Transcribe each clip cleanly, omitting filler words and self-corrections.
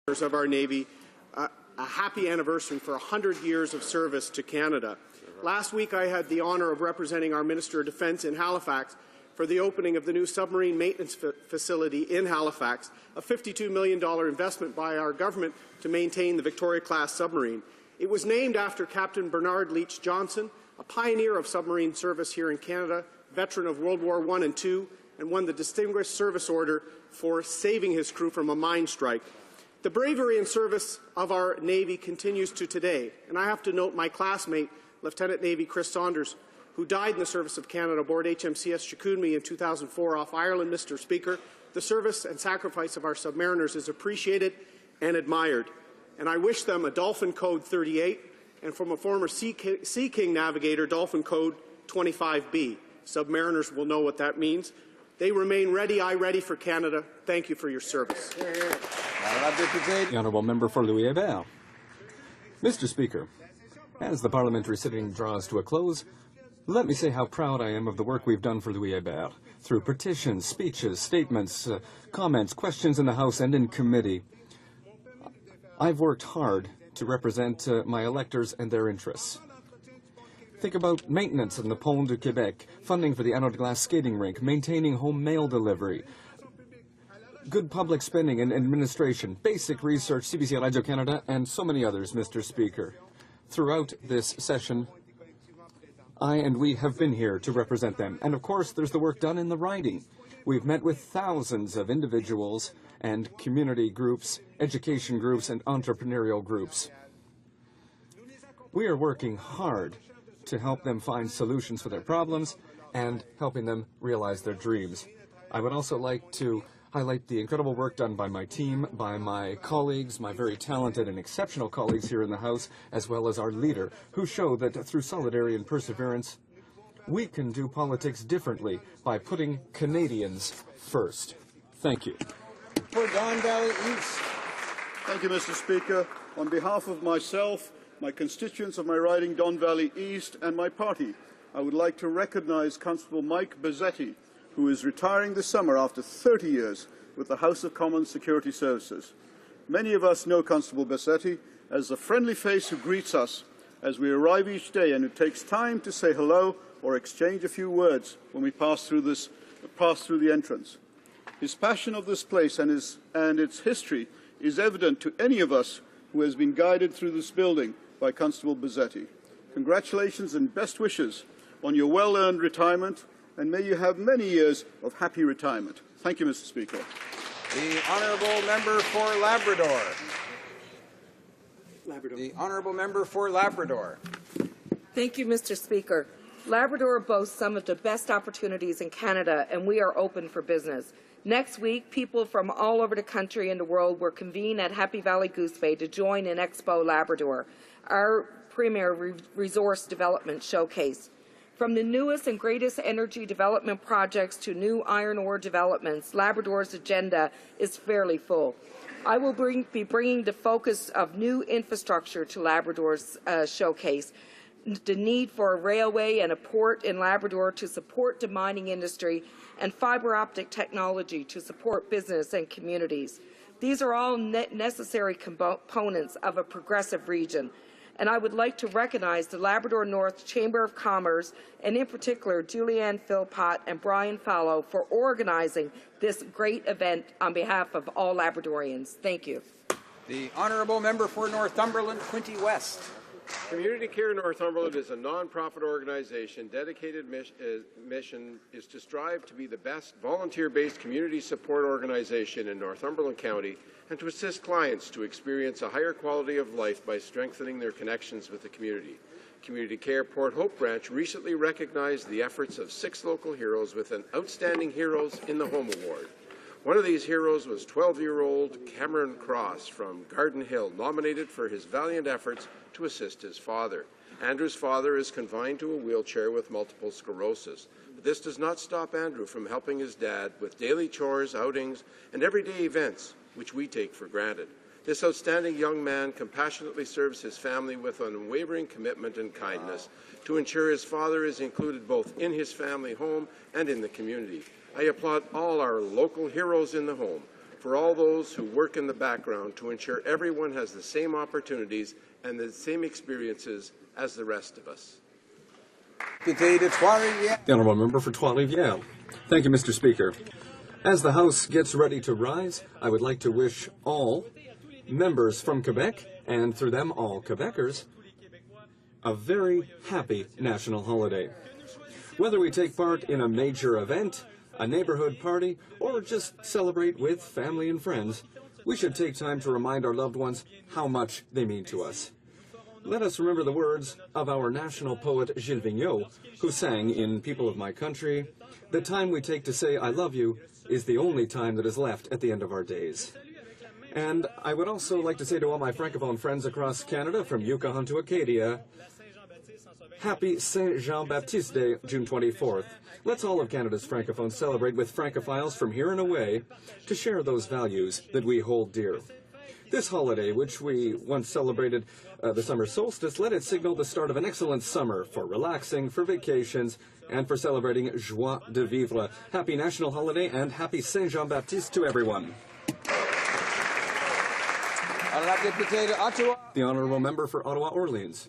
of our Navy a happy anniversary for 100 years of service to Canada. Last week I had the honour of representing our Minister of Defence in Halifax for the opening of the new submarine maintenance facility in Halifax, a $52 million investment by our government to maintain the Victoria-class submarine. It was named after Captain Bernard Leach Johnson, a pioneer of submarine service here in Canada, veteran of World War I and II, and won the Distinguished Service Order for saving his crew from a mine strike. The bravery and service of our Navy continues to today, and I have to note my classmate, Lieutenant Navy Chris Saunders, who died in the service of Canada aboard HMCS Chicoutimi in 2004 off Ireland. Mr. Speaker, the service and sacrifice of our submariners is appreciated and admired, and I wish them a Dolphin Code 38 and from a former Sea King navigator, Dolphin Code 25B. Submariners will know what that means. They remain ready, ready for Canada. Thank you for your service. The honourable member for Louis-Hébert. Mr. Speaker, as the parliamentary sitting draws to a close, let me say how proud I am of the work we've done for Louis-Hébert through petitions, speeches, statements, comments, questions in the House and in committee. I've worked hard to represent my electors and their interests. Think about maintenance in the Pont de Québec, funding for the anode glass skating rink, maintaining home mail delivery, good public spending and administration, basic research, CBC Radio Canada, and so many others, Mr. Speaker. Throughout this session, I and we have been here to represent them. And of course, there's the work done in the riding. We've met with thousands of individuals and community groups, education groups, and entrepreneurial groups. We are working hard to help them find solutions for their problems and helping them realize their dreams. I would also like to highlight the incredible work done by my team, by my colleagues, my very talented and exceptional colleagues here in the House, as well as our leader, who show that through solidarity and perseverance, we can do politics differently by putting Canadians first. Thank you. For Don Valley East. Thank you, Mr. Speaker. On behalf of myself, my constituents of my riding, Don Valley East, and my party, I would like to recognize Constable Mike Bezzetti, who is retiring this summer after 30 years with the House of Commons Security Services. Many of us know Constable Bezzetti as the friendly face who greets us as we arrive each day and who takes time to say hello or exchange a few words when we pass through the entrance. His passion of this place and its history is evident to any of us who has been guided through this building by Constable Bezzetti. Congratulations and best wishes on your well-earned retirement, and may you have many years of happy retirement. Thank you, Mr. Speaker. The Honourable Member for Labrador. The Honourable Member for Labrador. Thank you, Mr. Speaker. Labrador boasts some of the best opportunities in Canada, and we are open for business. Next week, people from all over the country and the world will convene at Happy Valley Goose Bay to join in Expo Labrador, our premier resource development showcase. From the newest and greatest energy development projects to new iron ore developments, Labrador's agenda is fairly full. I will be bringing the focus of new infrastructure to Labrador's showcase, the need for a railway and a port in Labrador to support the mining industry, and fibre optic technology to support business and communities. These are all necessary components of a progressive region. And I would like to recognize the Labrador North Chamber of Commerce, and in particular Julianne Philpott and Brian Fallow, for organizing this great event on behalf of all Labradorians. Thank you. The Honourable Member for Northumberland, Quinte West. Community Care Northumberland is a non-profit organization. Dedicated mission is to strive to be the best volunteer-based community support organization in Northumberland County and to assist clients to experience a higher quality of life by strengthening their connections with the community. Community Care Port Hope Branch recently recognized the efforts of 6 local heroes with an Outstanding Heroes in the Home Award. One of these heroes was 12-year-old Cameron Cross from Garden Hill, nominated for his valiant efforts to assist his father. Andrew's father is confined to a wheelchair with multiple sclerosis. But this does not stop Andrew from helping his dad with daily chores, outings, and everyday events, which we take for granted. This outstanding young man compassionately serves his family with an unwavering commitment and kindness to ensure his father is included both in his family home and in the community. I applaud all our local heroes in the home for all those who work in the background to ensure everyone has the same opportunities and the same experiences as the rest of us. The Honourable Member for Trois-Rivières. Thank you, Mr. Speaker. As the House gets ready to rise, I would like to wish all members from Quebec, and through them all Quebecers, a very happy national holiday. Whether we take part in a major event, a neighborhood party, or just celebrate with family and friends, we should take time to remind our loved ones how much they mean to us. Let us remember the words of our national poet Gilles Vigneault, who sang in People of My Country, "The time we take to say I love you is the only time that is left at the end of our days." And I would also like to say to all my Francophone friends across Canada, from Yukon to Acadia, Happy Saint Jean-Baptiste Day, June 24th. Let's all of Canada's Francophones celebrate with Francophiles from here and away to share those values that we hold dear. This holiday, which we once celebrated the summer solstice, let it signal the start of an excellent summer for relaxing, for vacations, and for celebrating joie de vivre. Happy National Holiday and happy Saint Jean-Baptiste to everyone. The Honourable Member for Ottawa-Orleans.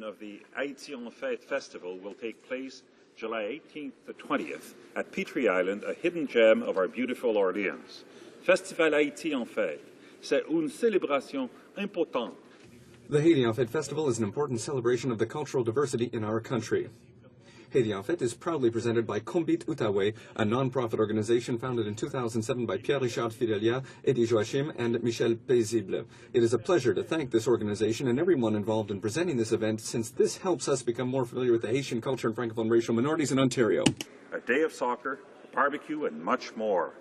Of the Haïti en Fête Festival will take place July 18th to 20th at Petrie Island, a hidden gem of our beautiful Orleans. Festival Haïti en Fête, c'est une célébration importante. The Haiti en Fête Festival is an important celebration of the cultural diversity in our country. Haiti en Fête is proudly presented by Combit Outaouais, a non-profit organization founded in 2007 by Pierre-Richard Fidelia, Eddie Joachim, and Michel Paisible. It is a pleasure to thank this organization and everyone involved in presenting this event, since this helps us become more familiar with the Haitian culture and Francophone racial minorities in Ontario. A day of soccer, a barbecue, and much more.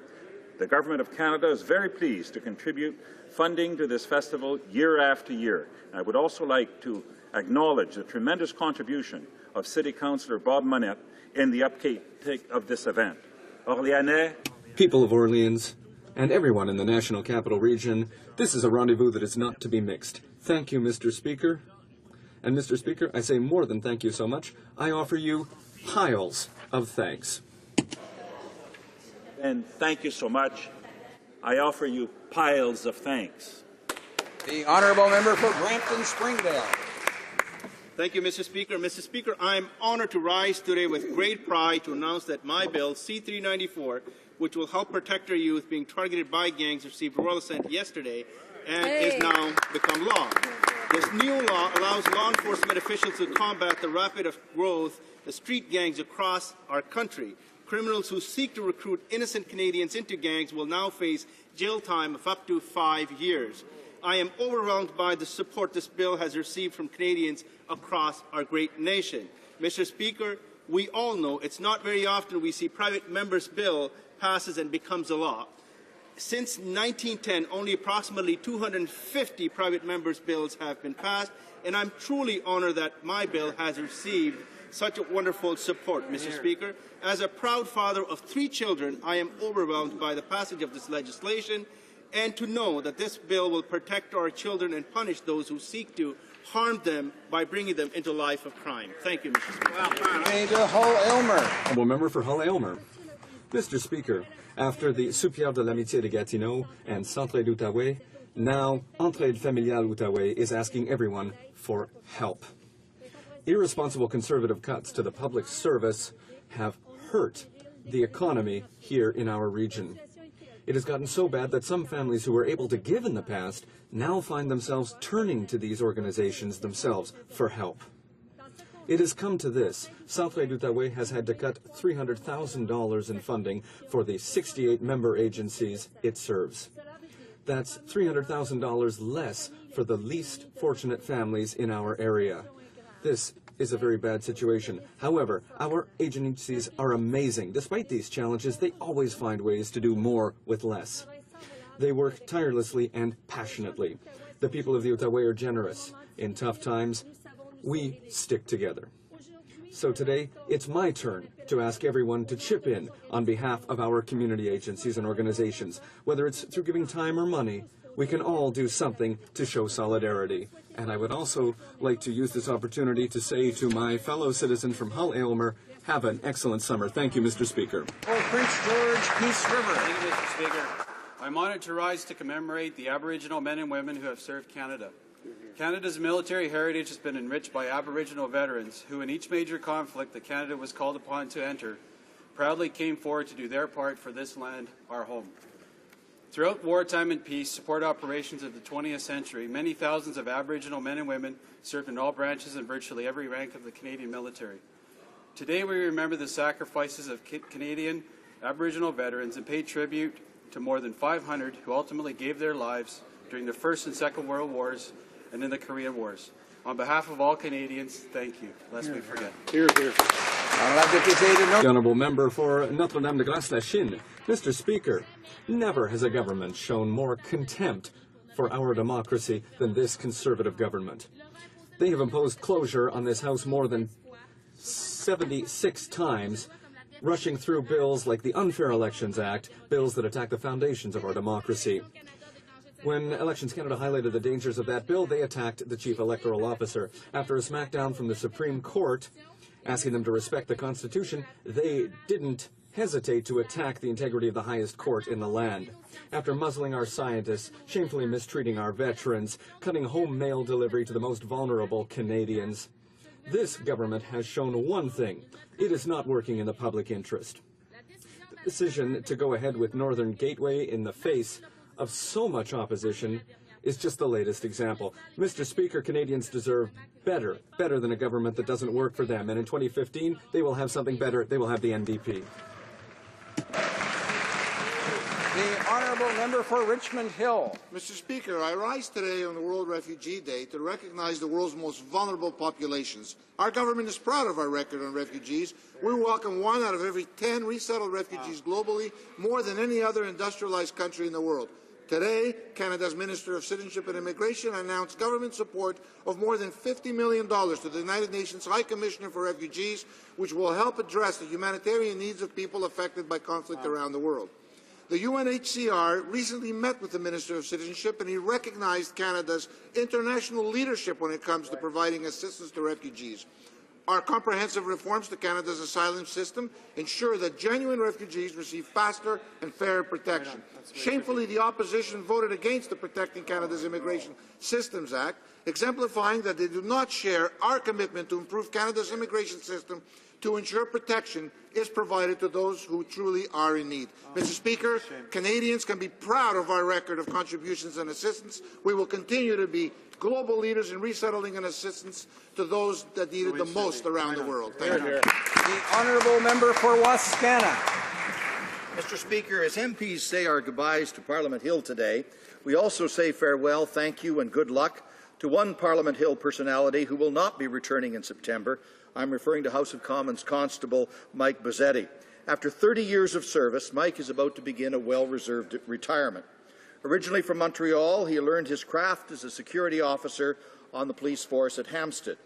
The Government of Canada is very pleased to contribute funding to this festival year after year. I would also like to acknowledge the tremendous contribution of City Councillor Bob Monette in the uptake of this event. Orléanais, people of Orleans, and everyone in the National Capital Region, this is a rendezvous that is not to be mixed. Thank you, Mr. Speaker. And Mr. Speaker, I say more than thank you so much. I offer you piles of thanks. And thank you so much. I offer you piles of thanks. The Honourable Member for Brampton-Springdale. Thank you, Mr. Speaker. Mr. Speaker, I am honored to rise today with great pride to announce that my bill, C-394, which will help protect our youth being targeted by gangs, received royal assent yesterday and is now become law. This new law allows law enforcement officials to combat the rapid growth of street gangs across our country. Criminals who seek to recruit innocent Canadians into gangs will now face jail time of up to 5 years. I am overwhelmed by the support this bill has received from Canadians across our great nation. Mr. Speaker, we all know it's not very often we see private members' bill passes and becomes a law. Since 1910, only approximately 250 private members' bills have been passed, and I'm truly honored that my bill has received such a wonderful support, Mr. Speaker. As a proud father of 3 children, I am overwhelmed by the passage of this legislation, and to know that this bill will protect our children and punish those who seek to harm them by bringing them into a life of crime. Thank you, Mr. Speaker. Hull-Aylmer. Honourable Member for Hull-Aylmer. Mr. Speaker, after the Soupière de l'Amitié de Gatineau and Centraide Outaouais, now Entraide Familiale Outaouais is asking everyone for help. Irresponsible conservative cuts to the public service have hurt the economy here in our region. It has gotten so bad that some families who were able to give in the past now find themselves turning to these organizations themselves for help. It has come to this. Centraide Outaouais has had to cut $300,000 in funding for the 68 member agencies it serves. That's $300,000 less for the least fortunate families in our area. This is a very bad situation. However, our agencies are amazing. Despite these challenges, they always find ways to do more with less. They work tirelessly and passionately. The people of the Outaouais are generous. In tough times, we stick together. So today, it's my turn to ask everyone to chip in on behalf of our community agencies and organizations. Whether it's through giving time or money, we can all do something to show solidarity. And I would also like to use this opportunity to say to my fellow citizen from Hull-Aylmer, have an excellent summer. Thank you, Mr. Speaker. For Prince George, Peace River. Thank you, Mr. Speaker. I'm honoured to rise to commemorate the Aboriginal men and women who have served Canada. Canada's military heritage has been enriched by Aboriginal veterans who, in each major conflict that Canada was called upon to enter, proudly came forward to do their part for this land, our home. Throughout wartime and peace support operations of the 20th century, many thousands of Aboriginal men and women served in all branches and virtually every rank of the Canadian military. Today we remember the sacrifices of Canadian Aboriginal veterans and pay tribute to more than 500 who ultimately gave their lives during the First and Second World Wars and in the Korean Wars. On behalf of all Canadians, thank you, lest we forget. Here, here. The Honourable Member for Notre-Dame-de-Grâce-la-Chine. Mr. Speaker, never has a government shown more contempt for our democracy than this Conservative government. They have imposed closure on this House more than 76 times, rushing through bills like the Unfair Elections Act, bills that attack the foundations of our democracy. When Elections Canada highlighted the dangers of that bill, they attacked the Chief Electoral Officer. After a smackdown from the Supreme Court, asking them to respect the Constitution, they didn't hesitate to attack the integrity of the highest court in the land. After muzzling our scientists, shamefully mistreating our veterans, cutting home mail delivery to the most vulnerable Canadians, this government has shown one thing: it is not working in the public interest. The decision to go ahead with Northern Gateway in the face of so much opposition is just the latest example. Mr. Speaker, Canadians deserve better than a government that doesn't work for them. And in 2015, they will have something better. They will have the NDP. The Honourable Member for Richmond Hill. Mr. Speaker, I rise today on the World Refugee Day to recognize the world's most vulnerable populations. Our government is proud of our record on refugees. We welcome 1 out of every 10 resettled refugees globally, more than any other industrialized country in the world. Today, Canada's Minister of Citizenship and Immigration announced government support of more than $50 million to the United Nations High Commissioner for Refugees, which will help address the humanitarian needs of people affected by conflict around the world. The UNHCR recently met with the Minister of Citizenship, and he recognized Canada's international leadership when it comes to providing assistance to refugees. Our comprehensive reforms to Canada's asylum system ensure that genuine refugees receive faster and fairer protection. Shamefully, the opposition voted against the Protecting Canada's Immigration Systems Act, exemplifying that they do not share our commitment to improve Canada's immigration system to ensure protection is provided to those who truly are in need. Mr. Speaker, Canadians can be proud of our record of contributions and assistance. We will continue to be global leaders in resettling and assistance to those that need it the most around the world. Thank you. The Honourable Member for Wascana. Mr. Speaker, as MPs say our goodbyes to Parliament Hill today, we also say farewell, thank you and good luck to one Parliament Hill personality who will not be returning in September. I'm referring to House of Commons Constable Mike Bozzetti. After 30 years of service, Mike is about to begin a well-reserved retirement. Originally from Montreal, he learned his craft as a security officer on the police force at Hampstead,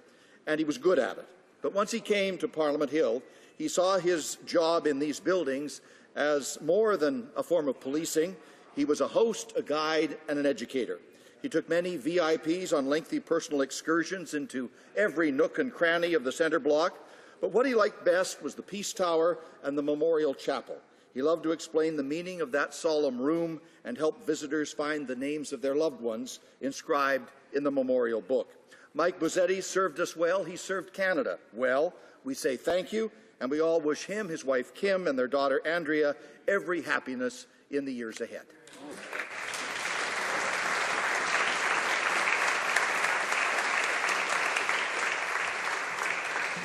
and he was good at it. But once he came to Parliament Hill, he saw his job in these buildings as more than a form of policing. He was a host, a guide, and an educator. He took many VIPs on lengthy personal excursions into every nook and cranny of the centre block, but what he liked best was the Peace Tower and the Memorial Chapel. He loved to explain the meaning of that solemn room and help visitors find the names of their loved ones inscribed in the memorial book. Mike Bozzetti served us well. He served Canada well. We say thank you, and we all wish him, his wife Kim, and their daughter Andrea every happiness in the years ahead.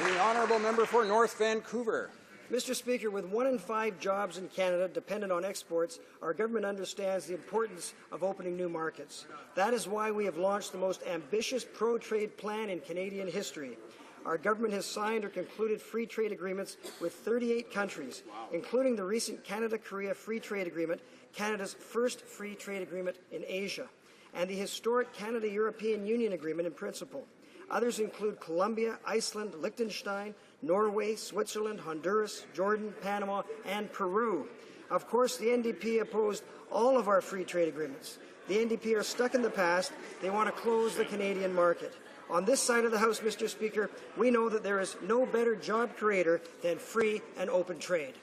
The Honourable Member for North Vancouver. Mr. Speaker, with 1 in 5 jobs in Canada dependent on exports, our government understands the importance of opening new markets. That is why we have launched the most ambitious pro-trade plan in Canadian history. Our government has signed or concluded free trade agreements with 38 countries, including the recent Canada-Korea Free Trade Agreement, Canada's first free trade agreement in Asia, and the historic Canada-European Union Agreement in principle. Others include Colombia, Iceland, Liechtenstein, Norway, Switzerland, Honduras, Jordan, Panama, and Peru. Of course, the NDP opposed all of our free trade agreements. The NDP are stuck in the past. They want to close the Canadian market. On this side of the House, Mr. Speaker, we know that there is no better job creator than free and open trade.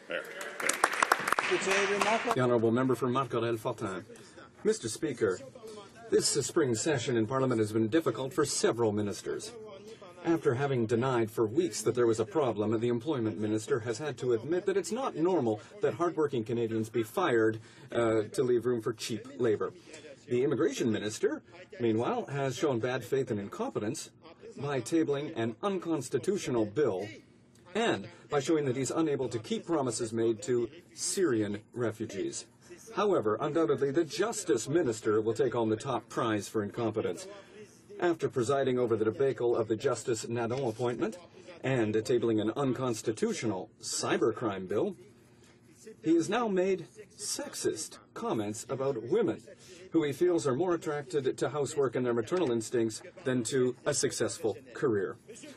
The Honourable Member for Marc-Aurèle-Fortin. Mr. Speaker, this spring session in Parliament has been difficult for several ministers. After having denied for weeks that there was a problem, the Employment Minister has had to admit that it's not normal that hardworking Canadians be fired to leave room for cheap labour. The Immigration Minister, meanwhile, has shown bad faith and incompetence by tabling an unconstitutional bill and by showing that he's unable to keep promises made to Syrian refugees. However, undoubtedly, the Justice Minister will take home the top prize for incompetence. After presiding over the debacle of the Justice Nadon appointment and tabling an unconstitutional cybercrime bill, he has now made sexist comments about women, who he feels are more attracted to housework and their maternal instincts than to a successful career.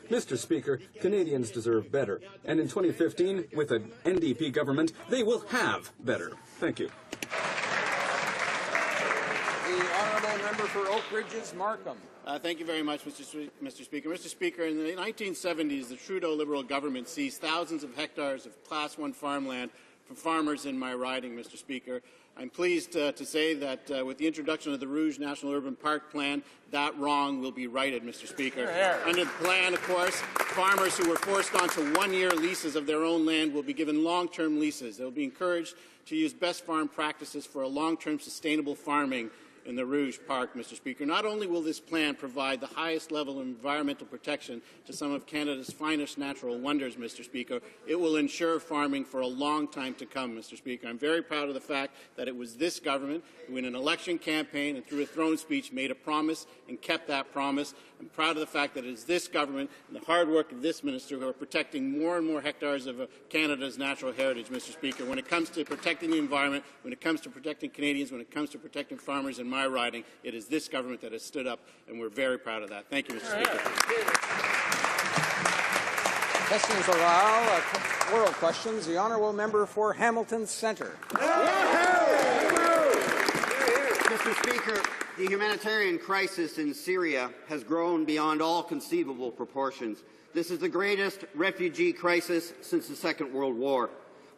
Mr. Speaker, Canadians deserve better, and in 2015, with an NDP government, they will have better. Thank you. The honourable member for Oak Ridges, Markham. Thank you very much, Mr. Speaker. Mr. Speaker, in the 1970s, the Trudeau Liberal government seized thousands of hectares of Class 1 farmland from farmers in my riding, Mr. Speaker. I'm pleased to say that with the introduction of the Rouge National Urban Park Plan, that wrong will be righted, Mr. Speaker. Under the plan, of course, farmers who were forced onto one-year leases of their own land will be given long-term leases. They will be encouraged to use best farm practices for a long-term sustainable farming in the Rouge Park, Mr. Speaker. Not only will this plan provide the highest level of environmental protection to some of Canada's finest natural wonders, Mr. Speaker, it will ensure farming for a long time to come, Mr. Speaker. I'm very proud of the fact that it was this government who, in an election campaign and through a throne speech, made a promise and kept that promise. I'm proud of the fact that it is this government and the hard work of this minister who are protecting more and more hectares of Canada's natural heritage, Mr. Speaker. When it comes to protecting the environment, when it comes to protecting Canadians, when it comes to protecting farmers in my riding, it is this government that has stood up, and we're very proud of that. Thank you, Mr. Speaker. Questions orale, oral questions. The honourable member for Hamilton Centre. Mr. Speaker, the humanitarian crisis in Syria has grown beyond all conceivable proportions. This is the greatest refugee crisis since the Second World War.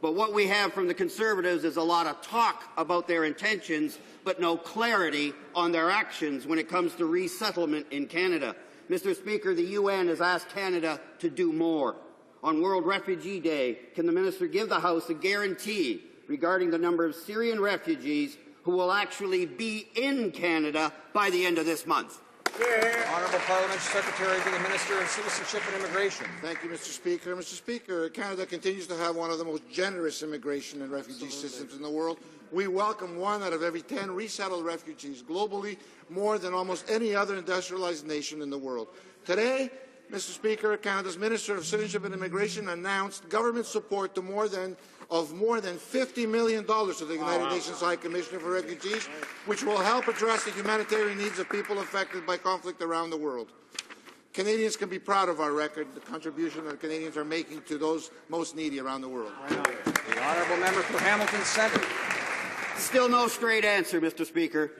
But what we have from the Conservatives is a lot of talk about their intentions, but no clarity on their actions when it comes to resettlement in Canada. Mr. Speaker, the UN has asked Canada to do more. On World Refugee Day, can the Minister give the House a guarantee regarding the number of Syrian refugees who will actually be in Canada by the end of this month? Honourable Parliamentary Secretary to the Minister of Citizenship and Immigration. Thank you, Mr. Speaker. Mr. Speaker, Canada continues to have one of the most generous immigration and refugee systems in the world. We welcome 1 out of every 10 resettled refugees globally, more than almost any other industrialized nation in the world. Today, Mr. Speaker, Canada's Minister of Citizenship and Immigration announced government support to more than $50 million to the United Nations High Commissioner for Refugees, which will help address the humanitarian needs of people affected by conflict around the world. Canadians can be proud of our record, the contribution that Canadians are making to those most needy around the world. The honourable member for Hamilton Centre. Still no straight answer, Mr. Speaker.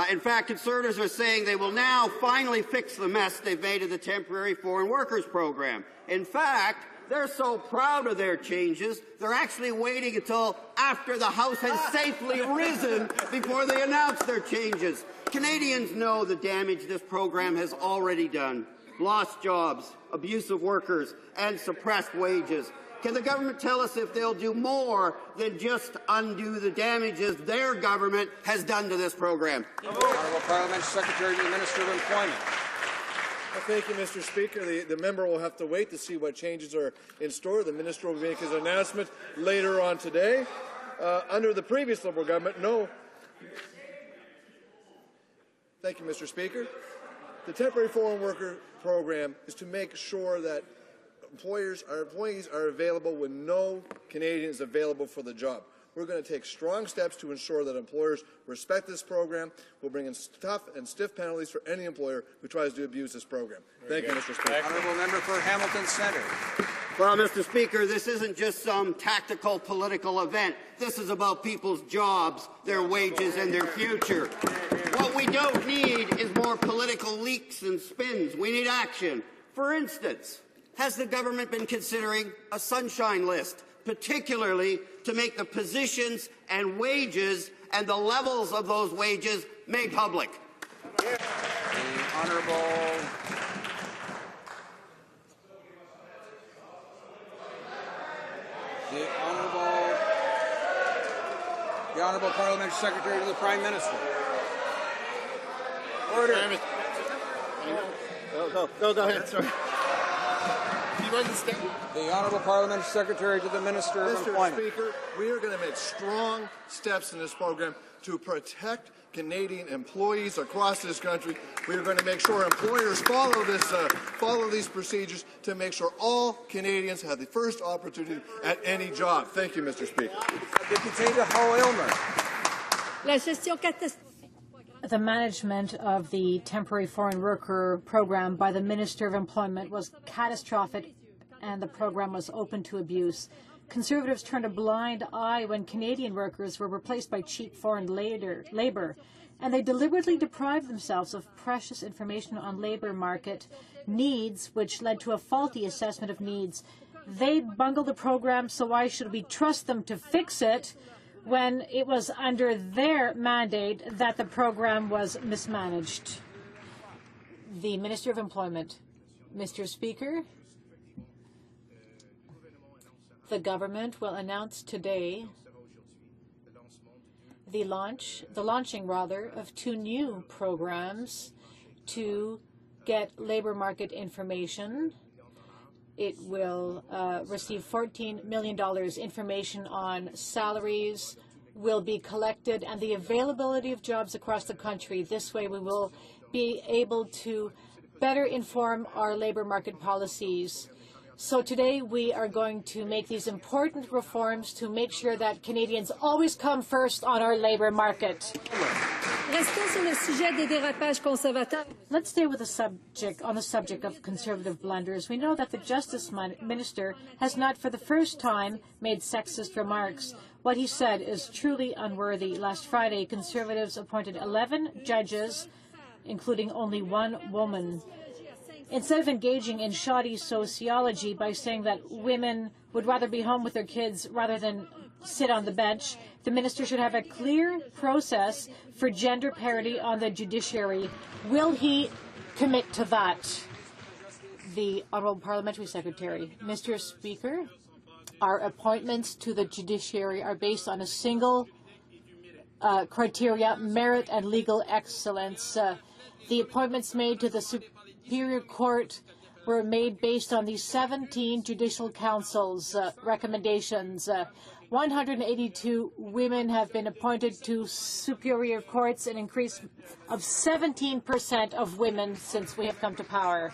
In fact, Conservatives are saying they will now finally fix the mess they've made of the temporary foreign workers program. In fact, they're so proud of their changes, they're actually waiting until after the House has safely risen before they announce their changes. Canadians know the damage this program has already done. Lost jobs, abuse of workers, and suppressed wages. Can the government tell us if they'll do more than just undo the damages their government has done to this program? Honourable Parliamentary Secretary to the Minister of Employment. Well, thank you, Mr. Speaker. The member will have to wait to see what changes are in store. The minister will make his announcement later on today. Under the previous Liberal government, no. Thank you, Mr. Speaker. The temporary foreign worker program is to make sure that employees are available when no Canadian is available for the job. We're going to take strong steps to ensure that employers respect this program. We'll bring in tough and stiff penalties for any employer who tries to abuse this program. Thank you, Mr. Speaker. Honourable member for Hamilton Centre. Well, Mr. Speaker, this isn't just some tactical political event. This is about people's jobs, their wages, and their future. What we don't need is more political leaks and spins. We need action. For instance, has the government been considering a sunshine list particularly to make the positions and wages and the levels of those wages made public. The Honourable Parliamentary Secretary to the Prime Minister. Order. Go ahead, sorry. The Honourable Parliamentary Secretary to the Minister of Employment. Mr. Speaker, we are going to make strong steps in this program to protect Canadian employees across this country. We are going to make sure employers follow these procedures to make sure all Canadians have the first opportunity at any job. Thank you, Mr. Speaker. The management of the temporary foreign worker program by the Minister of Employment was catastrophic, and the program was open to abuse. Conservatives turned a blind eye when Canadian workers were replaced by cheap foreign labour, and they deliberately deprived themselves of precious information on labour market needs, which led to a faulty assessment of needs. They bungled the program, so why should we trust them to fix it when it was under their mandate that the program was mismanaged? The Minister of Employment. Mr. Speaker, the government will announce today the launching of 2 new programs to get labor market information. It will receive $14 million. Information on salaries will be collected and the availability of jobs across the country. This way we will be able to better inform our labor market policies. So today we are going to make these important reforms to make sure that Canadians always come first on our labor market. Let's stay with the subject of conservative blunders. We know that the Justice Minister has not for the first time made sexist remarks. What he said is truly unworthy. Last Friday, Conservatives appointed 11 judges, including only 1 woman. Instead of engaging in shoddy sociology by saying that women would rather be home with their kids rather than sit on the bench, the minister should have a clear process for gender parity on the judiciary. Will he commit to that? The Honourable Parliamentary Secretary. Mr. Speaker, our appointments to the judiciary are based on a single criteria, merit and legal excellence. The appointments made to the Superior Court were made based on the 17 Judicial Council's recommendations. 182 women have been appointed to Superior Courts, an increase of 17% of women since we have come to power.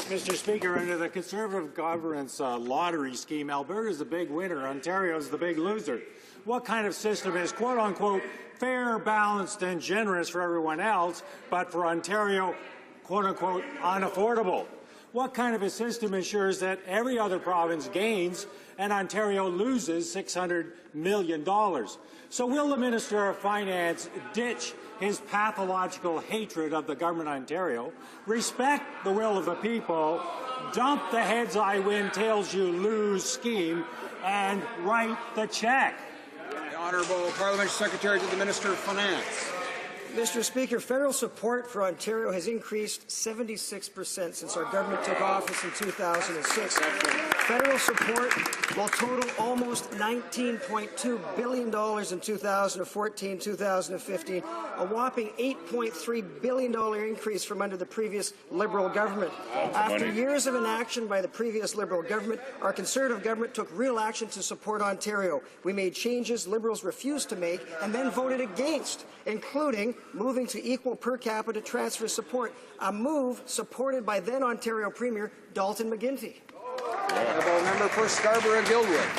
Mr. Speaker, under the Conservative government's lottery scheme, Alberta is the big winner, Ontario is the big loser. What kind of system is, quote-unquote, fair, balanced, and generous for everyone else, but for Ontario, quote-unquote, unaffordable? What kind of a system ensures that every other province gains and Ontario loses $600 million? So will the Minister of Finance ditch his pathological hatred of the government of Ontario, respect the will of the people, dump the heads I win, tails you lose scheme, and write the check? The Honourable Parliamentary Secretary to the Minister of Finance. Mr. Speaker, federal support for Ontario has increased 76% since our government took office in 2006. Federal support will total almost $19.2 billion in 2014-2015, a whopping $8.3 billion increase from under the previous Liberal government. After years of inaction by the previous Liberal government, our Conservative government took real action to support Ontario. We made changes Liberals refused to make and then voted against, including moving to equal per capita transfer support, a move supported by then Ontario Premier Dalton McGuinty. Honourable Member for Scarborough-Guildwood.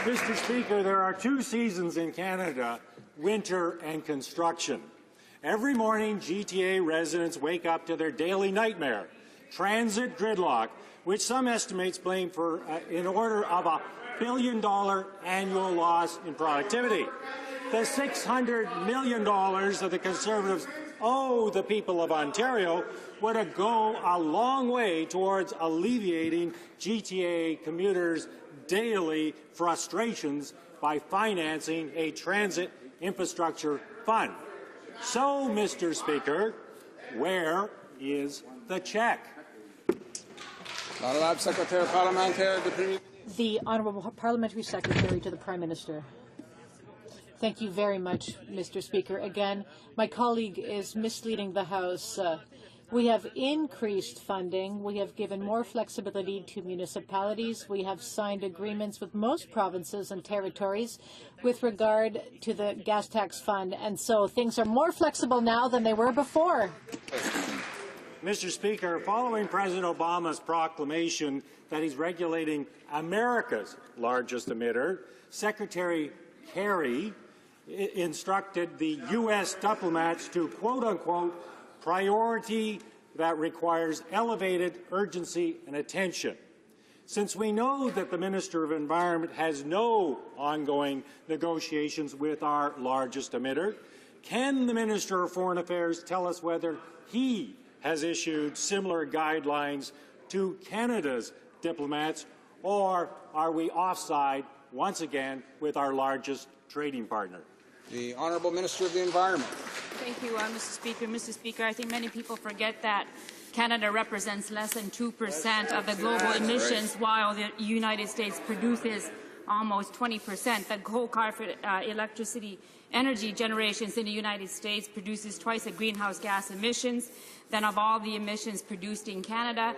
Mr. Speaker, there are 2 seasons in Canada, winter and construction. Every morning, GTA residents wake up to their daily nightmare, transit gridlock, which some estimates blame for in order of $1 billion annual loss in productivity. the $600 million that the Conservatives owe the people of Ontario would go a long way towards alleviating GTA commuters' daily frustrations by financing a transit infrastructure fund. So, Mr. Speaker, where is the check? The Honourable Parliamentary Secretary to the Prime Minister. Thank you very much, Mr. Speaker. Again, my colleague is misleading the House. We have increased funding. We have given more flexibility to municipalities. We have signed agreements with most provinces and territories with regard to the gas tax fund. And so things are more flexible now than they were before. Mr. Speaker, following President Obama's proclamation that he's regulating America's largest emitter, Secretary Kerry instructed the U.S. diplomats to, quote-unquote, priority that requires elevated urgency and attention. Since we know that the Minister of Environment has no ongoing negotiations with our largest emitter, can the Minister of Foreign Affairs tell us whether he has issued similar guidelines to Canada's diplomats, or are we offside once again with our largest trading partner? The Honourable Minister of the Environment. Thank you, Mr. Speaker. Mr. Speaker, I think many people forget that Canada represents less than 2% of the global emissions, while the United States produces almost 20%. The coal-fired electricity energy generations in the United States produces twice the greenhouse gas emissions than of all the emissions produced in Canada.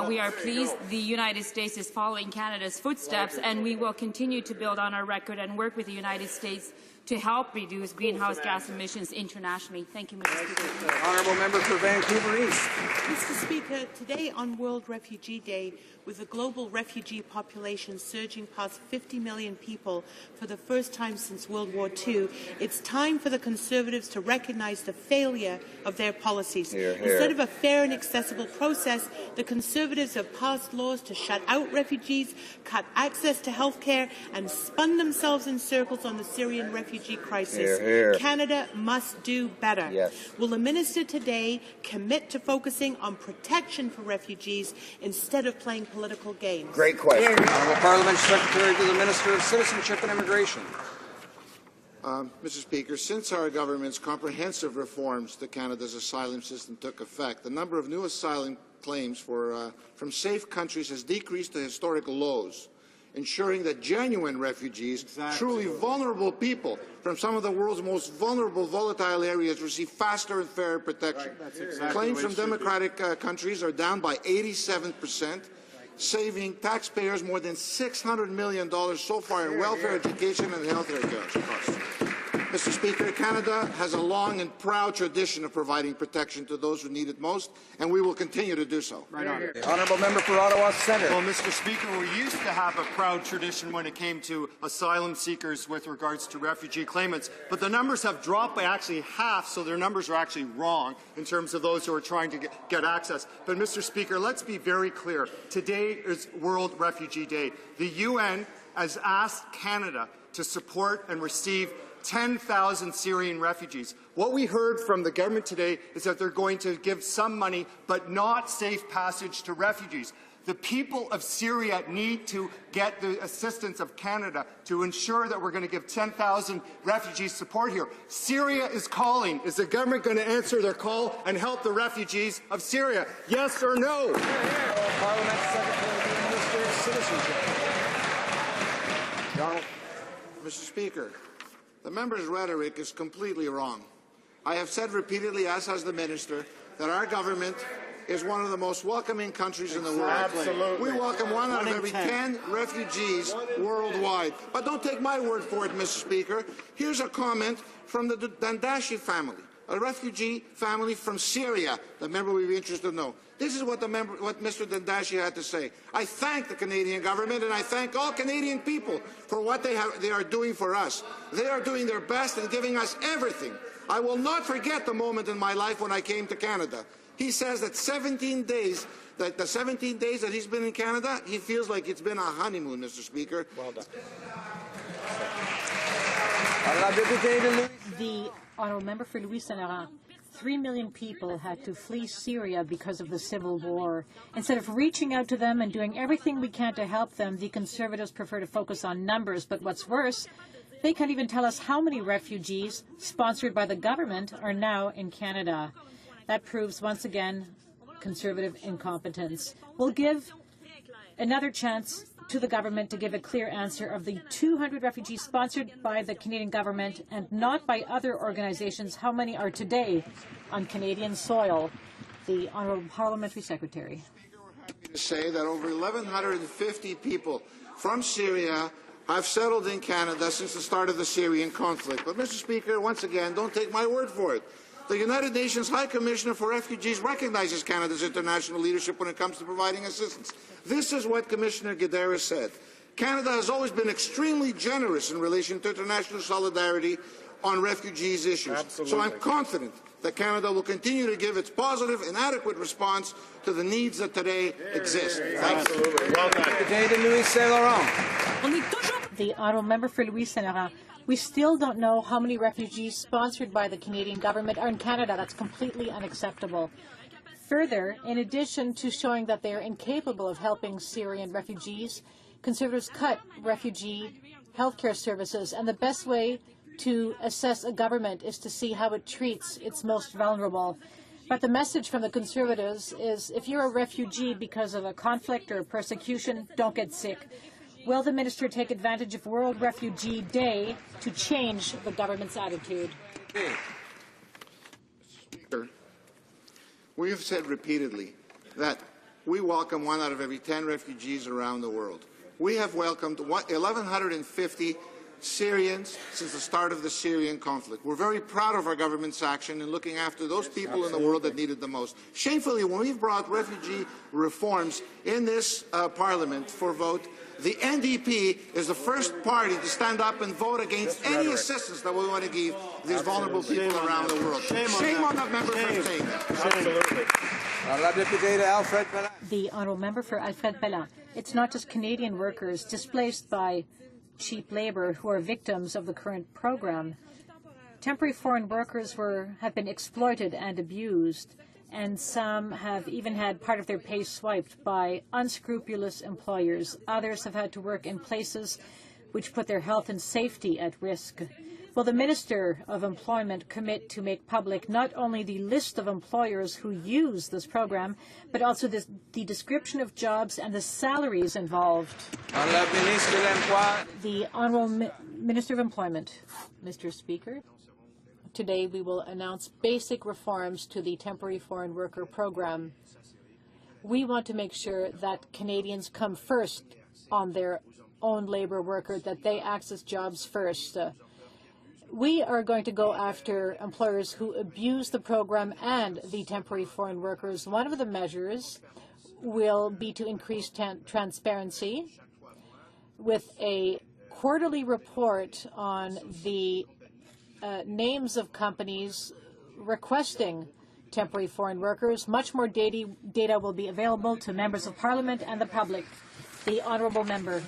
We are pleased the United States is following Canada's footsteps, and we will continue to build on our record and work with the United States to help reduce greenhouse gas emissions internationally. Thank you, Mr. Speaker. Honourable Member for Vancouver East. Mr. Speaker, today on World Refugee Day, with the global refugee population surging past 50 million people for the first time since World War II, it's time for the Conservatives to recognize the failure of their policies. Instead of a fair and accessible process, the Conservatives have passed laws to shut out refugees, cut access to health care, and spun themselves in circles on the Syrian refugee crisis. Canada must do better. Will the Minister today commit to focusing on protection for refugees instead of playing political games? Great question. Honourable Parliament Secretary to the Minister of Citizenship and Immigration. Mr. Speaker, since our government's comprehensive reforms to Canada's asylum system took effect, the number of new asylum claims from safe countries has decreased to historical lows, ensuring that genuine refugees, truly vulnerable people from some of the world's most vulnerable, volatile areas receive faster and fairer protection. Claims from democratic countries are down by 87%, saving taxpayers more than $600 million so far in welfare, education and health care costs. Mr. Speaker, Canada has a long and proud tradition of providing protection to those who need it most, and we will continue to do so. Right on. The Honourable Member for Ottawa Centre. Well, Mr. Speaker, we used to have a proud tradition when it came to asylum seekers with regards to refugee claimants, but the numbers have dropped by actually half, so their numbers are actually wrong in terms of those who are trying to get access. But, Mr. Speaker, let's be very clear. Today is World Refugee Day. The UN has asked Canada to support and receive 10,000 Syrian refugees. What we heard from the government today is that they're going to give some money, but not safe passage to refugees. The people of Syria need to get the assistance of Canada to ensure that we're going to give 10,000 refugees support here. Syria is calling. Is the government going to answer their call and help the refugees of Syria? Yes or no? Parliament Secretary to the Minister of Citizenship. Mr. Speaker, the member's rhetoric is completely wrong. I have said repeatedly, as has the Minister, that our government is one of the most welcoming countries in the world. Absolutely. We welcome one out of every 10 refugees worldwide. But don't take my word for it, Mr. Speaker. Here's a comment from the Dandashi family, a refugee family from Syria. The member would be interested to know. This is what Mr. Dandashi had to say. I thank the Canadian government and I thank all Canadian people for what they are doing for us. They are doing their best and giving us everything. I will not forget the moment in my life when I came to Canada. He says that 17 days, that the 17 days that he's been in Canada, he feels like it's been a honeymoon, Mr. Speaker. Well done. The honourable member for Louis Saint-Laurent. 3 million people had to flee Syria because of the civil war. Instead of reaching out to them and doing everything we can to help them, the Conservatives prefer to focus on numbers. But what's worse, they can't even tell us how many refugees sponsored by the government are now in Canada. That proves once again Conservative incompetence. We'll give another chance to the government to give a clear answer. Of the 200 refugees sponsored by the Canadian government and not by other organizations, how many are today on Canadian soil? The Honourable Parliamentary Secretary. To say that over 1,150 people from Syria have settled in Canada since the start of the Syrian conflict. But, Mr. Speaker, once again, don't take my word for it. The United Nations High Commissioner for Refugees recognizes Canada's international leadership when it comes to providing assistance. This is what Commissioner Guterres said. Canada has always been extremely generous in relation to international solidarity on refugees issues. Absolutely. So I'm confident that Canada will continue to give its positive and adequate response to the needs that today exist. Absolutely. Well done. The honourable member for Louis Saint-Laurent. We still don't know how many refugees sponsored by the Canadian government are in Canada. That's completely unacceptable. Further, in addition to showing that they are incapable of helping Syrian refugees, Conservatives cut refugee healthcare services, and the best way to assess a government is to see how it treats its most vulnerable. But the message from the Conservatives is if you're a refugee because of a conflict or persecution, don't get sick. Will the minister take advantage of World Refugee Day to change the government's attitude? Speaker, we have said repeatedly that we welcome 1 out of every 10 refugees around the world. We have welcomed 1,150 Syrians since the start of the Syrian conflict. We're very proud of our government's action in looking after those people in the world that need it the most. Shamefully, when we've brought refugee reforms in this Parliament for vote, the NDP is the first party to stand up and vote against any assistance that we want to give these vulnerable people around the world. Shame on that member for saying that. Absolutely. The honourable member for Alfred Pellat. It's not just Canadian workers displaced by cheap labour who are victims of the current program. Temporary foreign workers have been exploited and abused, and some have even had part of their pay swiped by unscrupulous employers. Others have had to work in places which put their health and safety at risk. Will the Minister of Employment commit to make public not only the list of employers who use this program, but also the description of jobs and the salaries involved? The Honourable Minister of Employment. Mr. Speaker, today we will announce basic reforms to the Temporary Foreign Worker Program. We want to make sure that Canadians come first on their own labour worker, that they access jobs first. We are going to go after employers who abuse the program and the temporary foreign workers. One of the measures will be to increase transparency with a quarterly report on the names of companies requesting temporary foreign workers. Much more data will be available to members of Parliament and the public. The honourable member.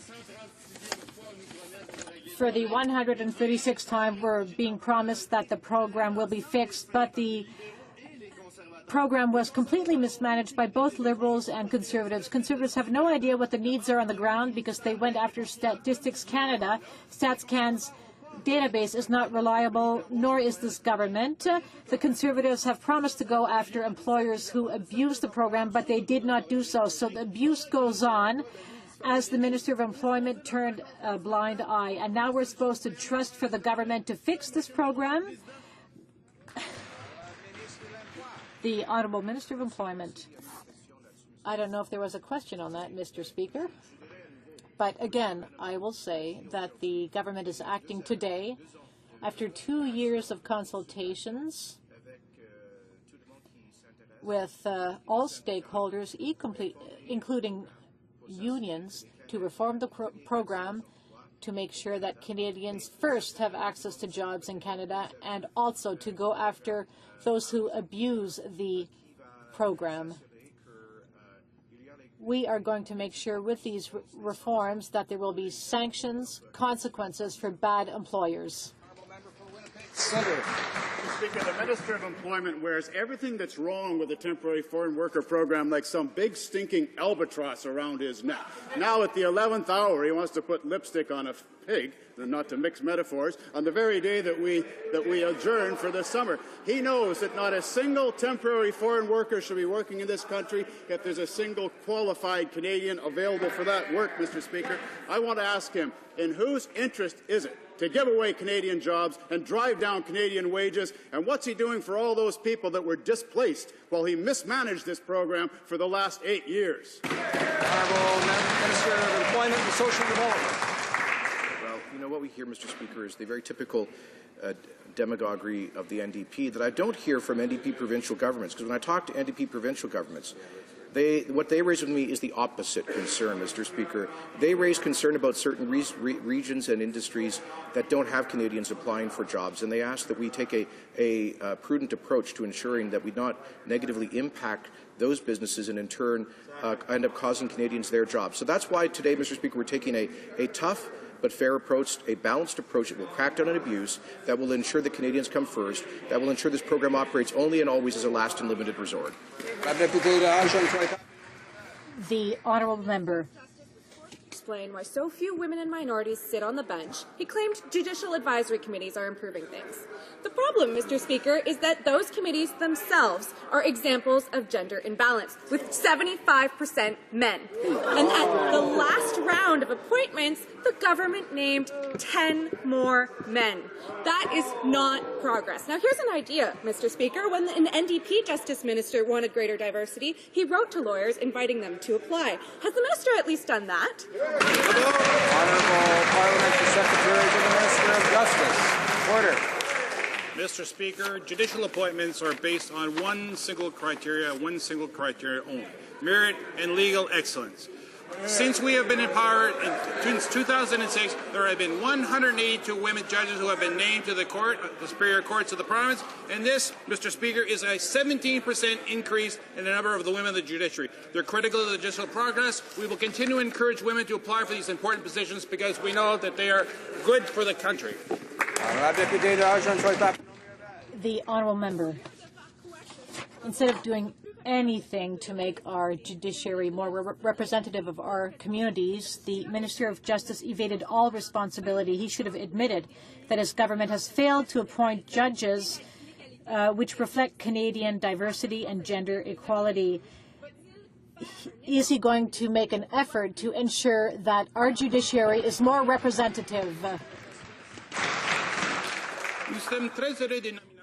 For the 136th time, we're being promised that the program will be fixed, but the program was completely mismanaged by both Liberals and Conservatives. Conservatives have no idea what the needs are on the ground because they went after Statistics Canada. StatsCan's database is not reliable, nor is this government. The Conservatives have promised to go after employers who abuse the program, but they did not do so. So the abuse goes on as the Minister of Employment turned a blind eye. And now we're supposed to trust for the government to fix this program? The Honourable Minister of Employment. I don't know if there was a question on that, Mr. Speaker. But again, I will say that the government is acting today after 2 years of consultations with all stakeholders, including unions, to reform the program to make sure that Canadians first have access to jobs in Canada, and also to go after those who abuse the program. We are going to make sure with these reforms that there will be sanctions, consequences for bad employers. Senator. Mr. Speaker, the Minister of Employment wears everything that's wrong with the temporary foreign worker program like some big stinking albatross around his neck. Now at the 11th hour, he wants to put lipstick on a pig, not to mix metaphors, on the very day that we adjourn for the summer. He knows that not a single temporary foreign worker should be working in this country if there's a single qualified Canadian available for that work, Mr. Speaker. I want to ask him, in whose interest is it to give away Canadian jobs and drive down Canadian wages? And what's he doing for all those people that were displaced while he mismanaged this program for the last 8 years? Honourable Minister of Employment and Social Development. Well, you know what we hear, Mr. Speaker, is the very typical demagoguery of the NDP that I don't hear from NDP provincial governments. Because when I talk to NDP provincial governments, what they raise with me is the opposite concern, Mr. Speaker. They raise concern about certain regions and industries that don't have Canadians applying for jobs, and they ask that we take a prudent approach to ensuring that we not negatively impact those businesses and in turn end up causing Canadians their jobs. So that's why today, Mr. Speaker, we're taking a tough but fair approach, a balanced approach that will crack down on abuse, that will ensure that Canadians come first, that will ensure this program operates only and always as a last and limited resort. The honourable member. Explain why so few women and minorities sit on the bench. He claimed judicial advisory committees are improving things. The problem, Mr. Speaker, is that those committees themselves are examples of gender imbalance, with 75% men. And at the last round of appointments, the government named 10 more men. That is not progress. Now, here's an idea, Mr. Speaker. When an NDP Justice Minister wanted greater diversity, he wrote to lawyers inviting them to apply. Has the Minister at least done that? Honourable Parliamentary Secretary to the Minister of Justice. Order. Mr. Speaker, judicial appointments are based on one single criteria only: merit and legal excellence. Since we have been in power since 2006, there have been 182 women judges who have been named to the court, the superior courts of the province, and this, Mr. Speaker, is a 17% increase in the number of the women in the judiciary. They're critical of the judicial progress. We will continue to encourage women to apply for these important positions because we know that they are good for the country. The honourable member. Instead of doing anything to make our judiciary more representative of our communities, the Minister of Justice evaded all responsibility. He should have admitted that his government has failed to appoint judges which reflect Canadian diversity and gender equality. Is he going to make an effort to ensure that our judiciary is more representative?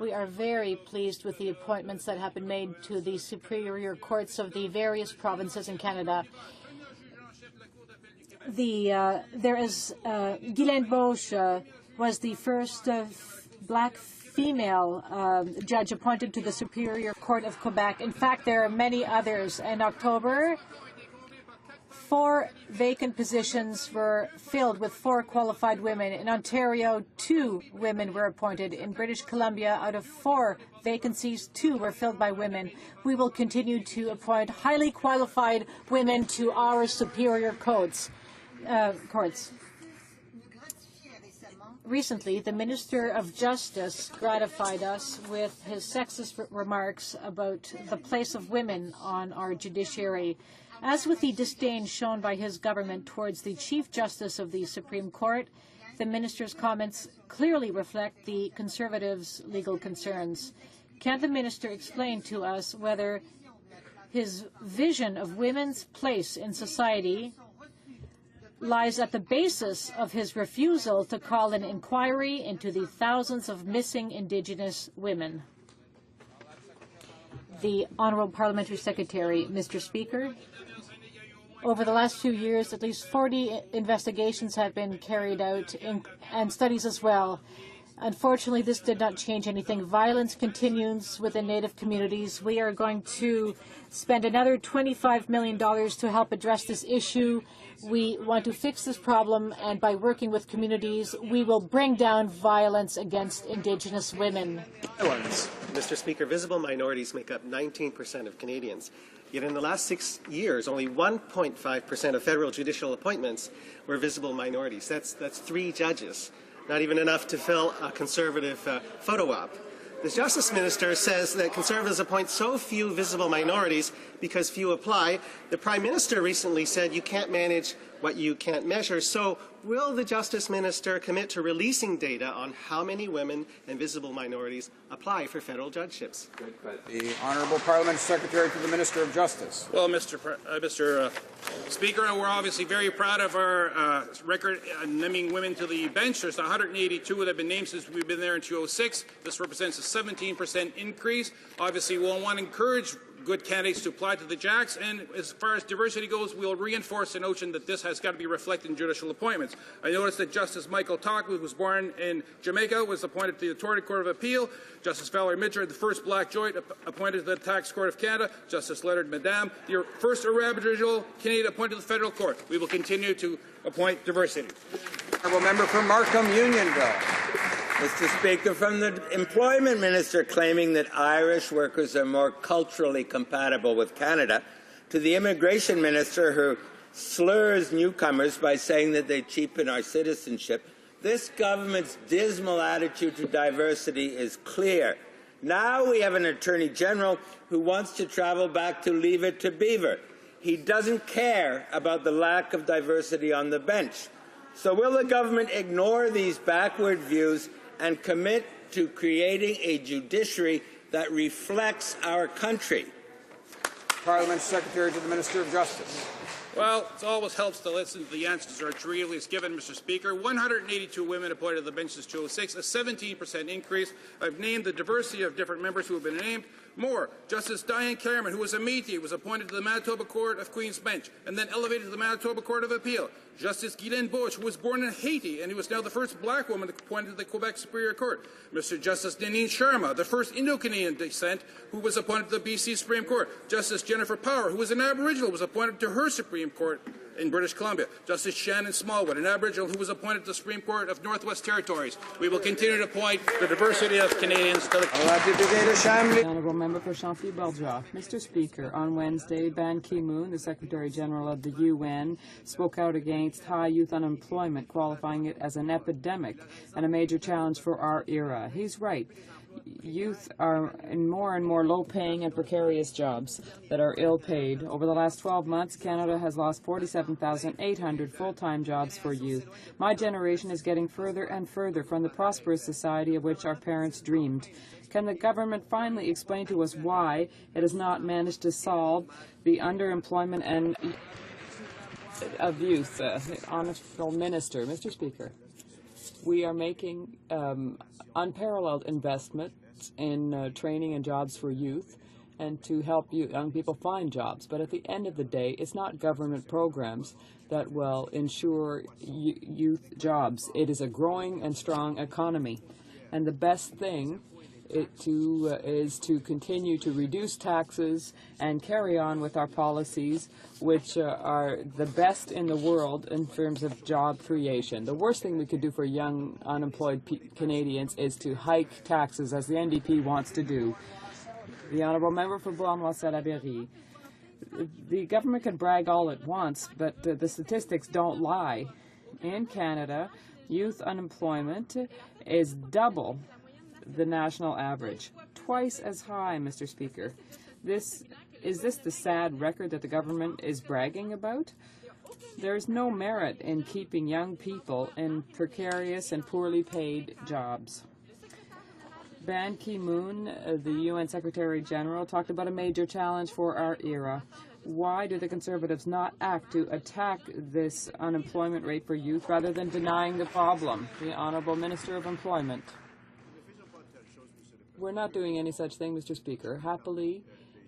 We are very pleased with the appointments that have been made to the superior courts of the various provinces in Canada. There is Guylaine Bosch was the first black female judge appointed to the Superior Court of Quebec. In fact, there are many others. In October, 4 vacant positions were filled with 4 qualified women. In Ontario, 2 women were appointed. In British Columbia, out of 4 vacancies, 2 were filled by women. We will continue to appoint highly qualified women to our superior courts. Recently, the Minister of Justice gratified us with his sexist remarks about the place of women on our judiciary. As with the disdain shown by his government towards the Chief Justice of the Supreme Court, the minister's comments clearly reflect the Conservatives' legal concerns. Can the minister explain to us whether his vision of women's place in society lies at the basis of his refusal to call an inquiry into the thousands of missing Indigenous women? The Honourable Parliamentary Secretary. Mr. Speaker, over the last few years, at least 40 investigations have been carried out, and studies as well. Unfortunately, this did not change anything. Violence continues within Native communities. We are going to spend another $25 million to help address this issue. We want to fix this problem, and by working with communities, we will bring down violence against Indigenous women. Mr. Speaker, visible minorities make up 19% of Canadians. Yet in the last 6 years, only 1.5% of federal judicial appointments were visible minorities. That's 3 judges. not even enough to fill a Conservative photo op. The Justice Minister says that Conservatives appoint so few visible minorities because few apply. The Prime Minister recently said you can't manage what you can't measure. So will the Justice Minister commit to releasing data on how many women and visible minorities apply for federal judgeships? The Honourable Parliament Secretary to the Minister of Justice. Well, Mr. Speaker, we're obviously very proud of our record naming women to the bench. There's 182 that have been named since we've been there in 2006. This represents a 17% increase. Obviously, we'll want to encourage good candidates to apply to the JACs, and as far as diversity goes, we'll reinforce the notion that this has got to be reflected in judicial appointments. I noticed that Justice Michael Talk, who was born in Jamaica, was appointed to the Authority Court of Appeal. Justice Valerie Midger, the first black judge appointed to the Tax Court of Canada. Justice Leonard Madame, the first Aboriginal Canadian appointed to the Federal Court. We will continue to appoint diversity. Honourable Member for Markham Unionville. Mr. Speaker, from the Employment Minister claiming that Irish workers are more culturally compatible with Canada, to the Immigration Minister who slurs newcomers by saying that they cheapen our citizenship, this government's dismal attitude to diversity is clear. Now we have an Attorney General who wants to travel back to Leave It to Beaver. He doesn't care about the lack of diversity on the bench. So will the government ignore these backward views and commit to creating a judiciary that reflects our country? Parliament Secretary to the Minister of Justice. Well, it always helps to listen to the answers Arch really is given, Mr. Speaker. 182 women appointed to the bench since 2006, a 17% increase. I've named the diversity of different members who have been named. More, Justice Diane Cameron, who was a Métis, was appointed to the Manitoba Court of Queen's Bench and then elevated to the Manitoba Court of Appeal. Justice Guylaine Bush, who was born in Haiti and who was now the first black woman appointed to the Quebec Superior Court. Mr. Justice Nanine Sharma, the first Indo-Canadian descent, who was appointed to the BC Supreme Court. Justice Jennifer Power, who was an Aboriginal, was appointed to her Supreme Court in British Columbia. Justice Shannon Smallwood, an Aboriginal who was appointed to the Supreme Court of Northwest Territories. We will continue to appoint the diversity of Canadians to the The Honourable Member for Champy-Belgian. Mr. Speaker, on Wednesday, Ban Ki-moon, the Secretary General of the UN, spoke out against high youth unemployment, qualifying it as an epidemic and a major challenge for our era. He's right. Youth are in more and more low-paying and precarious jobs that are ill-paid. Over the last 12 months, Canada has lost 47,800 full-time jobs for youth. My generation is getting further and further from the prosperous society of which our parents dreamed. Can the government finally explain to us why it has not managed to solve the underemployment and of youth? Honourable Minister, Mr. Speaker. We are making unparalleled investments in training and jobs for youth and to help young people find jobs. But at the end of the day, it's not government programs that will ensure youth jobs. It is a growing and strong economy. And the best thing is to continue to reduce taxes and carry on with our policies, which are the best in the world in terms of job creation. The worst thing we could do for young unemployed Canadians is to hike taxes, as the NDP wants to do. The Honourable Member for Bois-Salaberry. The government can brag all it wants, but the statistics don't lie. In Canada, youth unemployment is double the national average, twice as high, Mr. Speaker. Is this the sad record that the government is bragging about? There is no merit in keeping young people in precarious and poorly paid jobs. Ban Ki-moon, the UN Secretary General, talked about a major challenge for our era. Why do the Conservatives not act to attack this unemployment rate for youth rather than denying the problem? The Honourable Minister of Employment. We're not doing any such thing, Mr. Speaker. Happily,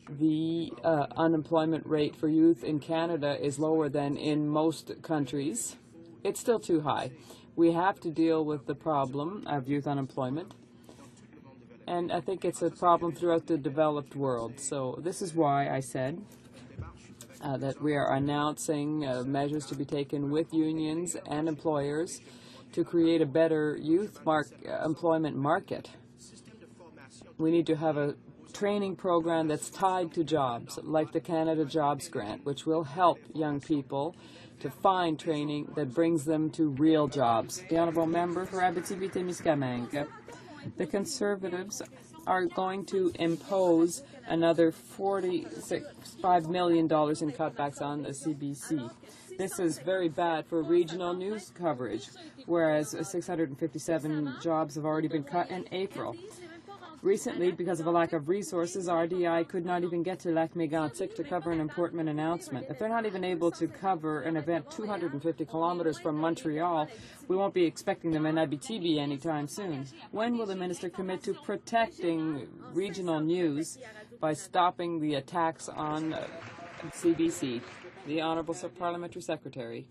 the unemployment rate for youth in Canada is lower than in most countries. It's still too high. We have to deal with the problem of youth unemployment, and I think it's a problem throughout the developed world. So this is why I said that we are announcing measures to be taken with unions and employers to create a better youth employment market. We need to have a training program that's tied to jobs, like the Canada Jobs Grant, which will help young people to find training that brings them to real jobs. The Honourable Member for Abitibi-Témiscamingue. The Conservatives are going to impose another $45 million in cutbacks on the CBC. This is very bad for regional news coverage, whereas 657 jobs have already been cut in April. Recently, because of a lack of resources, RDI could not even get to Lac-Mégantic to cover an important announcement. If they're not even able to cover an event 250 kilometers from Montreal, we won't be expecting them in Abitibi anytime soon. When will the minister commit to protecting regional news by stopping the attacks on CBC? The Honourable Parliamentary Secretary.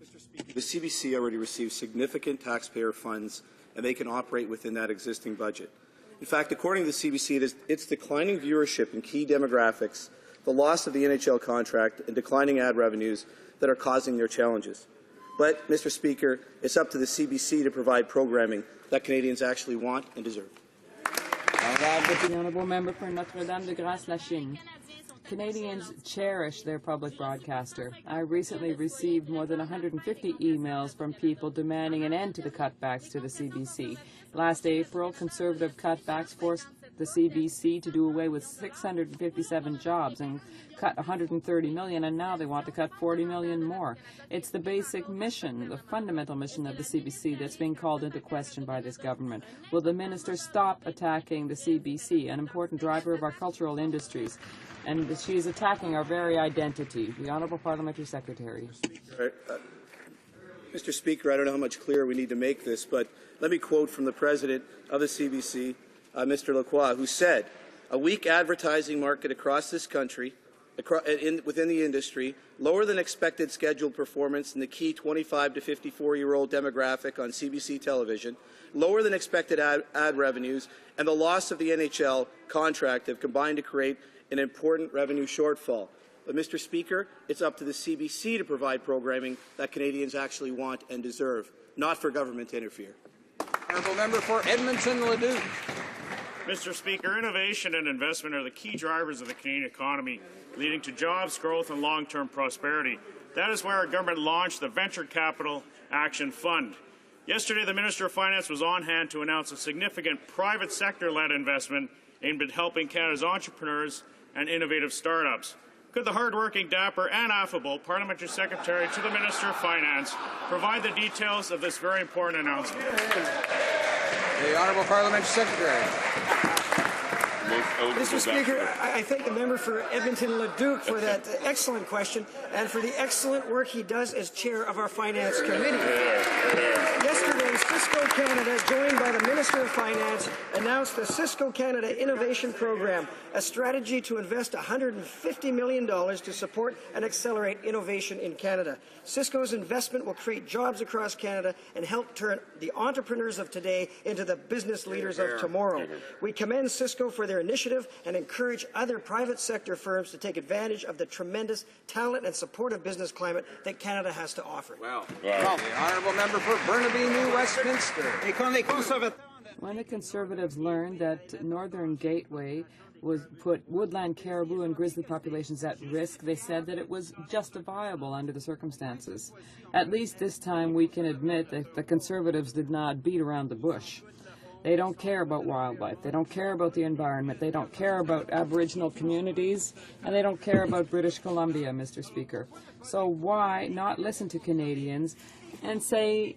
The CBC already receives significant taxpayer funds, and they can operate within that existing budget. In fact, according to the CBC, it is its declining viewership in key demographics, the loss of the NHL contract, and declining ad revenues that are causing their challenges. But, Mr. Speaker, it's up to the CBC to provide programming that Canadians actually want and deserve. The Honourable Member for Notre-Dame-de-Grâce-Lachine. Canadians cherish their public broadcaster. I recently received more than 150 emails from people demanding an end to the cutbacks to the CBC. Last April, Conservative cutbacks forced the CBC to do away with 657 jobs and cut 130 million, and now they want to cut 40 million more. It's the basic mission, the fundamental mission of the CBC that's being called into question by this government. Will the minister stop attacking the CBC, an important driver of our cultural industries? And she is attacking our very identity. The Honourable Parliamentary Secretary. Mr. Speaker, I don't know how much clearer we need to make this, but let me quote from the President of the CBC, Mr. Lacroix, who said, "A weak advertising market across this country, within the industry, lower than expected scheduled performance in the key 25 to 54-year-old demographic on CBC television, lower than expected ad revenues, and the loss of the NHL contract have combined to create an important revenue shortfall." But, Mr. Speaker, it's up to the CBC to provide programming that Canadians actually want and deserve, not for government to interfere. Honourable Member for Edmonton-Leduc. Mr. Speaker, innovation and investment are the key drivers of the Canadian economy, leading to jobs, growth, and long-term prosperity. That is why our government launched the Venture Capital Action Fund. Yesterday, the Minister of Finance was on hand to announce a significant private sector-led investment aimed at helping Canada's entrepreneurs and innovative startups. Could the hardworking, dapper, and affable Parliamentary Secretary to the Minister of Finance provide the details of this very important announcement? The Honourable Parliamentary Secretary. Mr. Speaker, I thank the member for Edmonton-Leduc for that excellent question and for the excellent work he does as chair of our Finance Committee. Yesterday, Cisco Canada, joined by the Minister of Finance, announced the Cisco Canada Innovation Program, a strategy to invest $150 million to support and accelerate innovation in Canada. Cisco's investment will create jobs across Canada and help turn the entrepreneurs of today into the business leaders of tomorrow. We commend Cisco for their initiative and encourage other private sector firms to take advantage of the tremendous talent and supportive business climate that Canada has to offer. The Honourable Member for Burnaby, New Westminster. When the Conservatives learned that Northern Gateway was put woodland caribou and grizzly populations at risk, they said that it was justifiable under the circumstances. At least this time we can admit that the Conservatives did not beat around the bush. They don't care about wildlife. They don't care about the environment. They don't care about Aboriginal communities. And they don't care about British Columbia, Mr. Speaker. So why not listen to Canadians and say,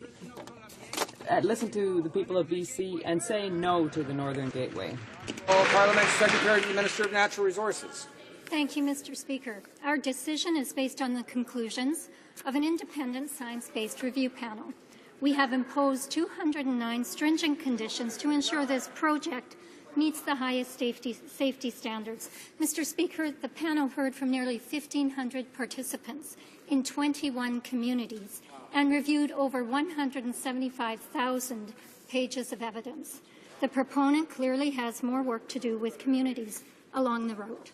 listen to the people of BC and say no to the Northern Gateway? Parliamentary Secretary to the Minister of Natural Resources. Thank you, Mr. Speaker. Our decision is based on the conclusions of an independent science-based review panel. We have imposed 209 stringent conditions to ensure this project meets the highest safety standards. Mr. Speaker, the panel heard from nearly 1,500 participants in 21 communities and reviewed over 175,000 pages of evidence. The proponent clearly has more work to do with communities along the road.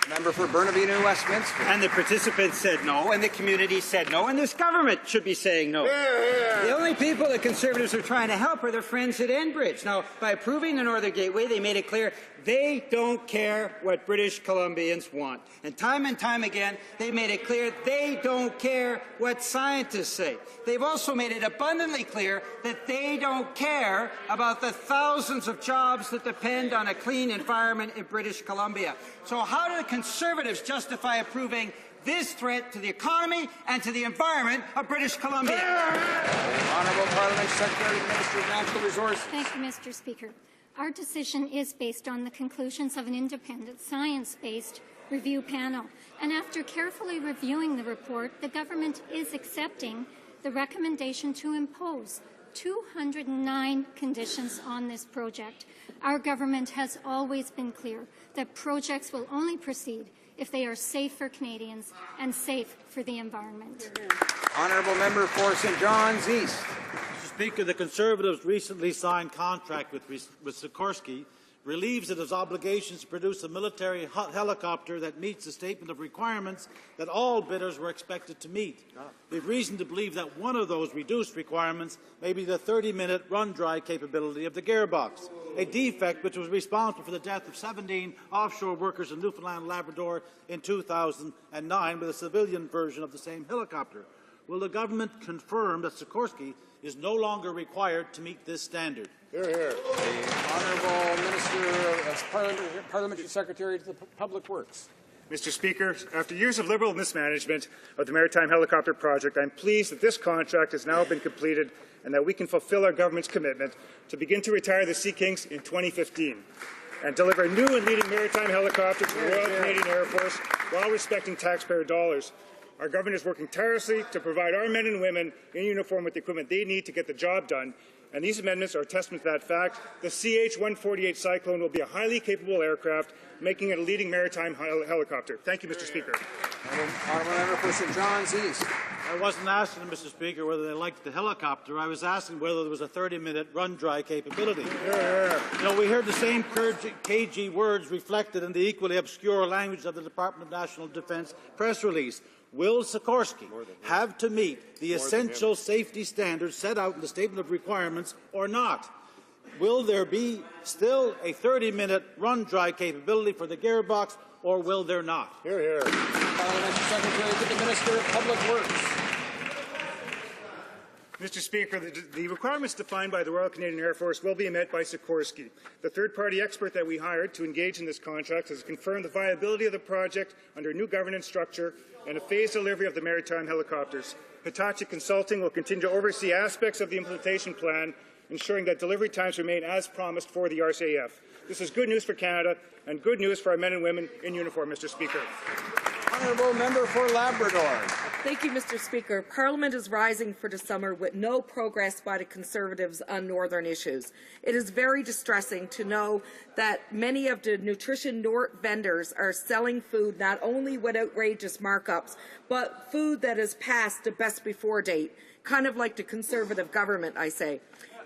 Member for Burnaby New Westminster. And the participants said no, and the community said no, and this government should be saying no. The only people the Conservatives are trying to help are their friends at Enbridge. Now, by approving the Northern Gateway, they made it clear they don't care what British Columbians want. And time again, they made it clear they don't care what scientists say. They've also made it abundantly clear that they don't care about the thousands of jobs that depend on a clean environment in British Columbia. So how do the Conservatives justify approving this threat to the economy and to the environment of British Columbia? Honourable Parliament Secretary, Minister of Natural Resources. Thank you, Mr. Speaker. Our decision is based on the conclusions of an independent, science-based review panel. And after carefully reviewing the report, the government is accepting the recommendation to impose 209 conditions on this project. Our government has always been clear that projects will only proceed if they are safe for Canadians and safe for the environment. Honourable Member for St. John's East. Mr. Speaker, the Conservatives' recently signed contract with Sikorsky relieves it of obligations to produce a military helicopter that meets the statement of requirements that all bidders were expected to meet. We have reason to believe that one of those reduced requirements may be the 30-minute run-dry capability of the gearbox, a defect which was responsible for the death of 17 offshore workers in Newfoundland and Labrador in 2009 with a civilian version of the same helicopter. Will the government confirm that Sikorsky is no longer required to meet this standard? Hear, hear. The Honourable Minister, Parliamentary Secretary to the Public Works. Mr. Speaker, after years of Liberal mismanagement of the Maritime Helicopter Project, I am pleased that this contract has now been completed and that we can fulfill our government's commitment to begin to retire the Sea Kings in 2015 and deliver a new and leading maritime helicopter to the Royal Canadian Air Force while respecting taxpayer dollars. Our government is working tirelessly to provide our men and women in uniform with the equipment they need to get the job done, and these amendments are a testament to that fact. The CH-148 Cyclone will be a highly capable aircraft, making it a leading maritime helicopter. Thank you, Mr. Speaker. Honourable Member for St. John's East. I wasn't asking, Mr. Speaker, whether they liked the helicopter. I was asking whether there was a 30-minute run-dry capability. You know, we heard the same cagey words reflected in the equally obscure language of the Department of National Defence press release. Will Sikorsky have to meet the essential safety standards set out in the Statement of Requirements or not? Will there be still a 30-minute run-dry capability for the gearbox, or will there not? Hear, hear. Parliamentary Secretary to the Minister of Public Works. Mr. Speaker, the requirements defined by the Royal Canadian Air Force will be met by Sikorsky. The third-party expert that we hired to engage in this contract has confirmed the viability of the project under a new governance structure and a phased delivery of the maritime helicopters. Hitachi Consulting will continue to oversee aspects of the implementation plan, ensuring that delivery times remain as promised for the RCAF. This is good news for Canada and good news for our men and women in uniform, Mr. Speaker. Honourable Member for Labrador. Thank you, Mr. Speaker. Parliament is rising for the summer with no progress by the Conservatives on northern issues. It is very distressing to know that many of the nutrition vendors are selling food not only with outrageous markups, but food that is past the best before date, kind of like the Conservative government, I say.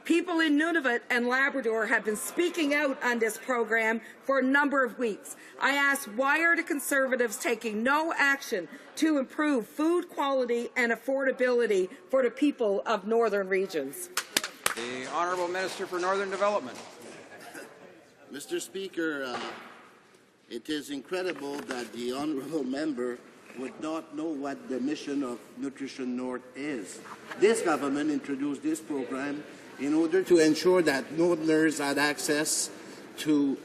People in Nunavut and Labrador have been speaking out on this program for a number of weeks. I ask, why are the Conservatives taking no action to improve food quality and affordability for the people of northern regions? The Honourable Minister for Northern Development. Mr. Speaker, it is incredible that the honourable member would not know what the mission of Nutrition North is. This government introduced this program in order to ensure that Northerners had access to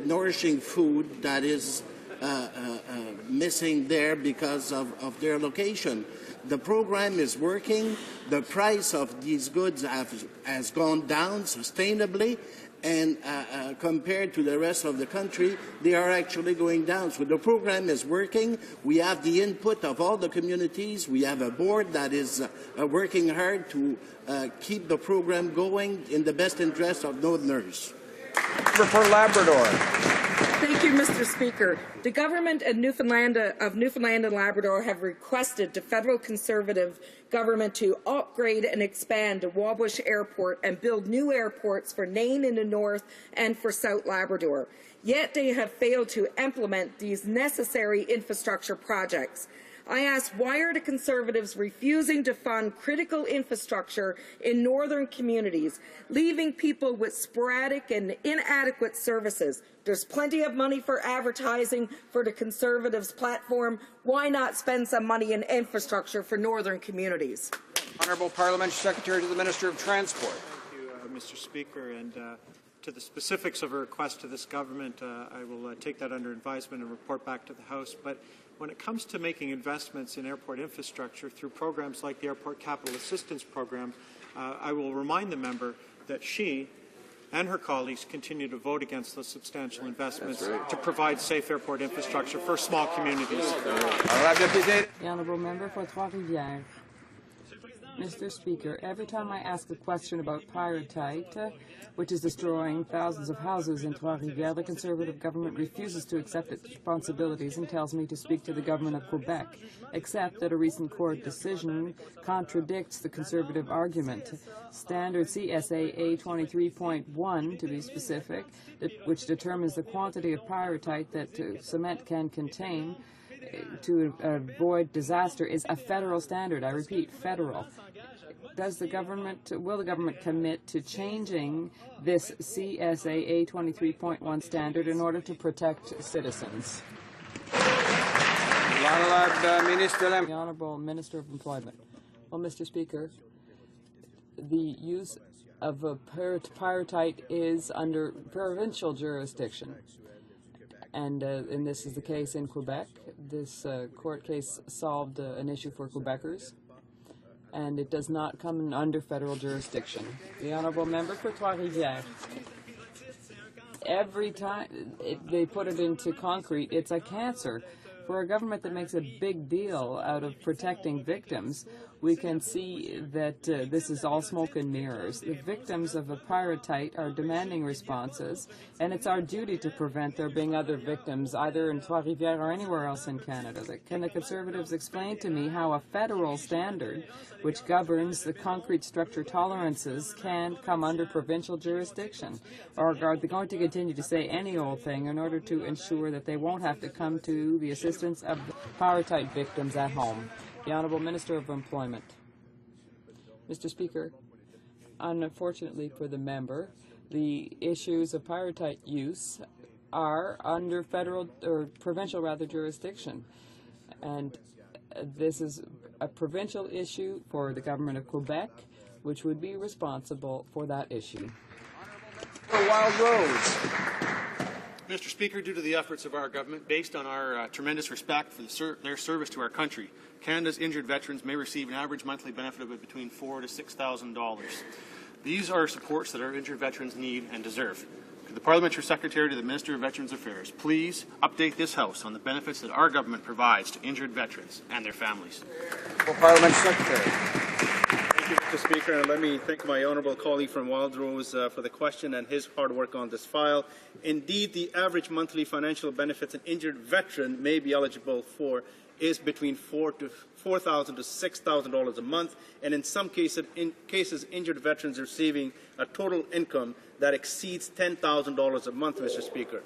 nourishing food that is missing there because of their location. The program is working. The price of these goods has gone down sustainably, and compared to the rest of the country, they are actually going down. So the program is working. We have the input of all the communities. We have a board that is working hard to keep the program going in the best interest of Northerners. For Labrador. Thank you, Mr. Speaker. The government of Newfoundland and Labrador have requested the federal Conservative government to upgrade and expand the Wabush Airport and build new airports for Nain in the north and for South Labrador. Yet they have failed to implement these necessary infrastructure projects. I ask, why are the Conservatives refusing to fund critical infrastructure in northern communities, leaving people with sporadic and inadequate services? There's plenty of money for advertising for the Conservatives' platform. Why not spend some money in infrastructure for northern communities? Honourable Parliamentary Secretary to the Minister of Transport. Thank you, Mr. Speaker. And to the specifics of a request to this government, I will take that under advisement and report back to the House. But when it comes to making investments in airport infrastructure through programs like the Airport Capital Assistance Program, I will remind the member that she and her colleagues continue to vote against those substantial investments to provide safe airport infrastructure for small communities. The Honourable Member for Trois-Rivières. Mr. Speaker, every time I ask a question about pyrrhotite, which is destroying thousands of houses in Trois-Rivières, the Conservative government refuses to accept its responsibilities and tells me to speak to the government of Quebec, except that a recent court decision contradicts the Conservative argument. Standard CSA A23.1, to be specific, which determines the quantity of pyrrhotite that cement can contain to avoid disaster, is a federal standard. I repeat, federal. Will the government commit to changing this CSA A23.1 standard in order to protect citizens? The Honourable Minister of Employment. Well, Mr. Speaker, the use of pyrrhotite is under provincial jurisdiction. And this is the case in Quebec. This court case solved an issue for Quebecers, and it does not come under federal jurisdiction. The Honourable Member for Trois-Rivières. Every time they put it into concrete, it's a cancer. For a government that makes a big deal out of protecting victims, we can see that this is all smoke and mirrors. The victims of a pyrrhotite are demanding responses, and it's our duty to prevent there being other victims, either in Trois-Rivières or anywhere else in Canada. Can the Conservatives explain to me how a federal standard, which governs the concrete structure tolerances, can come under provincial jurisdiction? Or are they going to continue to say any old thing in order to ensure that they won't have to come to the assistance of pyrrhotite victims at home? The Honourable Minister of Employment. Mr. Speaker, unfortunately for the member, the issues of pyrrhotite use are under federal or provincial jurisdiction, and this is a provincial issue for the government of Quebec, which would be responsible for that issue. Wild Rose. Mr. Speaker, due to the efforts of our government, based on our tremendous respect for their service to our country, Canada's injured veterans may receive an average monthly benefit of between $4,000 to $6,000. These are supports that our injured veterans need and deserve. Could the Parliamentary Secretary to the Minister of Veterans Affairs please update this House on the benefits that our government provides to injured veterans and their families? Parliamentary Secretary. Thank you, Mr. Speaker, and let me thank my honourable colleague from Wildrose for the question and his hard work on this file. Indeed, the average monthly financial benefits an injured veteran may be eligible for is between $4,000 to $6,000 a month, and in some cases, injured veterans receiving a total income that exceeds $10,000 a month, Mr. Speaker.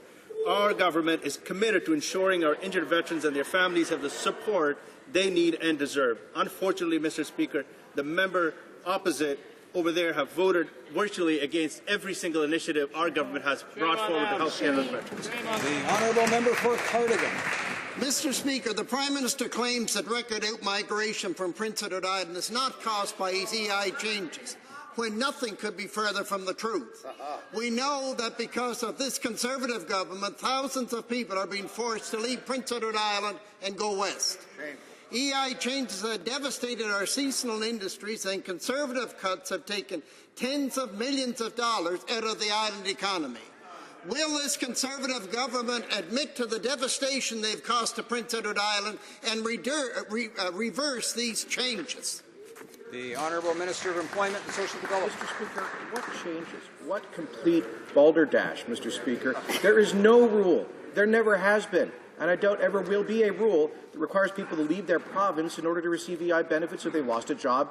Our government is committed to ensuring our injured veterans and their families have the support they need and deserve. Unfortunately, Mr. Speaker, the member opposite over there have voted virtually against every single initiative our government has brought forward to help Canada's veterans. The Honourable Member for Cardigan. Mr. Speaker, the Prime Minister claims that record out-migration from Prince Edward Island is not caused by his EI changes, when nothing could be further from the truth. We know that because of this Conservative government, thousands of people are being forced to leave Prince Edward Island and go west. EI changes have devastated our seasonal industries, and Conservative cuts have taken tens of millions of dollars out of the island economy. Will this Conservative government admit to the devastation they've caused to Prince Edward Island and reverse these changes? The Honourable Minister of Employment and Social Development. Mr. Speaker, what changes? What complete balderdash, Mr. Speaker? There is no rule There never has been, and I doubt ever will be, a rule that requires people to leave their province in order to receive EI benefits if they lost a job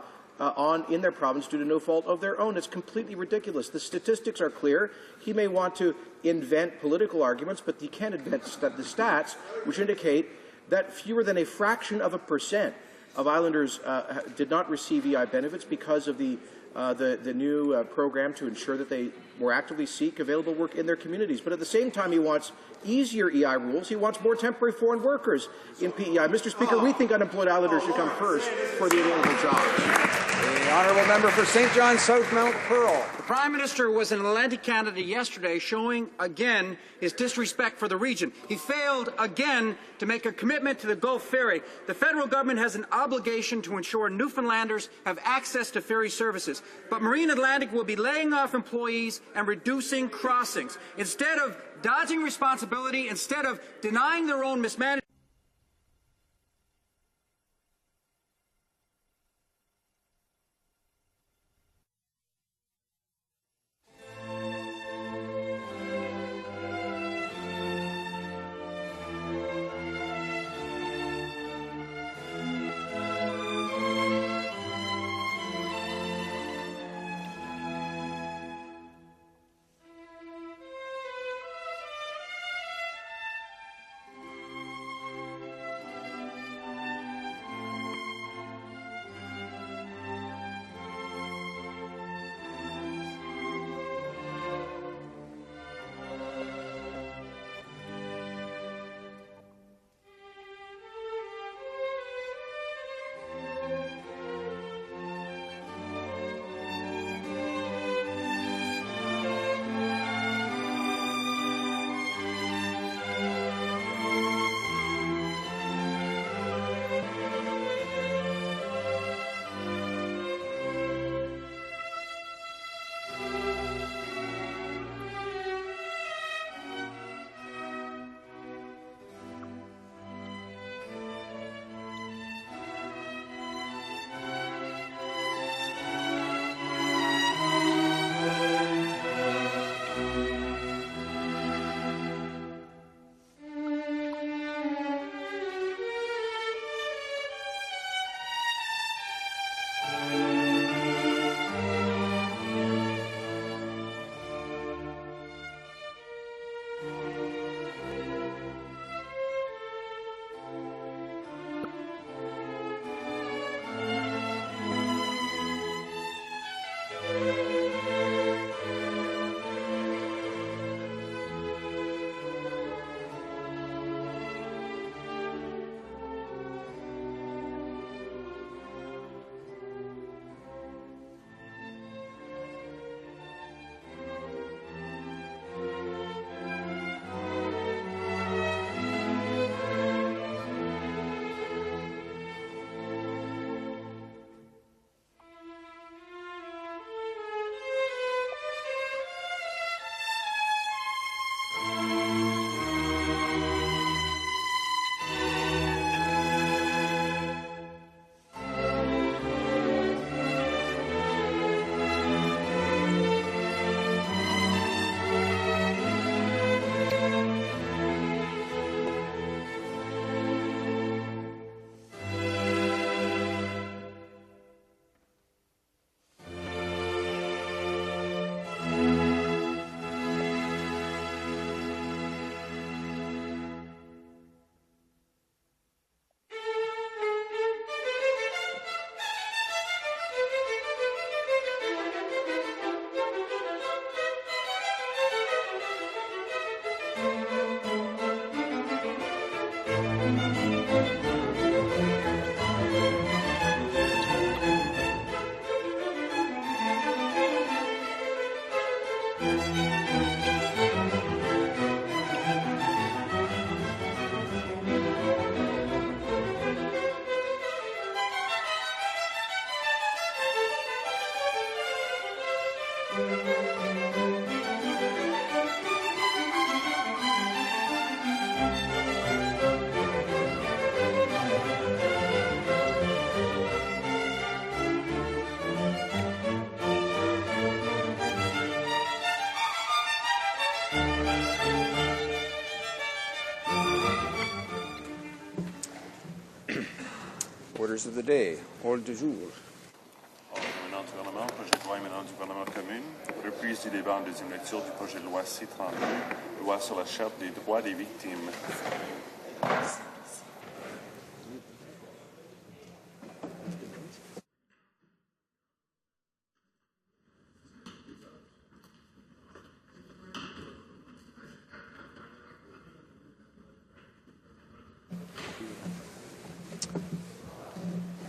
in their province due to no fault of their own. It's completely ridiculous. The statistics are clear. He may want to invent political arguments, but he can't invent the stats, which indicate that fewer than a fraction of a percent of islanders did not receive EI benefits because of the new program to ensure that they more actively seek available work in their communities. But at the same time, he wants easier EI rules. He wants more temporary foreign workers in PEI. Mr. Speaker, we think unemployed islanders should come first for the available jobs. The honourable member for St. John South Mount Pearl. The Prime Minister was in Atlantic Canada yesterday showing again his disrespect for the region. He failed again to make a commitment to the Gulf Ferry. The federal government has an obligation to ensure Newfoundlanders have access to ferry services. But Marine Atlantic will be laying off employees and reducing crossings. Instead of dodging responsibility, instead of denying their own mismanagement, Orders of the day. Ordre du jour. Éminent du gouvernement, projet de loi éminent du gouvernement commune, reprise du débat en deuxième lecture du projet de loi C-32, loi sur la charte des droits des victimes.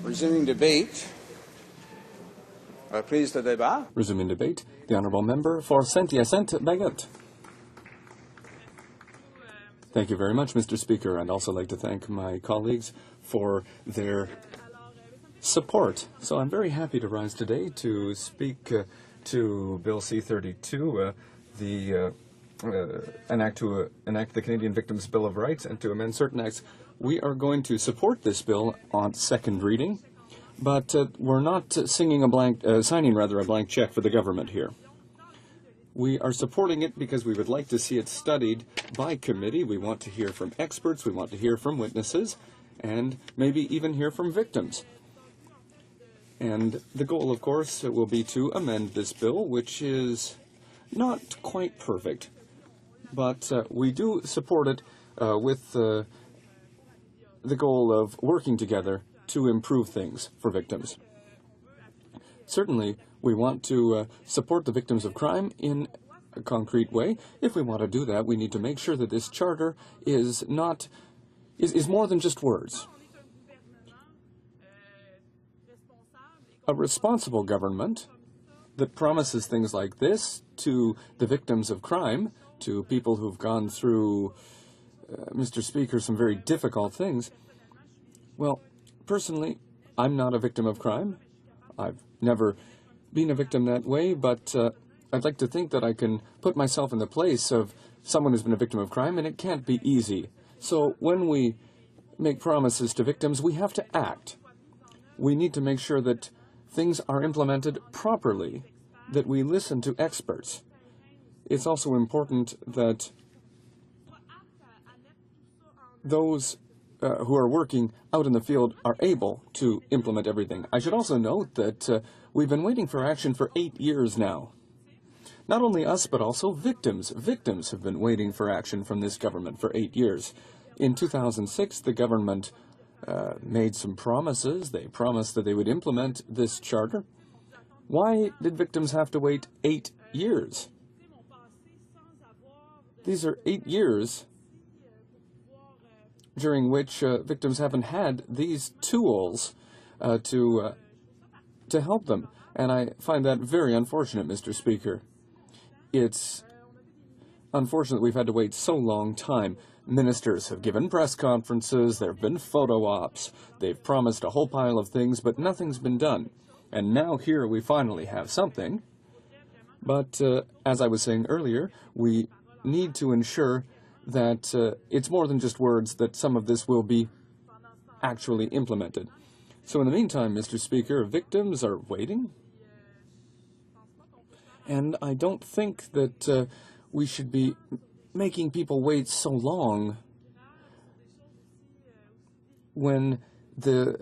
Resuming debate. Reprise de débat. Resuming debate, the Honourable Member for Saint-Hyacinthe-Bagot. Thank you very much, Mr. Speaker. I'd also like to thank my colleagues for their support. So I'm very happy to rise today to speak to Bill C-32, enact the Canadian Victims' Bill of Rights and to amend certain acts. We are going to support this bill on second reading, but we're not signing a blank check for the government here. We are supporting it because we would like to see it studied by committee. We want to hear from experts, we want to hear from witnesses, and maybe even hear from victims. And the goal, of course, will be to amend this bill, which is not quite perfect, but we do support it with the goal of working together to improve things for victims. Certainly, we want to support the victims of crime in a concrete way. If we want to do that, we need to make sure that this charter is more than just words. A responsible government that promises things like this to the victims of crime, to people who've gone through, Mr. Speaker, some very difficult things. Well, personally, I'm not a victim of crime. I've never been a victim that way, but I'd like to think that I can put myself in the place of someone who's been a victim of crime, and it can't be easy. So when we make promises to victims, we have to act. We need to make sure that things are implemented properly, that we listen to experts. It's also important that those who are working out in the field are able to implement everything. I should also note that we've been waiting for action for 8 years now. Not only us, but also victims. Victims have been waiting for action from this government for 8 years. In 2006, the government made some promises. They promised that they would implement this charter. Why did victims have to wait 8 years? These are 8 years during which victims haven't had these tools to help them. And I find that very unfortunate, Mr. Speaker. It's unfortunate we've had to wait so long time. Ministers have given press conferences, there have been photo ops, they've promised a whole pile of things, but nothing's been done. And now here we finally have something. But as I was saying earlier, we need to ensure that it's more than just words, that some of this will be actually implemented. So in the meantime, Mr. Speaker, victims are waiting. And I don't think that we should be making people wait so long when the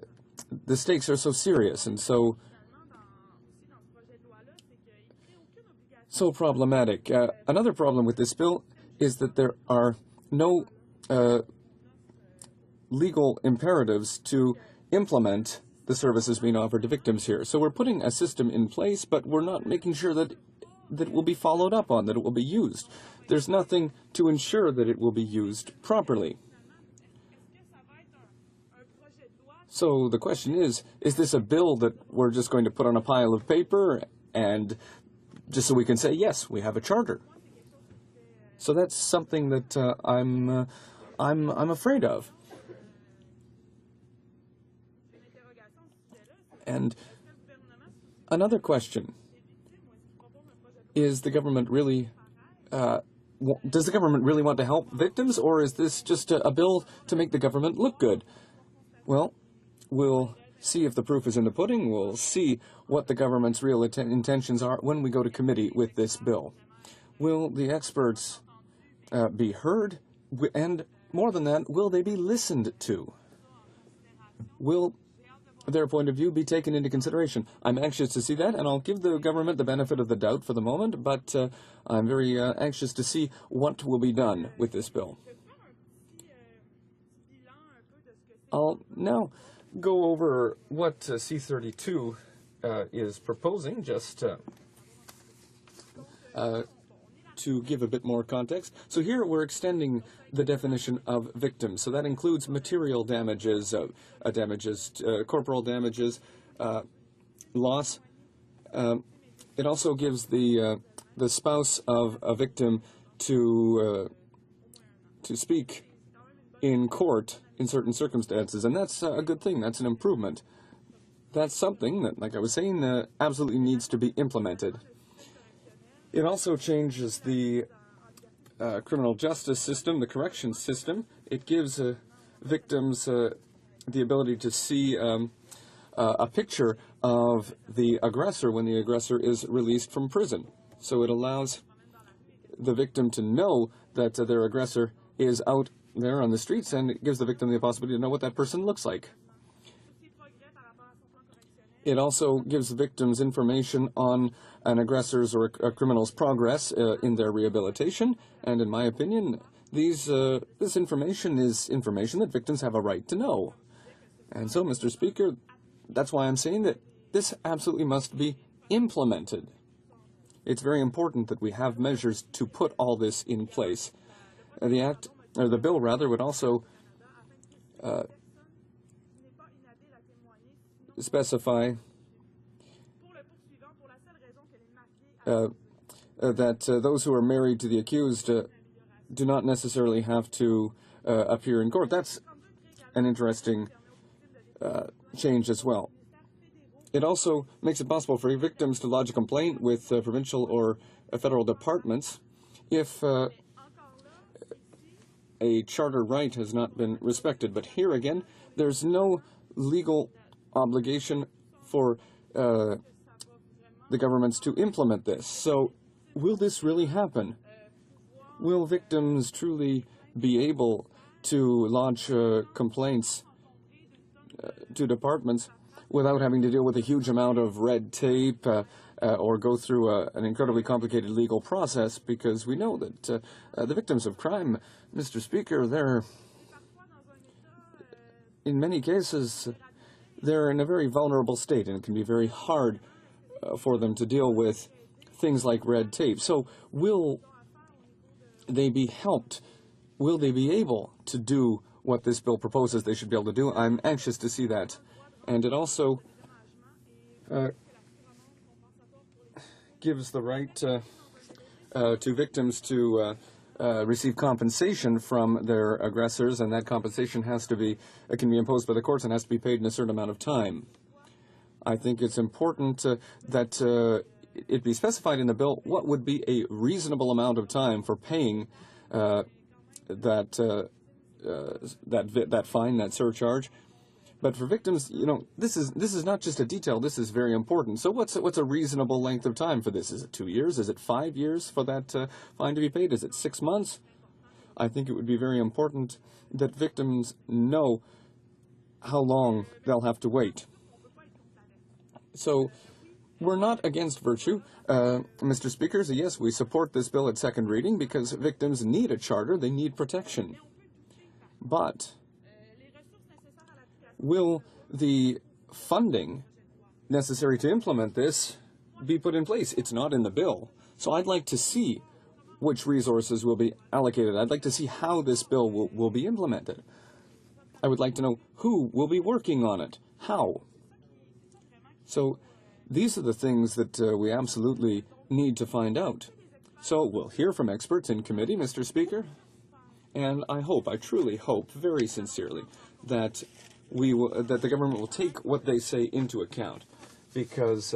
stakes are so serious and so problematic. Another problem with this bill is that there are no legal imperatives to implement the services being offered to victims here. So we're putting a system in place, but we're not making sure that it will be followed up on, that it will be used. There's nothing to ensure that it will be used properly. So the question is this a bill that we're just going to put on a pile of paper and just so we can say, yes, we have a charter? So that's something that I'm afraid of. And another question, is the government really, does the government really want to help victims, or is this just a bill to make the government look good? Well, we'll see if the proof is in the pudding. We'll see what the government's real intentions are when we go to committee with this bill. Will the experts be heard? And more than that, will they be listened to? Will their point of view be taken into consideration. I'm anxious to see that, and I'll give the government the benefit of the doubt for the moment, but I'm very anxious to see what will be done with this bill. I'll now go over what C-32 is proposing, just to give a bit more context. So here we're extending the definition of victims. So that includes material damages, corporal damages, loss. It also gives the spouse of a victim to speak in court in certain circumstances, and that's a good thing. That's an improvement. That's something that, like I was saying, absolutely needs to be implemented. It also changes the criminal justice system, the corrections system. It gives victims the ability to see a picture of the aggressor when the aggressor is released from prison. So it allows the victim to know that their aggressor is out there on the streets, and it gives the victim the possibility to know what that person looks like. It also gives victims information on an aggressor's or a criminal's progress in their rehabilitation, and in my opinion, this information is information that victims have a right to know. And so, Mr. Speaker, that's why I'm saying that this absolutely must be implemented. It's very important that we have measures to put all this in place. The bill would also specify that those who are married to the accused do not necessarily have to appear in court. That's an interesting change as well. It also makes it possible for victims to lodge a complaint with provincial or federal departments if a charter right has not been respected. But here again, there's no legal obligation for the governments to implement this. So will this really happen? Will victims truly be able to lodge complaints to departments without having to deal with a huge amount of red tape or go through an incredibly complicated legal process? Because we know that the victims of crime, Mr. Speaker, in many cases, they're in a very vulnerable state, and it can be very hard for them to deal with things like red tape. So will they be helped? Will they be able to do what this bill proposes they should be able to do? I'm anxious to see that. And it also gives the right to victims to receive compensation from their aggressors, and that compensation can be imposed by the courts and has to be paid in a certain amount of time. I think it's important that it be specified in the bill what would be a reasonable amount of time for paying that fine, that surcharge. But for victims, this is not just a detail. This is very important. So what's a reasonable length of time for this? Is it 2 years? Is it 5 years for that fine to be paid? Is it 6 months? I think it would be very important that victims know how long they'll have to wait. So we're not against virtue, Mr. Speaker. So yes, we support this bill at second reading because victims need a charter. They need protection. But will the funding necessary to implement this be put in place? It's not in the bill. So I'd like to see which resources will be allocated. I'd like to see how this bill will be implemented. I would like to know who will be working on it, how. So these are the things that we absolutely need to find out. So we'll hear from experts in committee, Mr. Speaker, and I truly hope, very sincerely, that that the government will take what they say into account, because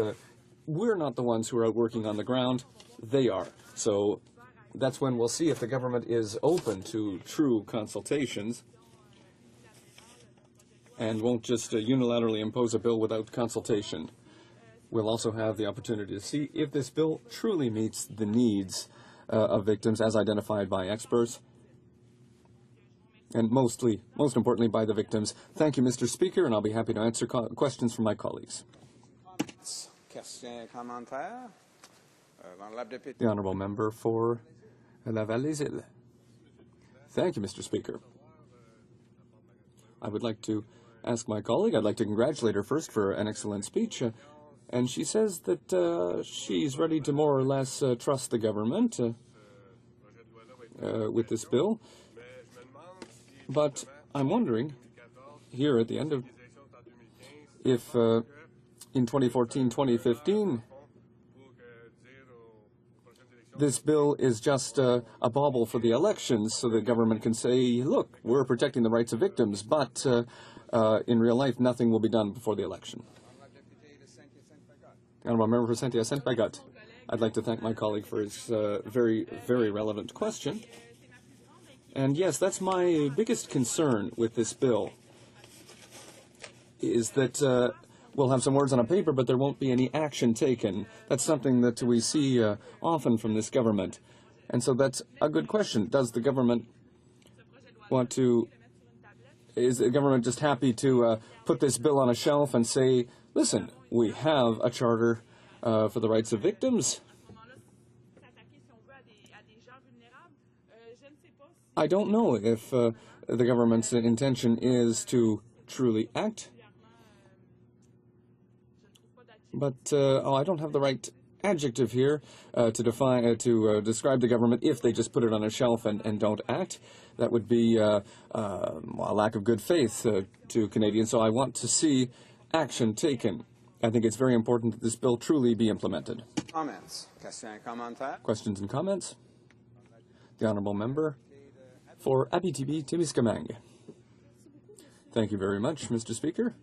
we're not the ones who are out working on the ground, they are. So that's when we'll see if the government is open to true consultations and won't just unilaterally impose a bill without consultation. We'll also have the opportunity to see if this bill truly meets the needs of victims as identified by experts. and most importantly, by the victims. Thank you, Mr. Speaker, and I'll be happy to answer questions from my colleagues. Questions, commentaires? The honourable member for Laval-les-Îles. Thank you, Mr. Speaker. I would like to ask my colleague, I'd like to congratulate her first for an excellent speech. And she says that she's ready to more or less trust the government with this bill. But I'm wondering, here at the end of, if in 2014-2015, this bill is just a bauble for the elections so the government can say, look, we're protecting the rights of victims, but in real life, nothing will be done before the election. Honourable Member for Saint-Hyacinthe-Bagotte. I'd like to thank my colleague for his very, very relevant question. And yes, that's my biggest concern with this bill, is that we'll have some words on a paper, but there won't be any action taken. That's something that we see often from this government. And so that's a good question. Does the government want to, is the government just happy to put this bill on a shelf and say, listen, we have a charter for the rights of victims? I don't know if the government's intention is to truly act. But I don't have the right adjective here to describe the government if they just put it on a shelf and don't act. That would be a lack of good faith to Canadians. So I want to see action taken. I think it's very important that this bill truly be implemented. Comments? Questions, commentaires? Questions and comments? The honourable member for Abitibi-Témiscamingue. Thank you very much, Mr. Speaker.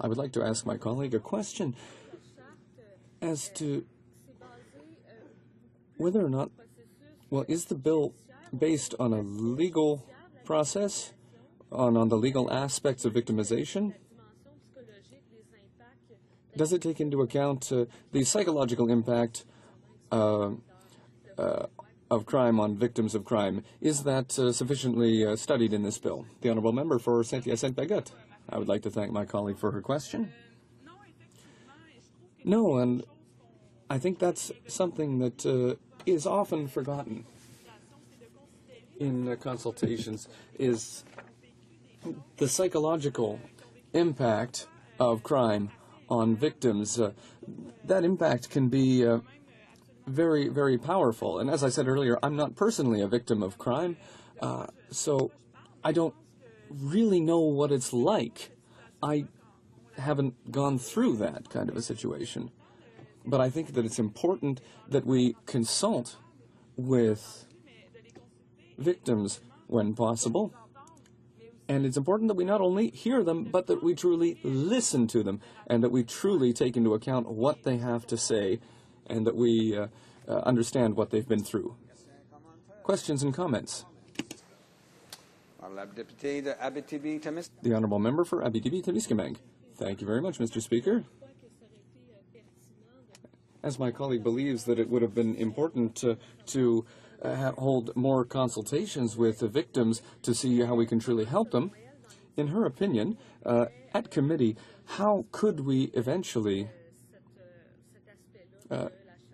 I would like to ask my colleague a question as to whether or not, well, is the bill based on a legal process, on the legal aspects of victimization? Does it take into account the psychological impact of crime on victims of crime? Is that sufficiently studied in this bill? The honourable member for Saint-Hyacinthe-Bagotte. I would like to thank my colleague for her question. No, and I think that's something that is often forgotten in consultations, is the psychological impact of crime on victims. That impact can be very, very powerful. And as I said earlier, I'm not personally a victim of crime, so I don't really know what it's like. I haven't gone through that kind of a situation. But I think that it's important that we consult with victims when possible. And it's important that we not only hear them, but that we truly listen to them, and that we truly take into account what they have to say, and that we understand what they've been through. Questions and comments? The honourable member for Abitibi-Témiscamingue. Thank you very much, Mr. Speaker. As my colleague believes that it would have been important to hold more consultations with the victims to see how we can truly help them, in her opinion, at committee, how could we eventually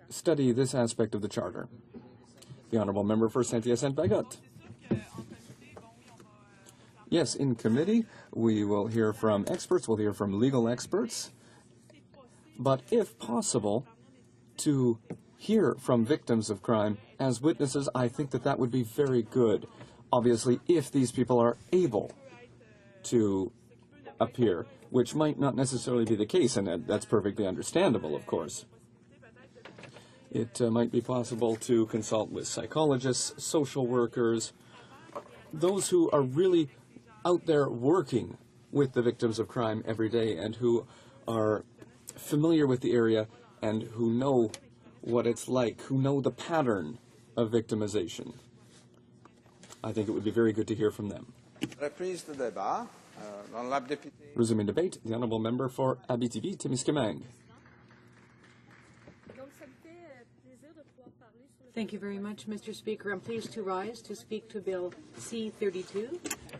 study this aspect of the Charter? The honourable member for Saint-Hyacinthe-Bagotte. Yes, in committee, we will hear from experts, we'll hear from legal experts, but if possible, to hear from victims of crime as witnesses, I think that that would be very good. Obviously, if these people are able to appear, which might not necessarily be the case, and that's perfectly understandable, of course. It might be possible to consult with psychologists, social workers, those who are really out there working with the victims of crime every day and who are familiar with the area and who know what it's like, who know the pattern of victimization. I think it would be very good to hear from them. Resuming debate, the honourable member for Abitibi-Témiscamingue. Thank you very much, Mr. Speaker. I'm pleased to rise to speak to Bill C-32,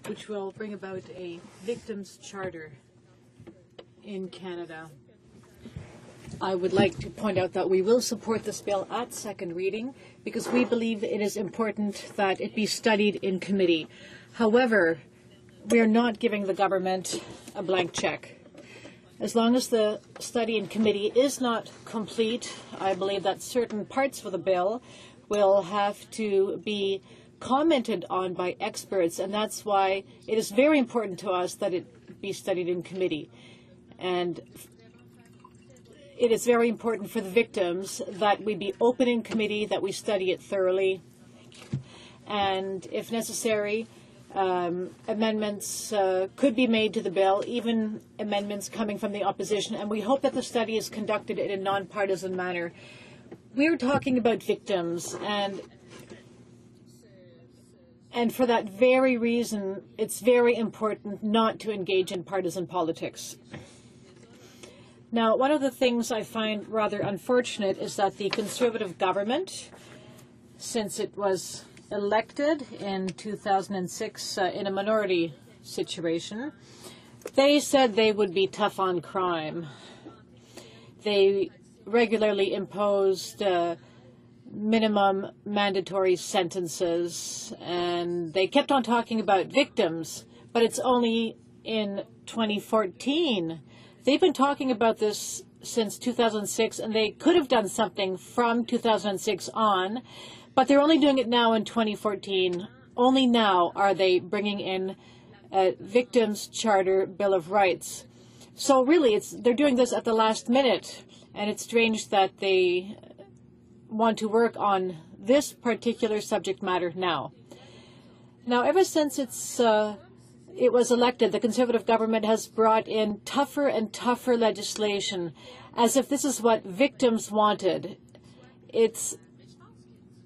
which will bring about a victims' charter in Canada. I would like to point out that we will support this bill at second reading because we believe it is important that it be studied in committee. However, we are not giving the government a blank check. As long as the study in committee is not complete, I believe that certain parts of the bill will have to be commented on by experts, and that's why it is very important to us that it be studied in committee. And it is very important for the victims that we be open in committee, that we study it thoroughly, and if necessary, amendments could be made to the bill, even amendments coming from the opposition, and we hope that the study is conducted in a nonpartisan manner. We're talking about victims, and for that very reason, it's very important not to engage in partisan politics. Now, one of the things I find rather unfortunate is that the Conservative government, since it was elected in 2006 in a minority situation, they said they would be tough on crime. They regularly imposed minimum mandatory sentences, and they kept on talking about victims, but it's only in 2014. They've been talking about this since 2006, and they could have done something from 2006 on, but they're only doing it now in 2014. Only now are they bringing in a Victims' Charter Bill of Rights. So really, they're doing this at the last minute, and it's strange that they want to work on this particular subject matter now. Now, ever since it was elected, the Conservative government has brought in tougher and tougher legislation, as if this is what victims wanted. It's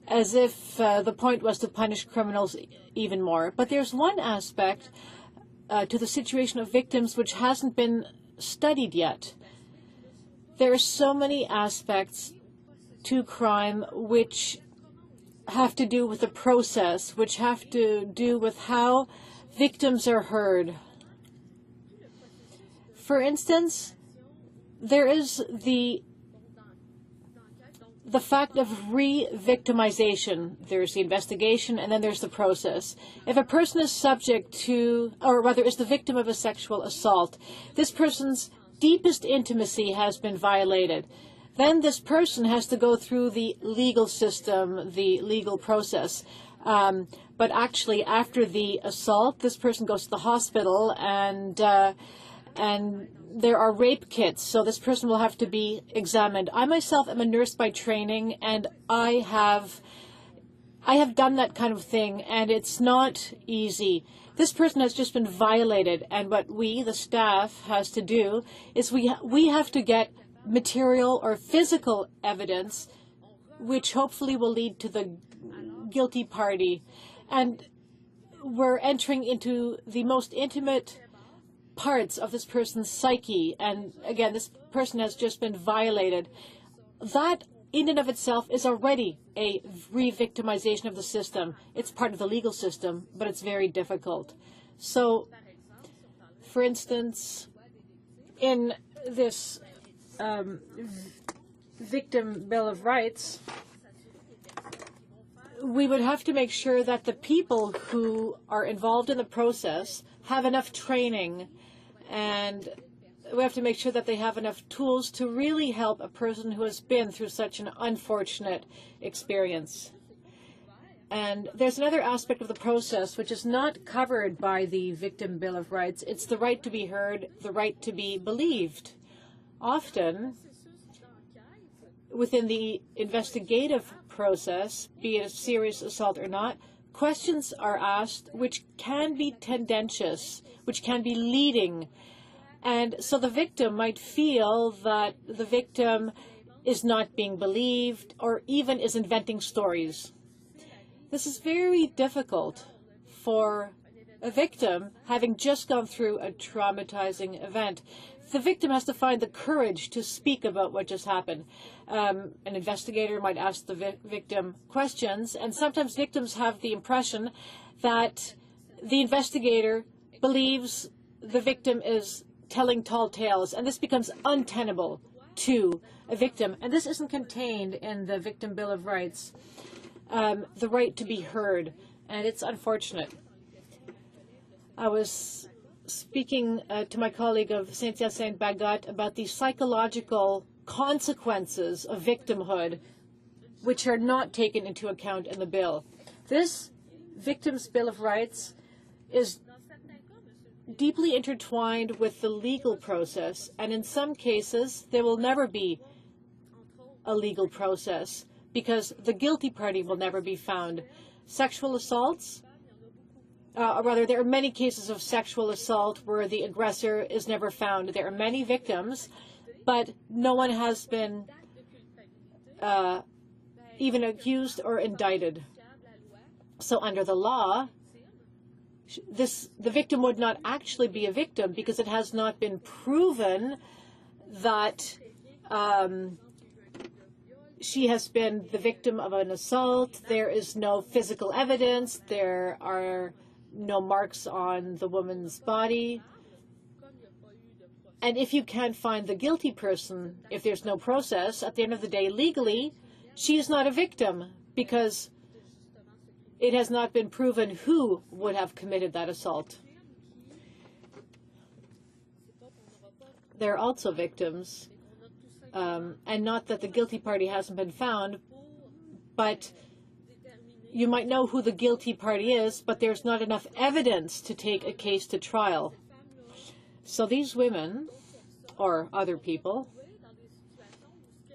as if the point was to punish criminals even more. But there's one aspect to the situation of victims which hasn't been studied yet. There are so many aspects to crime which have to do with the process, which have to do with how victims are heard. For instance, there is the fact of re-victimization. There's the investigation, and then there's the process. If a person is subject to, or rather is the victim of a sexual assault, this person's deepest intimacy has been violated. Then this person has to go through the legal system, the legal process. But actually, after the assault, this person goes to the hospital, and there are rape kits, so this person will have to be examined. I myself am a nurse by training, and I have done that kind of thing, and it's not easy. This person has just been violated, and what we, the staff, has to do is we have to get material or physical evidence, which hopefully will lead to the guilty party. And we're entering into the most intimate parts of this person's psyche. And again, this person has just been violated. That in and of itself is already a re-victimization of the system. It's part of the legal system, but it's very difficult. So, for instance, in this Victim Bill of Rights, we would have to make sure that the people who are involved in the process have enough training, and we have to make sure that they have enough tools to really help a person who has been through such an unfortunate experience. And there's another aspect of the process which is not covered by the Victim Bill of Rights. It's the right to be heard, the right to be believed. Often, within the investigative process, be it a serious assault or not, questions are asked which can be tendentious, which can be leading. And so the victim might feel that the victim is not being believed or even is inventing stories. This is very difficult for a victim having just gone through a traumatizing event. The victim has to find the courage to speak about what just happened. An investigator might ask the victim questions, and sometimes victims have the impression that the investigator believes the victim is telling tall tales, and this becomes untenable to a victim. And this isn't contained in the Victim Bill of Rights, the right to be heard, and it's unfortunate. I was speaking to my colleague of Saint-Hyacinthe-Bagot about the psychological consequences of victimhood, which are not taken into account in the bill. This Victims' Bill of Rights is deeply intertwined with the legal process, and in some cases there will never be a legal process because the guilty party will never be found. Sexual assaults, there are many cases of sexual assault where the aggressor is never found. There are many victims, but no one has been even accused or indicted. So under the law, the victim would not actually be a victim because it has not been proven that she has been the victim of an assault. There is no physical evidence. There are no marks on the woman's body. And if you can't find the guilty person, if there's no process, at the end of the day, legally, she is not a victim because it has not been proven who would have committed that assault. There are also victims, and not that the guilty party hasn't been found, but you might know who the guilty party is, but there's not enough evidence to take a case to trial. So these women, or other people,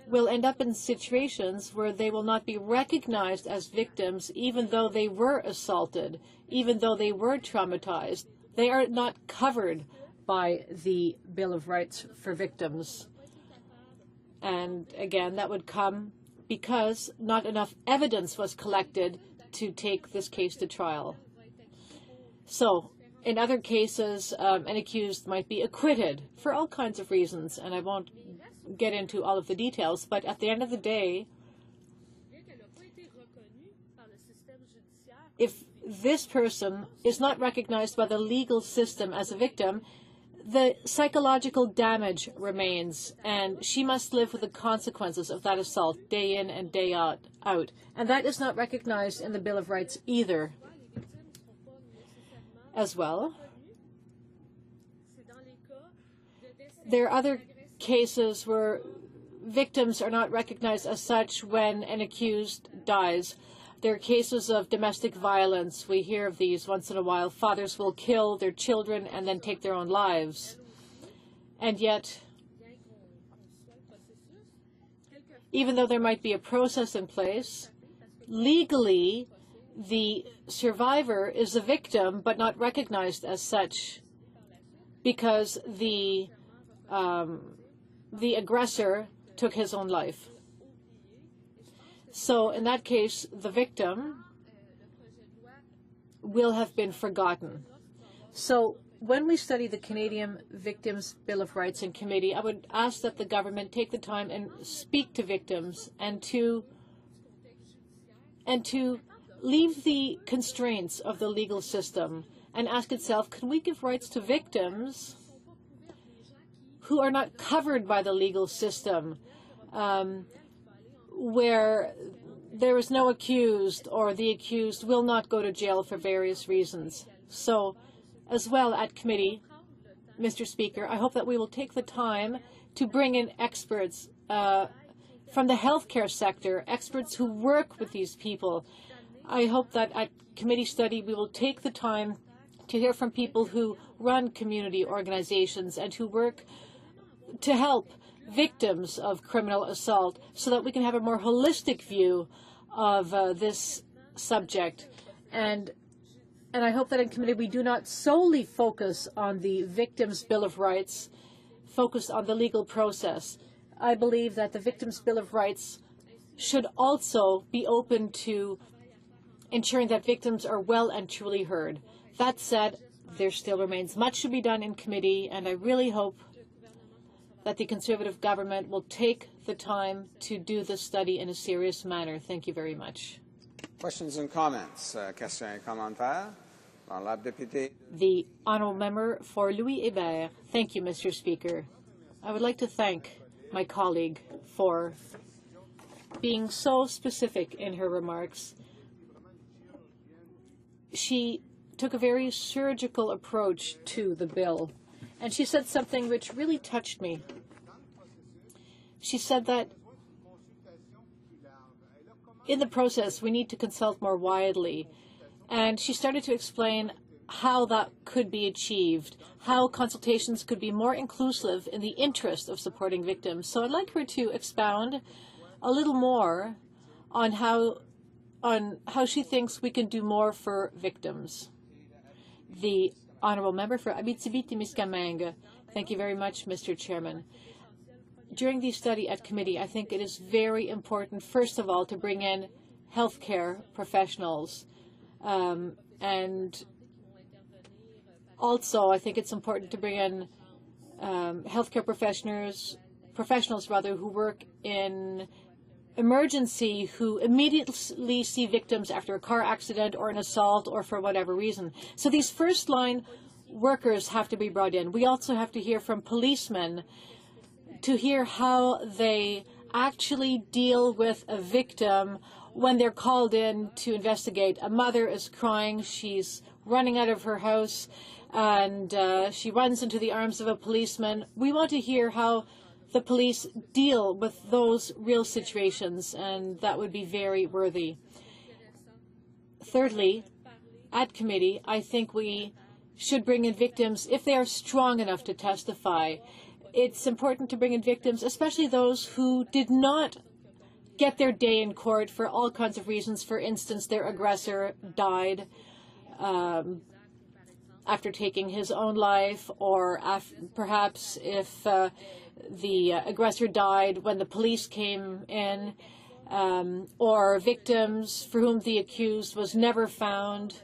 will end up in situations where they will not be recognized as victims even though they were assaulted, even though they were traumatized. They are not covered by the Bill of Rights for victims. And again, that would come because not enough evidence was collected to take this case to trial. So, in other cases, an accused might be acquitted for all kinds of reasons, and I won't get into all of the details, but at the end of the day, if this person is not recognized by the legal system as a victim, the psychological damage remains, and she must live with the consequences of that assault day in and day out. And that is not recognized in the Bill of Rights either. As well, there are other cases where victims are not recognized as such when an accused dies. There are cases of domestic violence. We hear of these once in a while. Fathers will kill their children and then take their own lives. And yet, even though there might be a process in place, legally, the survivor is a victim but not recognized as such because the aggressor took his own life. So in that case, the victim will have been forgotten. So when we study the Canadian Victims' Bill of Rights in committee, I would ask that the government take the time and speak to victims and to leave the constraints of the legal system and ask itself, can we give rights to victims who are not covered by the legal system, where there is no accused or the accused will not go to jail for various reasons? So, as well at committee, Mr. Speaker, I hope that we will take the time to bring in experts from the healthcare sector, experts who work with these people. I hope that at committee study we will take the time to hear from people who run community organizations and who work to help victims of criminal assault so that we can have a more holistic view of this subject. And I hope that in committee we do not solely focus on the Victims' Bill of Rights, focus on the legal process. I believe that the Victims' Bill of Rights should also be open to ensuring that victims are well and truly heard. That said, there still remains much to be done in committee, and I really hope that the Conservative government will take the time to do this study in a serious manner. Thank you very much. Questions and comments. Questions et commentaires. L'honorable député. The honourable member for Louis Hébert. Thank you, Mr. Speaker. I would like to thank my colleague for being so specific in her remarks. She took a very surgical approach to the bill, and she said something which really touched me. She said that in the process we need to consult more widely, and she started to explain how that could be achieved, how consultations could be more inclusive in the interest of supporting victims. So I'd like her to expound a little more on how she thinks we can do more for victims. The honourable member for Abitibi-Témiscamingue. Thank you very much, Mr. Chairman. During the study at committee, I think it is very important, first of all, to bring in healthcare professionals. And also, I think it's important to bring in healthcare professionals who work in emergency, who immediately see victims after a car accident or an assault or for whatever reason. So these first-line workers have to be brought in. We also have to hear from policemen to hear how they actually deal with a victim when they're called in to investigate. A mother is crying. She's running out of her house, and she runs into the arms of a policeman. We want to hear how the police deal with those real situations, and that would be very worthy. Thirdly, at committee, I think we should bring in victims if they are strong enough to testify. It's important to bring in victims, especially those who did not get their day in court for all kinds of reasons. For instance, their aggressor died after taking his own life, or perhaps if the aggressor died when the police came in, or victims for whom the accused was never found,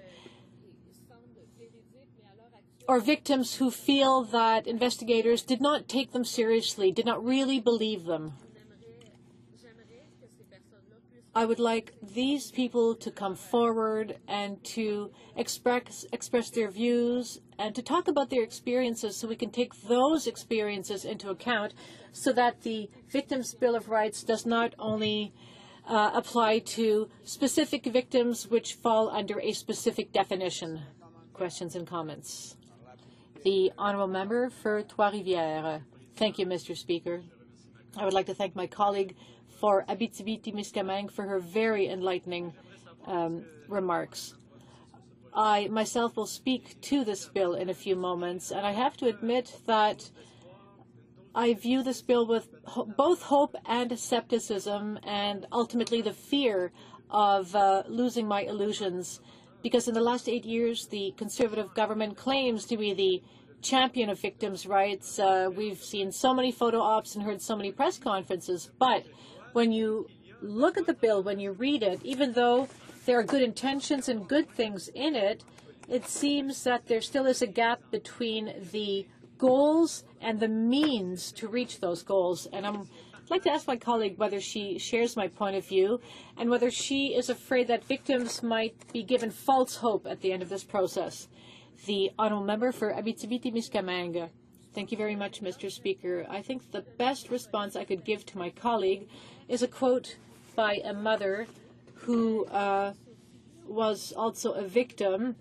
or victims who feel that investigators did not take them seriously, did not really believe them. I would like these people to come forward and to express their views and to talk about their experiences, so we can take those experiences into account, so that the Victims' Bill of Rights does not only apply to specific victims which fall under a specific definition. Questions and comments? The honourable member for Trois-Rivières. Thank you, Mr. Speaker. I would like to thank my colleague for Abitibi-Témiscamingue for her very enlightening remarks. I myself will speak to this bill in a few moments, and I have to admit that I view this bill with both hope and skepticism, and ultimately the fear of losing my illusions, because in the last 8 years the Conservative government claims to be the champion of victims' rights. We've seen so many photo ops and heard so many press conferences, but when you look at the bill, when you read it, even though there are good intentions and good things in it, it seems that there still is a gap between the goals and the means to reach those goals. And I'd like to ask my colleague whether she shares my point of view and whether she is afraid that victims might be given false hope at the end of this process. The honourable member for Abitibi-Témiscamingue. Thank you very much, Mr. Speaker. I think the best response I could give to my colleague is a quote by a mother who was also a victim,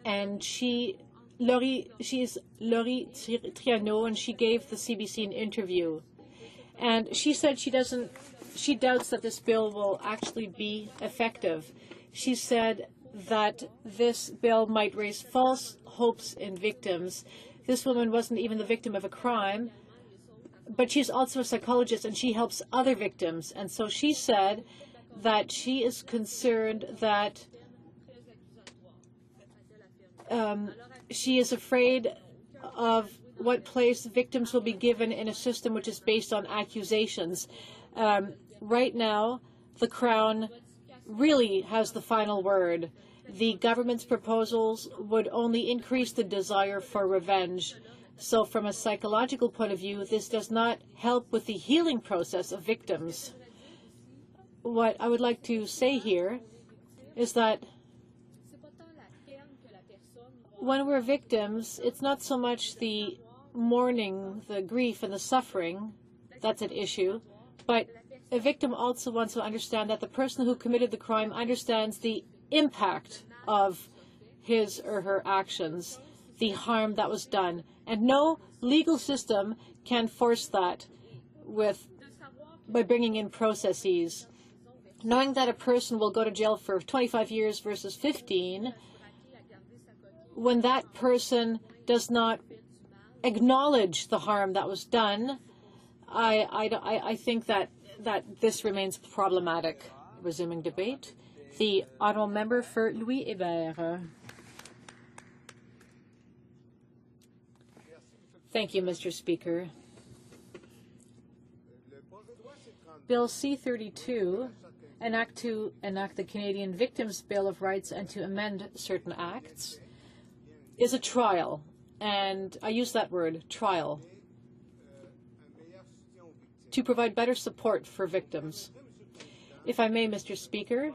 and she is Laurie Triano, and she gave the CBC an interview. And she said she doubts that this bill will actually be effective. She said that this bill might raise false hopes in victims. This woman wasn't even the victim of a crime, but she's also a psychologist, and she helps other victims. And so she said that she is concerned that she is afraid of what place victims will be given in a system which is based on accusations. Right now, the Crown really has the final word, the government's proposals would only increase the desire for revenge. So from a psychological point of view, this does not help with the healing process of victims. What I would like to say here is that when we're victims, it's not so much the mourning, the grief, and the suffering that's at issue, but a victim also wants to understand that the person who committed the crime understands the impact of his or her actions, the harm that was done. And no legal system can force that by bringing in processes. Knowing that a person will go to jail for 25 years versus 15, when that person does not acknowledge the harm that was done, I think that this remains problematic. Resuming debate. The honourable member for Louis Hébert. Thank you, Mr. Speaker. Bill C-32, an act to enact the Canadian Victims' Bill of Rights and to amend certain acts, is a trial. And I use that word, trial, to provide better support for victims. If I may, Mr. Speaker,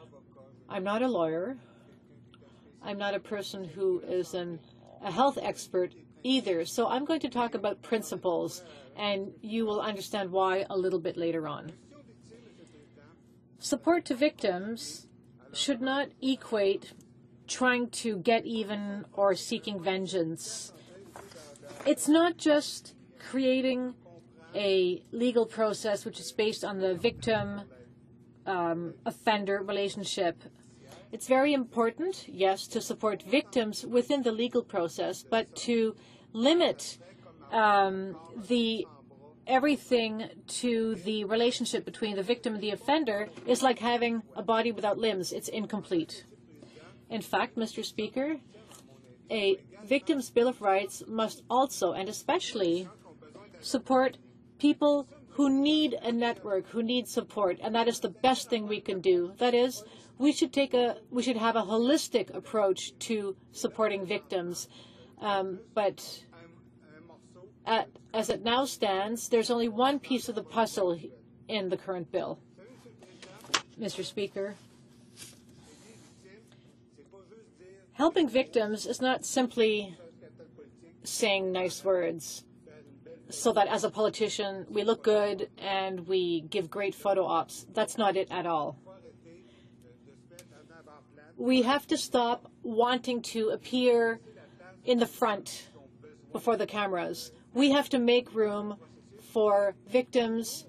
I'm not a lawyer. I'm not a person who is a health expert either. So I'm going to talk about principles, and you will understand why a little bit later on. Support to victims should not equate trying to get even or seeking vengeance. It's not just creating a legal process which is based on the victim-offender relationship. It's very important, yes, to support victims within the legal process, but to limit everything to the relationship between the victim and the offender is like having a body without limbs. It's incomplete. In fact, Mr. Speaker, a victim's Bill of Rights must also and especially support people who need a network, who need support, and that is the best thing we can do. That is, we should have a holistic approach to supporting victims. But as it now stands, there's only one piece of the puzzle in the current bill. Mr. Speaker, helping victims is not simply saying nice words so that as a politician we look good and we give great photo ops. That's not it at all. We have to stop wanting to appear in the front before the cameras. We have to make room for victims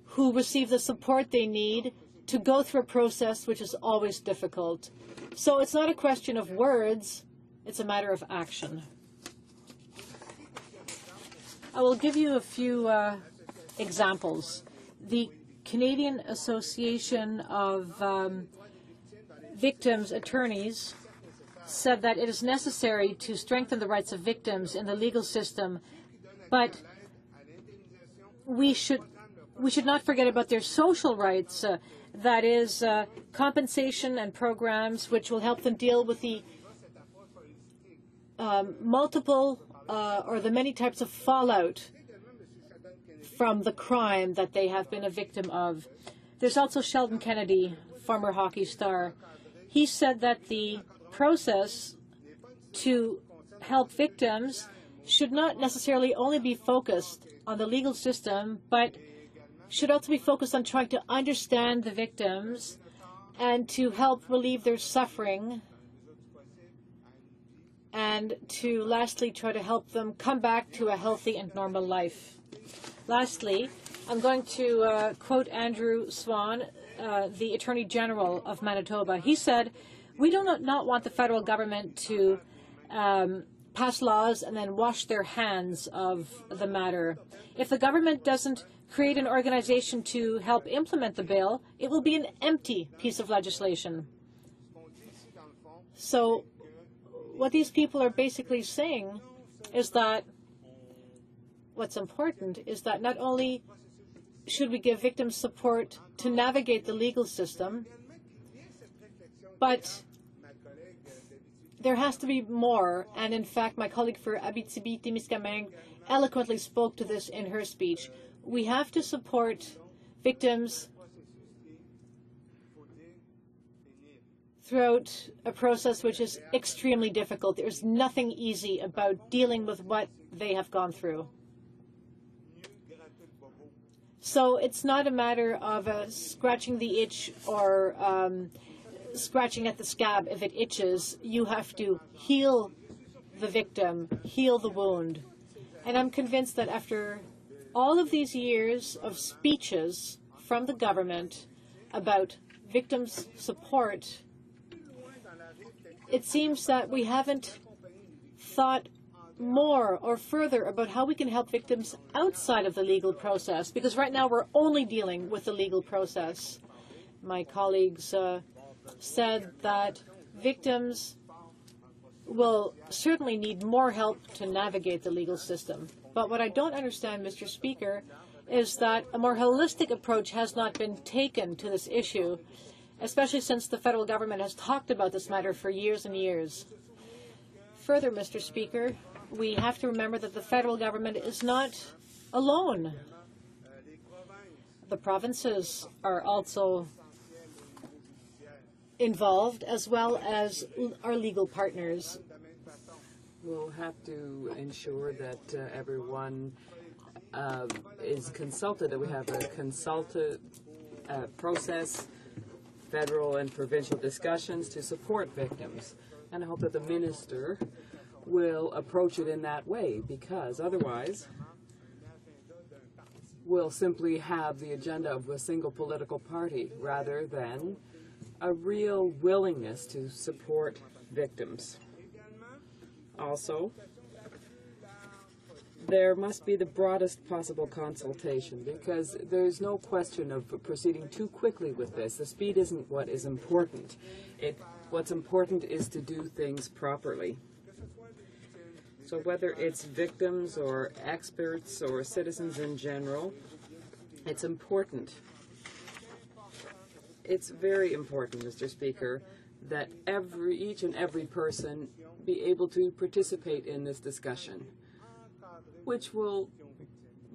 who receive the support they need to go through a process which is always difficult. So it's not a question of words, it's a matter of action. I will give you a few examples. The Canadian Association of Victims' Attorneys said that it is necessary to strengthen the rights of victims in the legal system, but we should not forget about their social rights, that is, compensation and programs which will help them deal with the multiple or the many types of fallout from the crime that they have been a victim of. There's also Sheldon Kennedy, former hockey star. He said that the process to help victims should not necessarily only be focused on the legal system, but should also be focused on trying to understand the victims and to help relieve their suffering, and to lastly try to help them come back to a healthy and normal life. Lastly, I'm going to quote Andrew Swan, the Attorney General of Manitoba. He said, "We do not want the federal government to pass laws and then wash their hands of the matter. If the government doesn't create an organization to help implement the bill, it will be an empty piece of legislation." So what these people are basically saying is that what's important is that not only should we give victims support to navigate the legal system, but there has to be more, and in fact, my colleague for Abitibi-Témiscamingue eloquently spoke to this in her speech. We have to support victims throughout a process which is extremely difficult. There's nothing easy about dealing with what they have gone through. So it's not a matter of scratching the itch or scratching at the scab if it itches. You have to heal the victim, heal the wound. And I'm convinced that after all of these years of speeches from the government about victims' support, it seems that we haven't thought more or further about how we can help victims outside of the legal process, because right now we're only dealing with the legal process. My colleagues said that victims will certainly need more help to navigate the legal system. But what I don't understand, Mr. Speaker, is that a more holistic approach has not been taken to this issue, especially since the federal government has talked about this matter for years and years. Further, Mr. Speaker, we have to remember that the federal government is not alone. The provinces are also involved, as well as our legal partners. We'll have to ensure that everyone is consulted, that we have a consulted process, federal and provincial discussions to support victims. And I hope that the minister will approach it in that way, because otherwise we'll simply have the agenda of a single political party rather than a real willingness to support victims. Also, there must be the broadest possible consultation, because there's no question of proceeding too quickly with this. The speed isn't what is important. What's important is to do things properly. So whether it's victims or experts or citizens in general, it's important. It's very important, Mr. Speaker, that each and every person be able to participate in this discussion, which will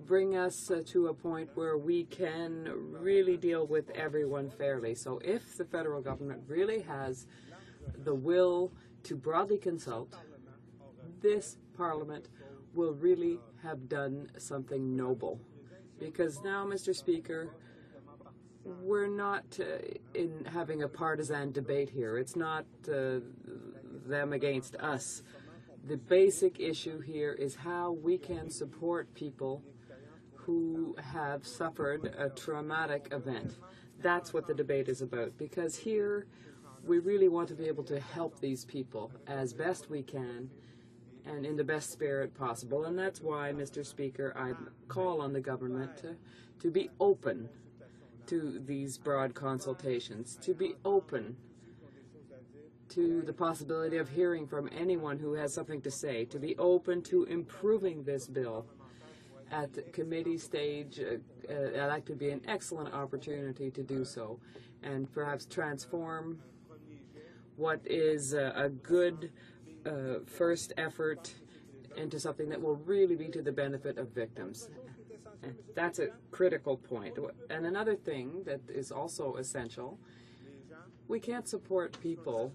bring us to a point where we can really deal with everyone fairly. So if the federal government really has the will to broadly consult, this Parliament will really have done something noble. Because now, Mr. Speaker, we're not in having a partisan debate here. It's not them against us. The basic issue here is how we can support people who have suffered a traumatic event. That's what the debate is about, because here we really want to be able to help these people as best we can and in the best spirit possible. And that's why, Mr. Speaker, I call on the government to be open to these broad consultations, to be open to the possibility of hearing from anyone who has something to say, to be open to improving this bill at the committee stage. That could be an excellent opportunity to do so, and perhaps transform what is a good first effort into something that will really be to the benefit of victims. And that's a critical point. And another thing that is also essential, we can't support people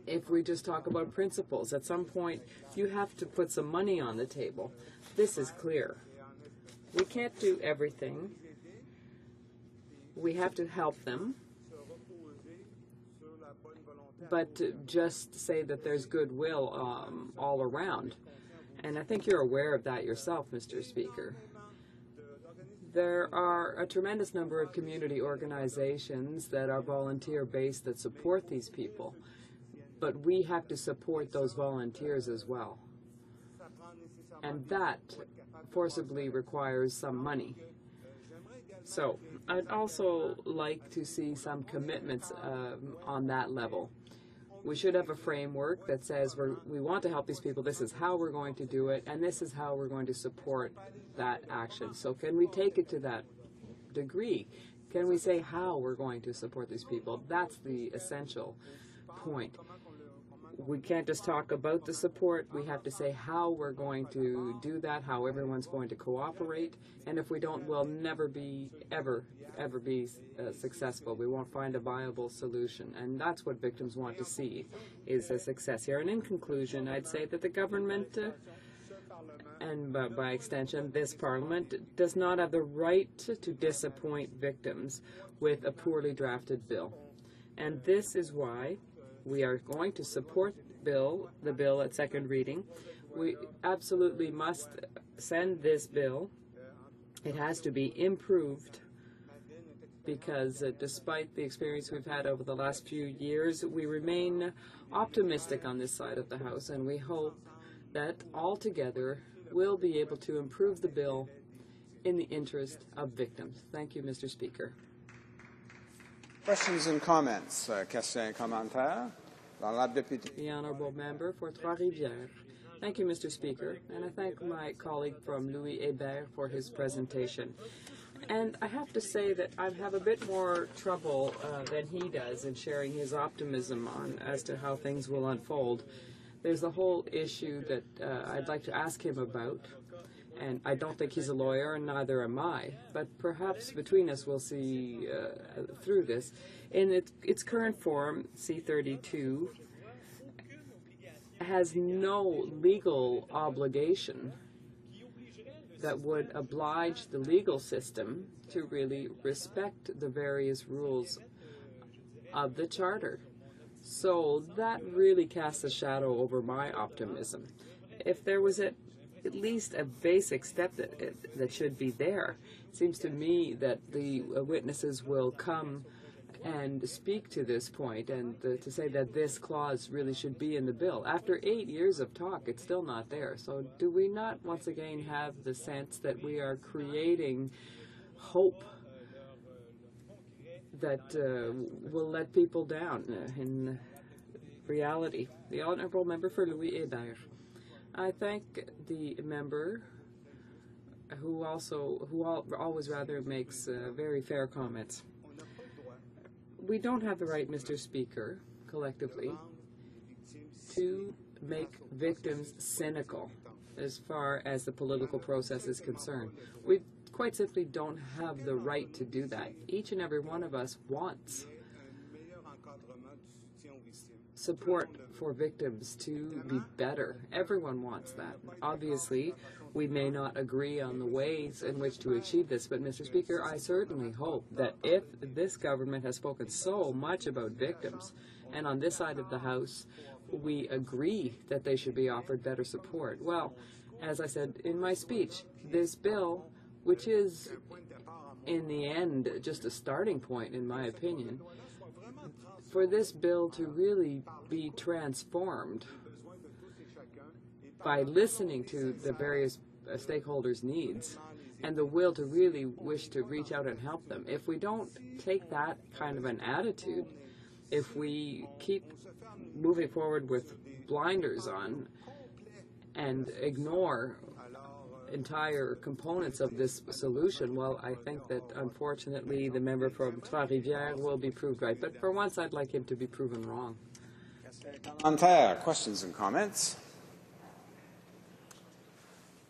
if we just talk about principles. At some point, you have to put some money on the table. This is clear. We can't do everything. We have to help them. But just say that there's goodwill all around. And I think you're aware of that yourself, Mr. Speaker. There are a tremendous number of community organizations that are volunteer-based that support these people. But we have to support those volunteers as well. And that forcibly requires some money. So I'd also like to see some commitments on that level. We should have a framework that says we want to help these people, this is how we're going to do it, and this is how we're going to support that action. So can we take it to that degree? Can we say how we're going to support these people? That's the essential point. we can't just talk about the support. We have to say how we're going to do that, how everyone's going to cooperate. And if we don't, we'll never be, ever be successful. We won't find a viable solution. And that's what victims want to see, is a success here. And in conclusion, I'd say that the government, and by extension, this Parliament, does not have the right to disappoint victims with a poorly drafted bill. And this is why we are going to support the bill at second reading. We absolutely must send this bill. It has to be improved because despite the experience we've had over the last few years, we remain optimistic on this side of the House, and we hope that altogether we'll be able to improve the bill in the interest of victims. Thank you, Mr. Speaker. Questions and comments. Questions et commentaires. The Honourable Member for Trois-Rivières. Thank you, Mr. Speaker, and I thank my colleague from Louis Hébert for his presentation. And I have to say that I have a bit more trouble than he does in sharing his optimism as to how things will unfold. There's a whole issue that I'd like to ask him about, and I don't think he's a lawyer, and neither am I, but perhaps between us we'll see through this. In its current form, C-32 has no legal obligation that would oblige the legal system to really respect the various rules of the Charter. So that really casts a shadow over my optimism. If there was at least a basic step that should be there, it seems to me that the witnesses will come and speak to this point and to say that this clause really should be in the bill. After 8 years of talk, it's still not there. So do we not once again have the sense that we are creating hope that will let people down in reality? The Honourable Member for Louis Hébert. I thank the member who always rather makes very fair comments. We don't have the right, Mr. Speaker, collectively, to make victims cynical as far as the political process is concerned. We quite simply don't have the right to do that. Each and every one of us wants support for victims to be better. Everyone wants that. Obviously, we may not agree on the ways in which to achieve this, but Mr. Speaker, I certainly hope that if this government has spoken so much about victims, and on this side of the House, we agree that they should be offered better support. Well, as I said in my speech, this bill, which is in the end just a starting point, in my opinion, for this bill to really be transformed by listening to the various stakeholders' needs and the will to really wish to reach out and help them. If we don't take that kind of an attitude, if we keep moving forward with blinders on and ignore entire components of this solution, well, I think that unfortunately the member from Trois-Rivières will be proved right. But for once, I'd like him to be proven wrong. Questions and comments.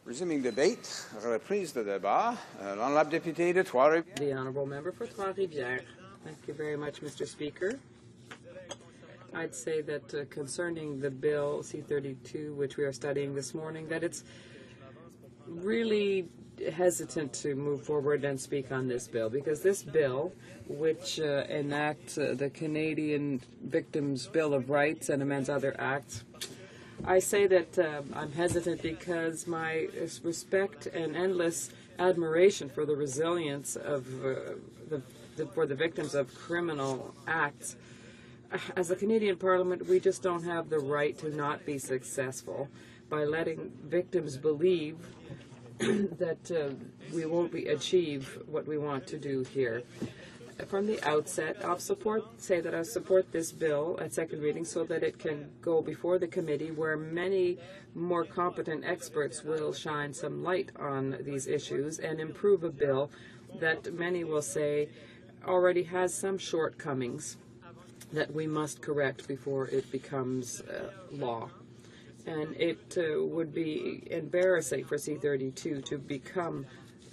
Resuming debate, reprise de débat. L'honorable député de Trois-Rivières. The honourable member for Trois-Rivières. Thank you very much, Mr. Speaker. I'd say that concerning the bill C-32, which we are studying this morning, that it's really hesitant to move forward and speak on this bill, because this bill, which enacts the Canadian Victims' Bill of Rights and amends other acts, I say that I'm hesitant because my respect and endless admiration for the resilience of for the victims of criminal acts. As a Canadian Parliament, we just don't have the right to not be successful by letting victims believe that we won't achieve what we want to do here. From the outset, I'll say that I support this bill at second reading so that it can go before the committee where many more competent experts will shine some light on these issues and improve a bill that many will say already has some shortcomings that we must correct before it becomes law. And it would be embarrassing for C-32 to become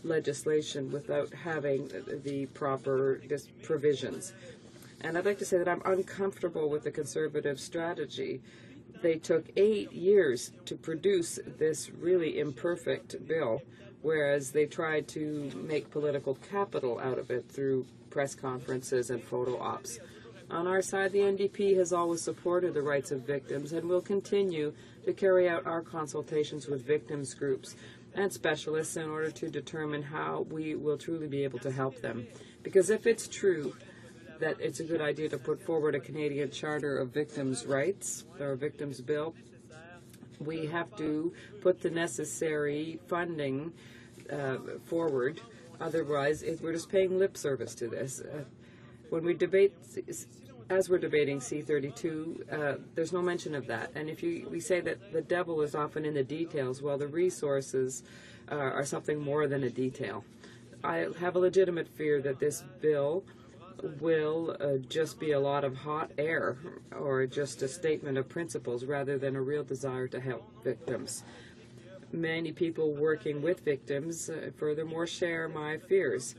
legislation without having the proper provisions. And I'd like to say that I'm uncomfortable with the Conservative strategy. They took 8 years to produce this really imperfect bill, whereas they tried to make political capital out of it through press conferences and photo ops. On our side, the NDP has always supported the rights of victims and will continue to carry out our consultations with victims groups and specialists in order to determine how we will truly be able to help them. Because if it's true that it's a good idea to put forward a Canadian Charter of Victims' Rights, or a Victims' Bill, we have to put the necessary funding forward. Otherwise, we're just paying lip service to this. When we debate, as we're debating C-32, there's no mention of that. And if we say that the devil is often in the details, well, the resources are something more than a detail. I have a legitimate fear that this bill will just be a lot of hot air or just a statement of principles rather than a real desire to help victims. Many people working with victims furthermore share my fears.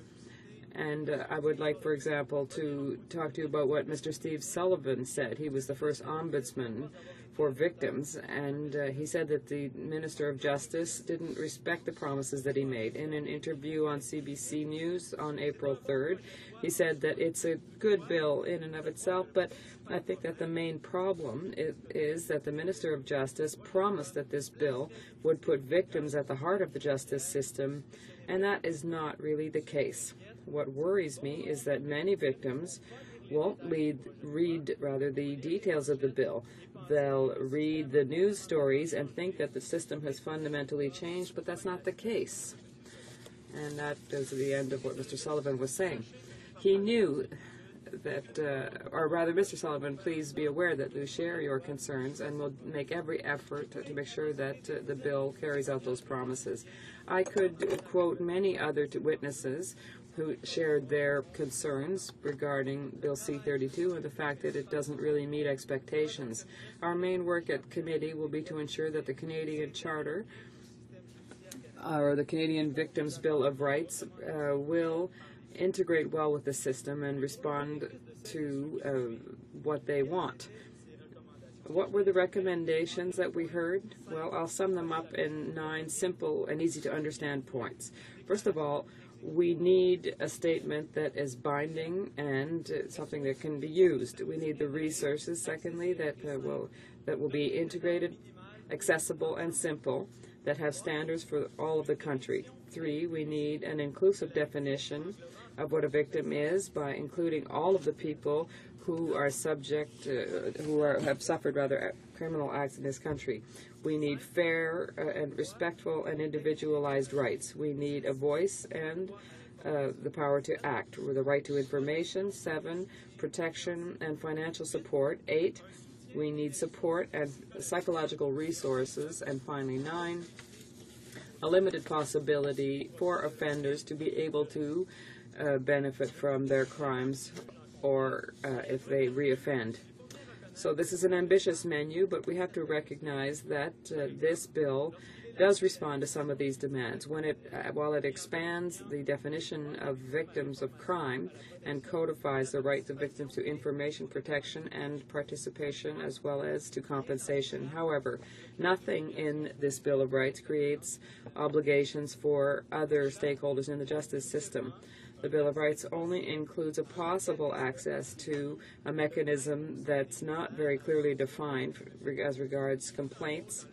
And I would like, for example, to talk to you about what Mr. Steve Sullivan said. He was the first ombudsman for victims, and he said that the Minister of Justice didn't respect the promises that he made. In an interview on CBC News on April 3rd, he said that it's a good bill in and of itself, but I think that the main problem is that the Minister of Justice promised that this bill would put victims at the heart of the justice system, and that is not really the case. What worries me is that many victims won't read the details of the bill. They'll read the news stories and think that the system has fundamentally changed, but that's not the case. And that is the end of what Mr. Sullivan was saying. He knew that, or rather, Mr. Sullivan, please be aware that we share your concerns and will make every effort to make sure that the bill carries out those promises. I could quote many other witnesses who shared their concerns regarding Bill C-32 and the fact that it doesn't really meet expectations. Our main work at committee will be to ensure that the Canadian Charter or the Canadian Victims' Bill of Rights will integrate well with the system and respond to what they want. What were the recommendations that we heard? Well, I'll sum them up in 9 simple and easy to understand points. First of all, we need a statement that is binding and something that can be used. We need the resources, secondly, that will be integrated, accessible, and simple, that have standards for all of the country. 3, we need an inclusive definition of what a victim is by including all of the people who are subject, have suffered criminal acts in this country. We need fair and respectful and individualized rights. We need a voice and the power to act. The right to information. 7, protection and financial support. 8, we need support and psychological resources. And finally, 9, a limited possibility for offenders to be able to benefit from their crimes or if they reoffend. So this is an ambitious menu, but we have to recognize that this bill does respond to some of these demands. While it expands the definition of victims of crime and codifies the rights of victims to information protection and participation as well as to compensation. However, nothing in this Bill of Rights creates obligations for other stakeholders in the justice system. The Bill of Rights only includes a possible access to a mechanism that's not very clearly defined as regards complaints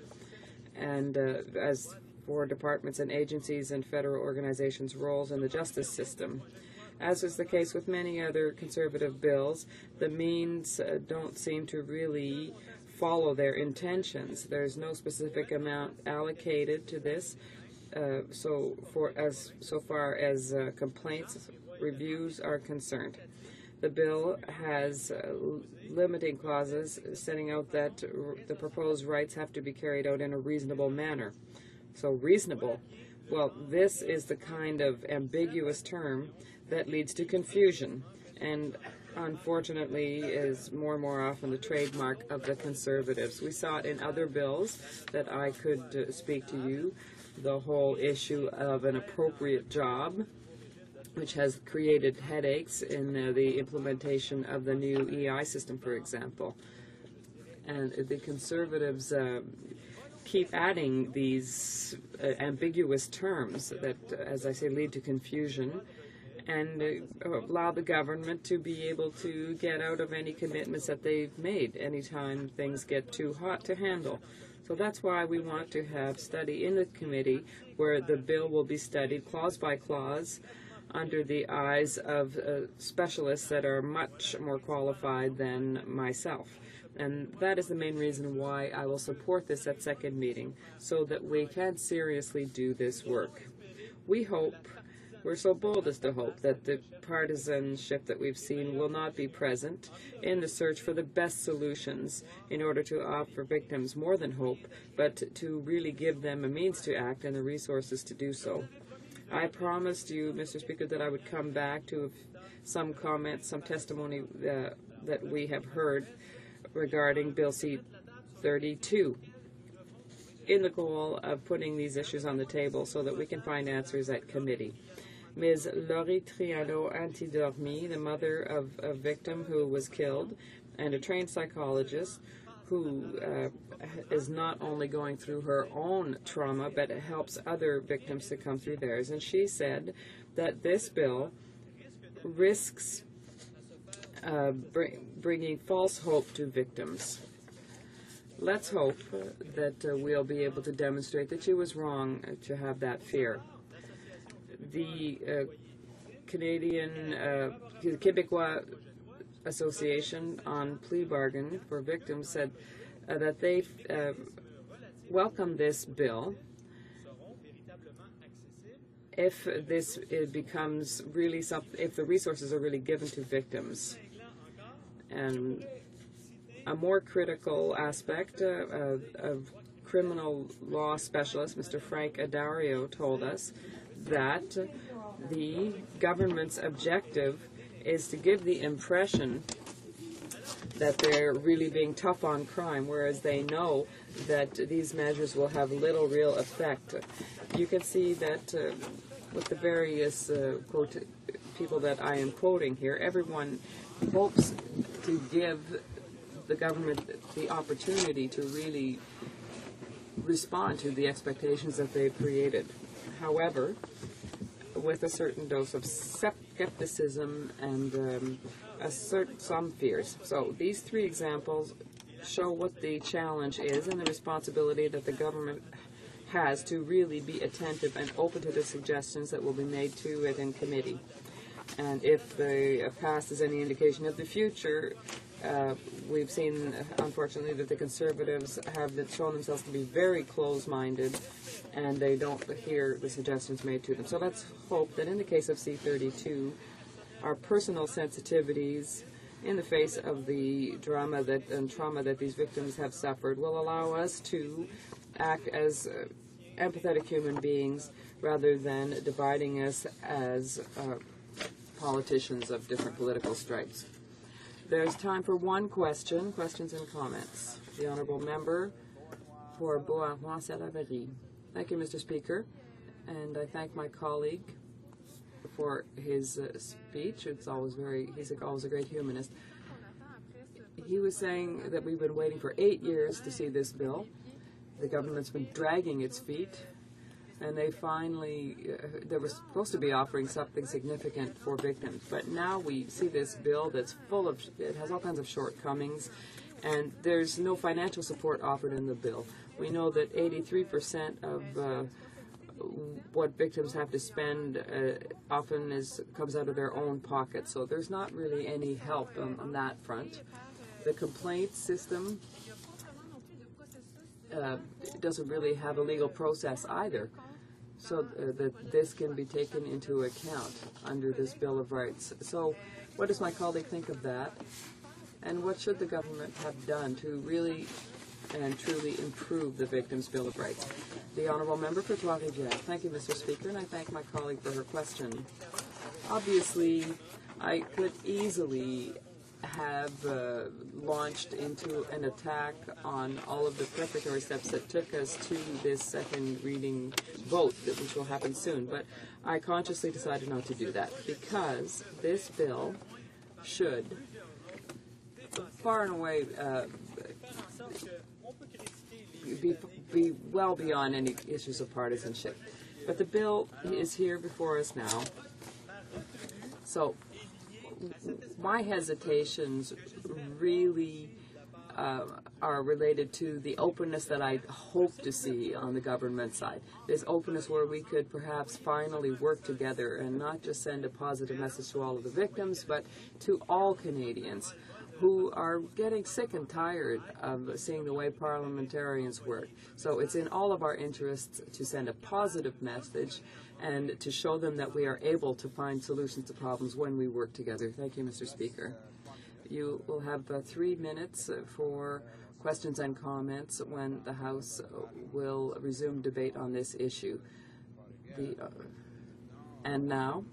and as for departments and agencies and federal organizations' roles in the justice system. As is the case with many other conservative bills, the means don't seem to really follow their intentions. There's no specific amount allocated to this. So far as complaints reviews are concerned. The bill has limiting clauses setting out that the proposed rights have to be carried out in a reasonable manner. So reasonable, well, this is the kind of ambiguous term that leads to confusion. And unfortunately, is more and more often the trademark of the Conservatives. We saw it in other bills that I could speak to you, the whole issue of an appropriate job, which has created headaches in the implementation of the new EI system, for example. And the Conservatives keep adding these ambiguous terms that, as I say, lead to confusion and allow the government to be able to get out of any commitments that they've made anytime things get too hot to handle. So that's why we want to have study in the committee where the bill will be studied clause by clause under the eyes of specialists that are much more qualified than myself. And that is the main reason why I will support this at second meeting, so that we can seriously do this work. We hope, we're so bold as to hope, that the partisanship that we've seen will not be present in the search for the best solutions in order to offer victims more than hope, but to really give them a means to act and the resources to do so. I promised you, Mr. Speaker, that I would come back to some comments, some testimony that we have heard regarding Bill C-32 in the goal of putting these issues on the table so that we can find answers at committee. Ms. Laurie Triano-Antidormi, the mother of a victim who was killed, and a trained psychologist who is not only going through her own trauma, but it helps other victims to come through theirs. And she said that this bill risks bringing false hope to victims. Let's hope that we'll be able to demonstrate that she was wrong to have that fear. The Québécois Association on Plea Bargain for Victims said that they welcome this bill if it becomes really something, if the resources are really given to victims. And a more critical aspect of criminal law specialist Mr. Frank Addario told us that the government's objective is to give the impression that they're really being tough on crime, whereas they know that these measures will have little real effect. You can see that with the various people that I am quoting here, everyone hopes to give the government the opportunity to really respond to the expectations that they've created. However, with a certain dose of skepticism and some fears. So these three examples show what the challenge is and the responsibility that the government has to really be attentive and open to the suggestions that will be made to it in committee. And if the past is any indication of the future, we've seen, unfortunately, that the Conservatives have shown themselves to be very close-minded, and they don't hear the suggestions made to them. So let's hope that in the case of C-32, our personal sensitivities in the face of the drama and trauma that these victims have suffered will allow us to act as empathetic human beings rather than dividing us as politicians of different political stripes. There's time for one question, questions and comments. The Honourable Member for Beauharnois-Salaberry. Thank you, Mr. Speaker, and I thank my colleague for his speech. He's always a great humanist. He was saying that we've been waiting for 8 years to see this bill. The government's been dragging its feet, and they finally, they were supposed to be offering something significant for victims. But now we see this bill that's full of, it has all kinds of shortcomings, and there's no financial support offered in the bill. We know that 83% of what victims have to spend often comes out of their own pocket, so there's not really any help on that front. The complaint system doesn't really have a legal process either, so that this can be taken into account under this Bill of Rights. So what does my colleague think of that? And what should the government have done to really and truly improve the Victims' Bill of Rights? The Honourable Member for Trois-Rivières. Thank you, Mr. Speaker, and I thank my colleague for her question. Obviously, I could easily have launched into an attack on all of the preparatory steps that took us to this second reading vote, which will happen soon. But I consciously decided not to do that because this bill should far and away be well beyond any issues of partisanship. But the bill is here before us now. So my hesitations really are related to the openness that I hope to see on the government side. This openness where we could perhaps finally work together and not just send a positive message to all of the victims, but to all Canadians who are getting sick and tired of seeing the way parliamentarians work. So it's in all of our interests to send a positive message and to show them that we are able to find solutions to problems when we work together. Thank you, Mr. Speaker. You will have 3 minutes for questions and comments when the House will resume debate on this issue. And now?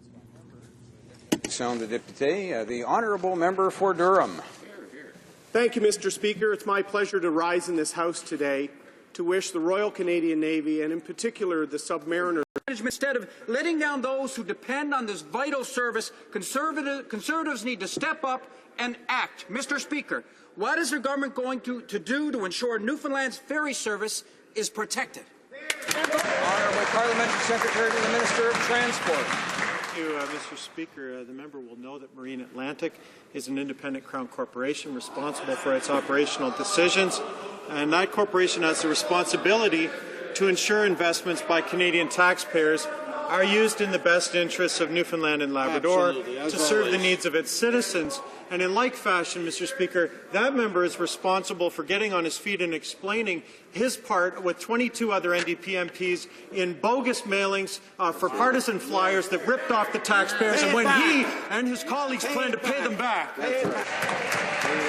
The Honourable Member for Durham. Thank you, Mr. Speaker. It's my pleasure to rise in this House today to wish the Royal Canadian Navy, and in particular the submariners, instead of letting down those who depend on this vital service, Conservatives need to step up and act. Mr. Speaker, what is the government going to do to ensure Newfoundland's ferry service is protected? Honourable Parliamentary Secretary to the Minister of Transport. Thank you, Mr. Speaker. The member will know that Marine Atlantic is an independent Crown corporation responsible for its operational decisions, and that corporation has the responsibility to ensure investments by Canadian taxpayers are used in the best interests of Newfoundland and Labrador to serve the needs of its citizens. And in like fashion, Mr. Speaker, that member is responsible for getting on his feet and explaining his part with 22 other NDP MPs in bogus mailings for partisan flyers that ripped off the taxpayers, and when he and his colleagues plan to pay them back. The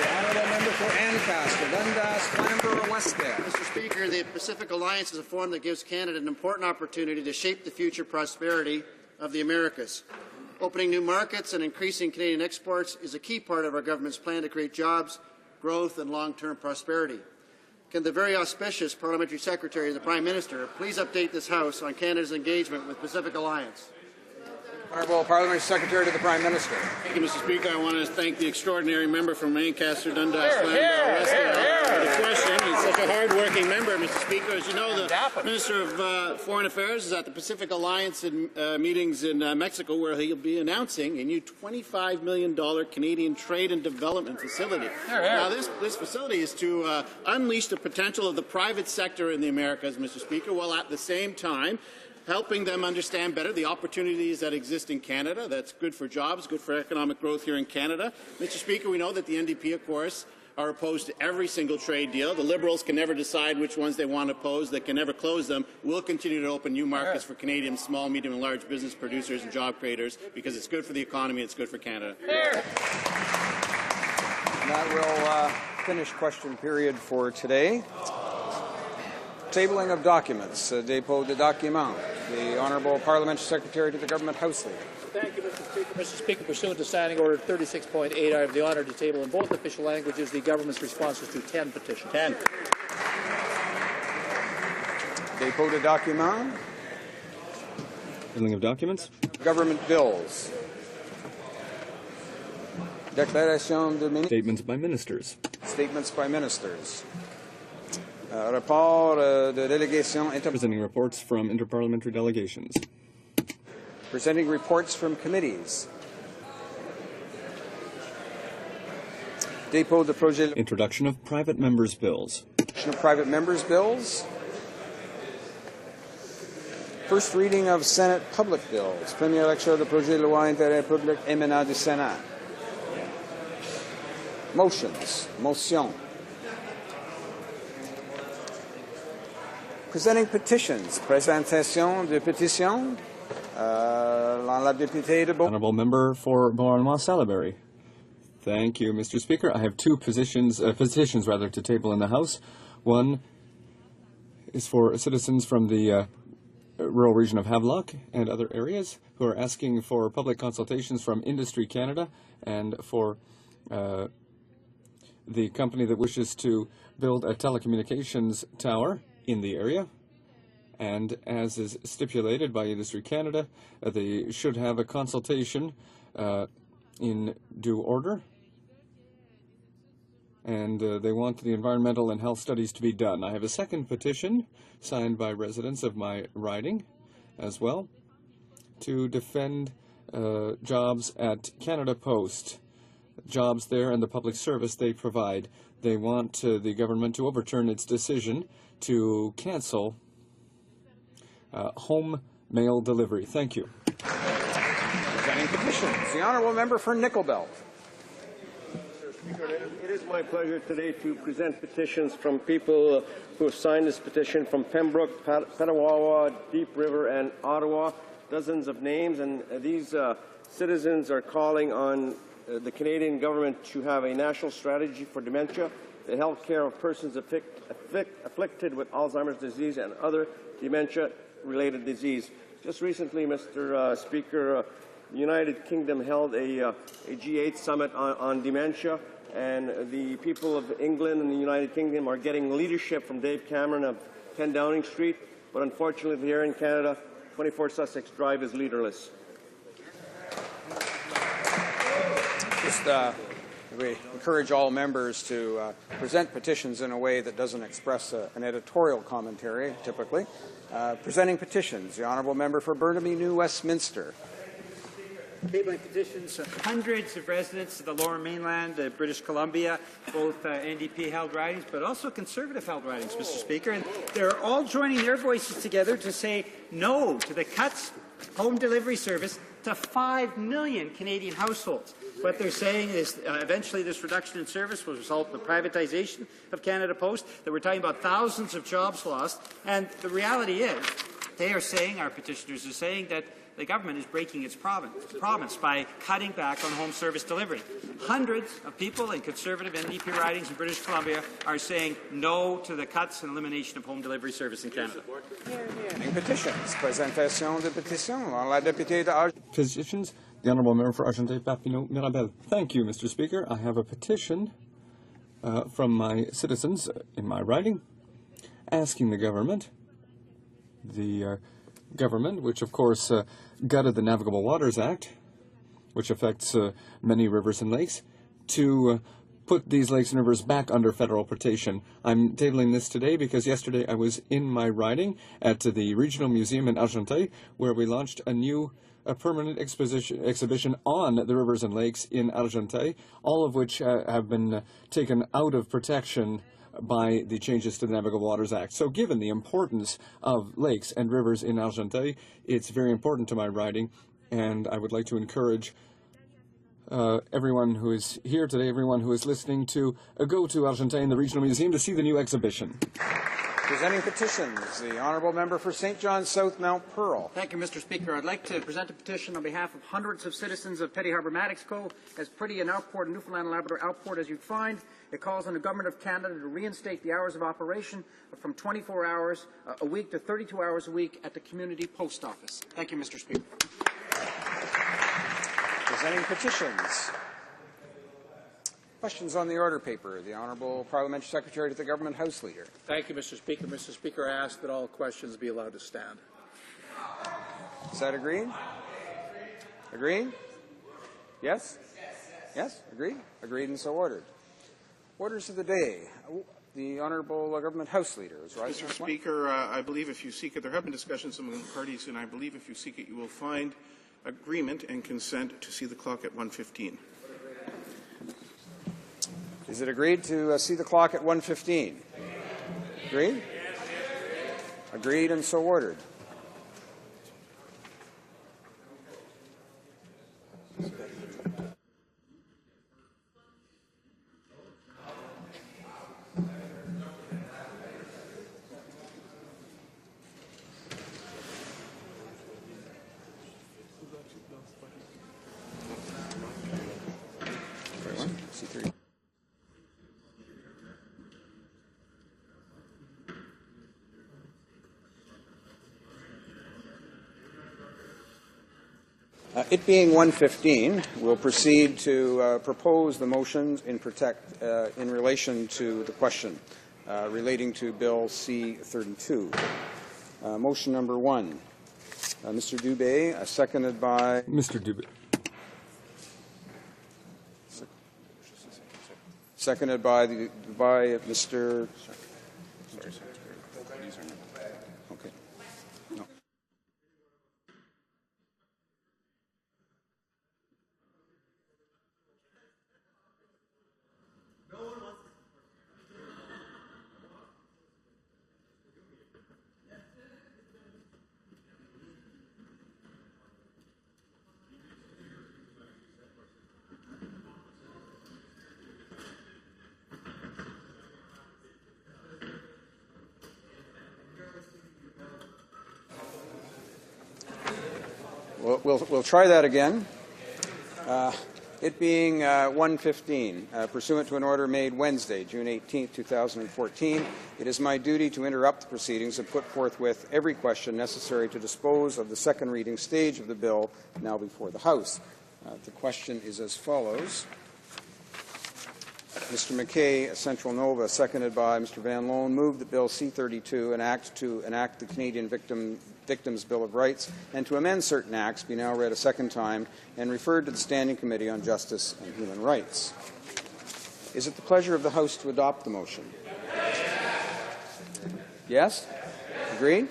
Honourable Member for Ancaster, Dundas, Flamborough, Westgate. Mr. Speaker, the Pacific Alliance is a forum that gives Canada an important opportunity to shape the future prosperity of the Americas. Opening new markets and increasing Canadian exports is a key part of our government's plan to create jobs, growth and long-term prosperity. Can the very auspicious Parliamentary Secretary of the Prime Minister please update this House on Canada's engagement with Pacific Alliance? Honourable Parliamentary Secretary to the Prime Minister. Thank you, Mr. Speaker. I want to thank the extraordinary member from Ancaster, Dundas, Flamborough, for the question. He's such a hard-working member, Mr. Speaker. As you know, the Minister of Foreign Affairs is at the Pacific Alliance meetings in Mexico, where he'll be announcing a new $25 million Canadian trade and development facility. Now, this facility is to unleash the potential of the private sector in the Americas, Mr. Speaker, while at the same time helping them understand better the opportunities that exist in Canada. That's good for jobs, good for economic growth here in Canada. Mr. Speaker, we know that the NDP, of course, are opposed to every single trade deal. The Liberals can never decide which ones they want to oppose. They can never close them. We'll continue to open new markets for Canadian small, medium, and large business producers and job creators because it's good for the economy, it's good for Canada. That will finish question period for today. Tabling of documents, dépôt de documents. The Honourable Parliamentary Secretary to the Government House Leader. Thank you, Mr. Speaker. Mr. Speaker, pursuant to Standing Order 36.8, I have the honour to table in both official languages the government's responses to 10 petitions. 10. Dépôt de documents. Filling of documents. Government bills. Déclaration de ministre. Statements by ministers. Statements by ministers. Report de délégation. Presenting reports from interparliamentary delegations. Presenting reports from committees. Dépôt de projet. Introduction of private members' bills. Introduction of private members' bills. First reading of Senate public bills. Première lecture de projet de loi intérêt public émanant du Sénat. Motions. Motion. Presenting petitions. Présentation de pétitions. La députée de Honourable Member for Beauharnois-Salaberry. Thank you, Mr. Speaker. I have two petitions to table in the House. One is for citizens from the rural region of Havelock and other areas, who are asking for public consultations from Industry Canada and for the company that wishes to build a telecommunications tower in the area. And as is stipulated by Industry Canada, they should have a consultation in due order. And they want the environmental and health studies to be done. I have a second petition signed by residents of my riding as well to defend jobs at Canada Post, jobs there and the public service they provide. They want the government to overturn its decision to cancel home mail delivery. Thank you. Presenting petitions, the honourable member for Nickel Belt. It is my pleasure today to present petitions from people who have signed this petition from Pembroke, Petawawa, Deep River, and Ottawa. Dozens of names, and these citizens are calling on the Canadian government to have a national strategy for dementia, the health care of persons afflicted with Alzheimer's disease and other dementia-related disease. Just recently, Mr. Speaker, the United Kingdom held a G8 summit on dementia, and the people of England and the United Kingdom are getting leadership from Dave Cameron of 10 Downing Street, but unfortunately here in Canada, 24 Sussex Drive is leaderless. We encourage all members to present petitions in a way that doesn't express an editorial commentary, typically. Presenting petitions, the honourable member for Burnaby New Westminster. Tabling petitions, hundreds of residents of the Lower Mainland, British Columbia, both NDP-held ridings, but also Conservative-held ridings, Mr. Speaker. And they're all joining their voices together to say no to the cuts home delivery service to 5 million Canadian households. What they're saying is eventually this reduction in service will result in the privatization of Canada Post, that we're talking about thousands of jobs lost. And the reality is, they are saying, our petitioners are saying, that the government is breaking its promise by cutting back on home service delivery. Hundreds of people in Conservative NDP ridings in British Columbia are saying no to the cuts and elimination of home delivery service in Canada. Petitions. Présentation de pétitions. La députée de Petitions. The Honourable Member for Argenteuil-Papineau-Mirabel. Thank you, Mr. Speaker. I have a petition from my citizens in my riding asking the government, which of course gutted the Navigable Waters Act, which affects many rivers and lakes, to put these lakes and rivers back under federal protection. I'm tabling this today because yesterday I was in my riding at the Regional Museum in Argenteuil, where we launched a permanent exhibition on the rivers and lakes in Argenteuil, all of which have been taken out of protection by the changes to the Navigable Waters Act. So given the importance of lakes and rivers in Argenteuil, it's very important to my riding, and I would like to encourage everyone who is here today, everyone who is listening, to go to Argenteuil in the Regional Museum to see the new exhibition. Presenting petitions, the honourable member for St. John's South Mount Pearl. Thank you, Mr. Speaker. I'd like to present a petition on behalf of hundreds of citizens of Petty Harbour Maddox Cove, as pretty an outport, Newfoundland and Labrador outport as you'd find. It calls on the Government of Canada to reinstate the hours of operation from 24 hours a week to 32 hours a week at the community post office. Thank you, Mr. Speaker. Presenting petitions. Questions on the order paper. The Honourable Parliamentary Secretary to the Government House Leader. Thank you, Mr. Speaker. Mr. Speaker, I ask that all questions be allowed to stand. Is that agreed? Agreed? Yes? Yes? Agreed? Agreed and so ordered. Orders of the day. The Honourable Government House Leader is rising. Mr. Speaker, I believe if you seek it, there have been discussions among the parties, and I believe if you seek it, you will find agreement and consent to see the clock at 1:15. Is it agreed to see the clock at 1:15? Agreed? Agreed and so ordered. C3. It being 1:15, we'll proceed to propose the motions in relation to the question relating to Bill C-32. Motion number 1. Mr. Dubé, seconded by... Mr. Dubé. Seconded by Mr. Okay. No. We'll try that again. It being 1:15, pursuant to an order made Wednesday, June 18, 2014, it is my duty to interrupt the proceedings and put forthwith every question necessary to dispose of the second reading stage of the bill now before the House. The question is as follows. Mr. McKay, Central Nova, seconded by Mr. Van Loan, moved that Bill C-32 enact the Canadian Victims' Bill of Rights and to amend certain acts be now read a second time and referred to the Standing Committee on Justice and Human Rights. Is it the pleasure of the House to adopt the motion? Yes? Agreed?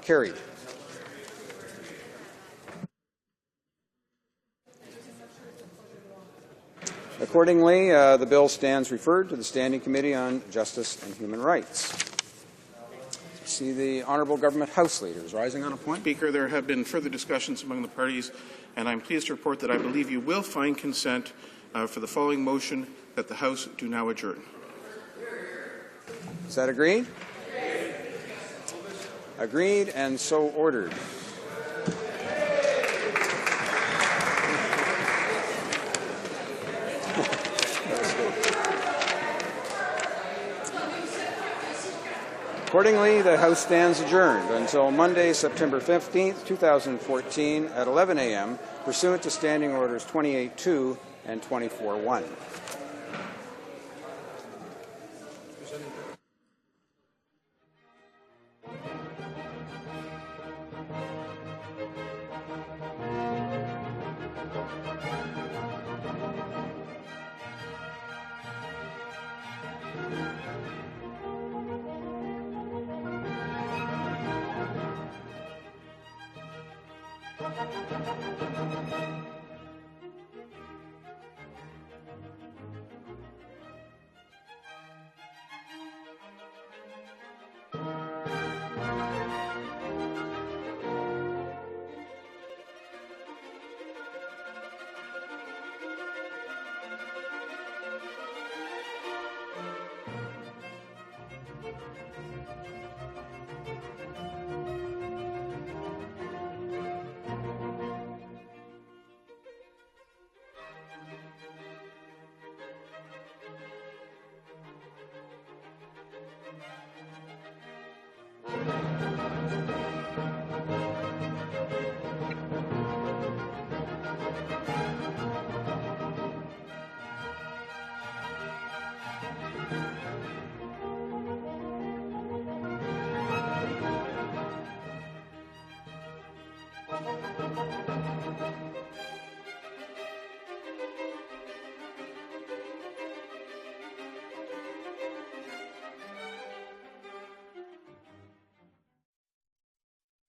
Carried. Accordingly, the bill stands referred to the Standing Committee on Justice and Human Rights. See the Honourable Government House Leaders rising on a point. Speaker, there have been further discussions among the parties, and I'm pleased to report that I believe you will find consent for the following motion that the House do now adjourn. Is that agreed? Agreed, and so ordered. Accordingly, the House stands adjourned until Monday, September 15th, 2014 at 11 a.m., pursuant to Standing Orders 28-2 and 24-1.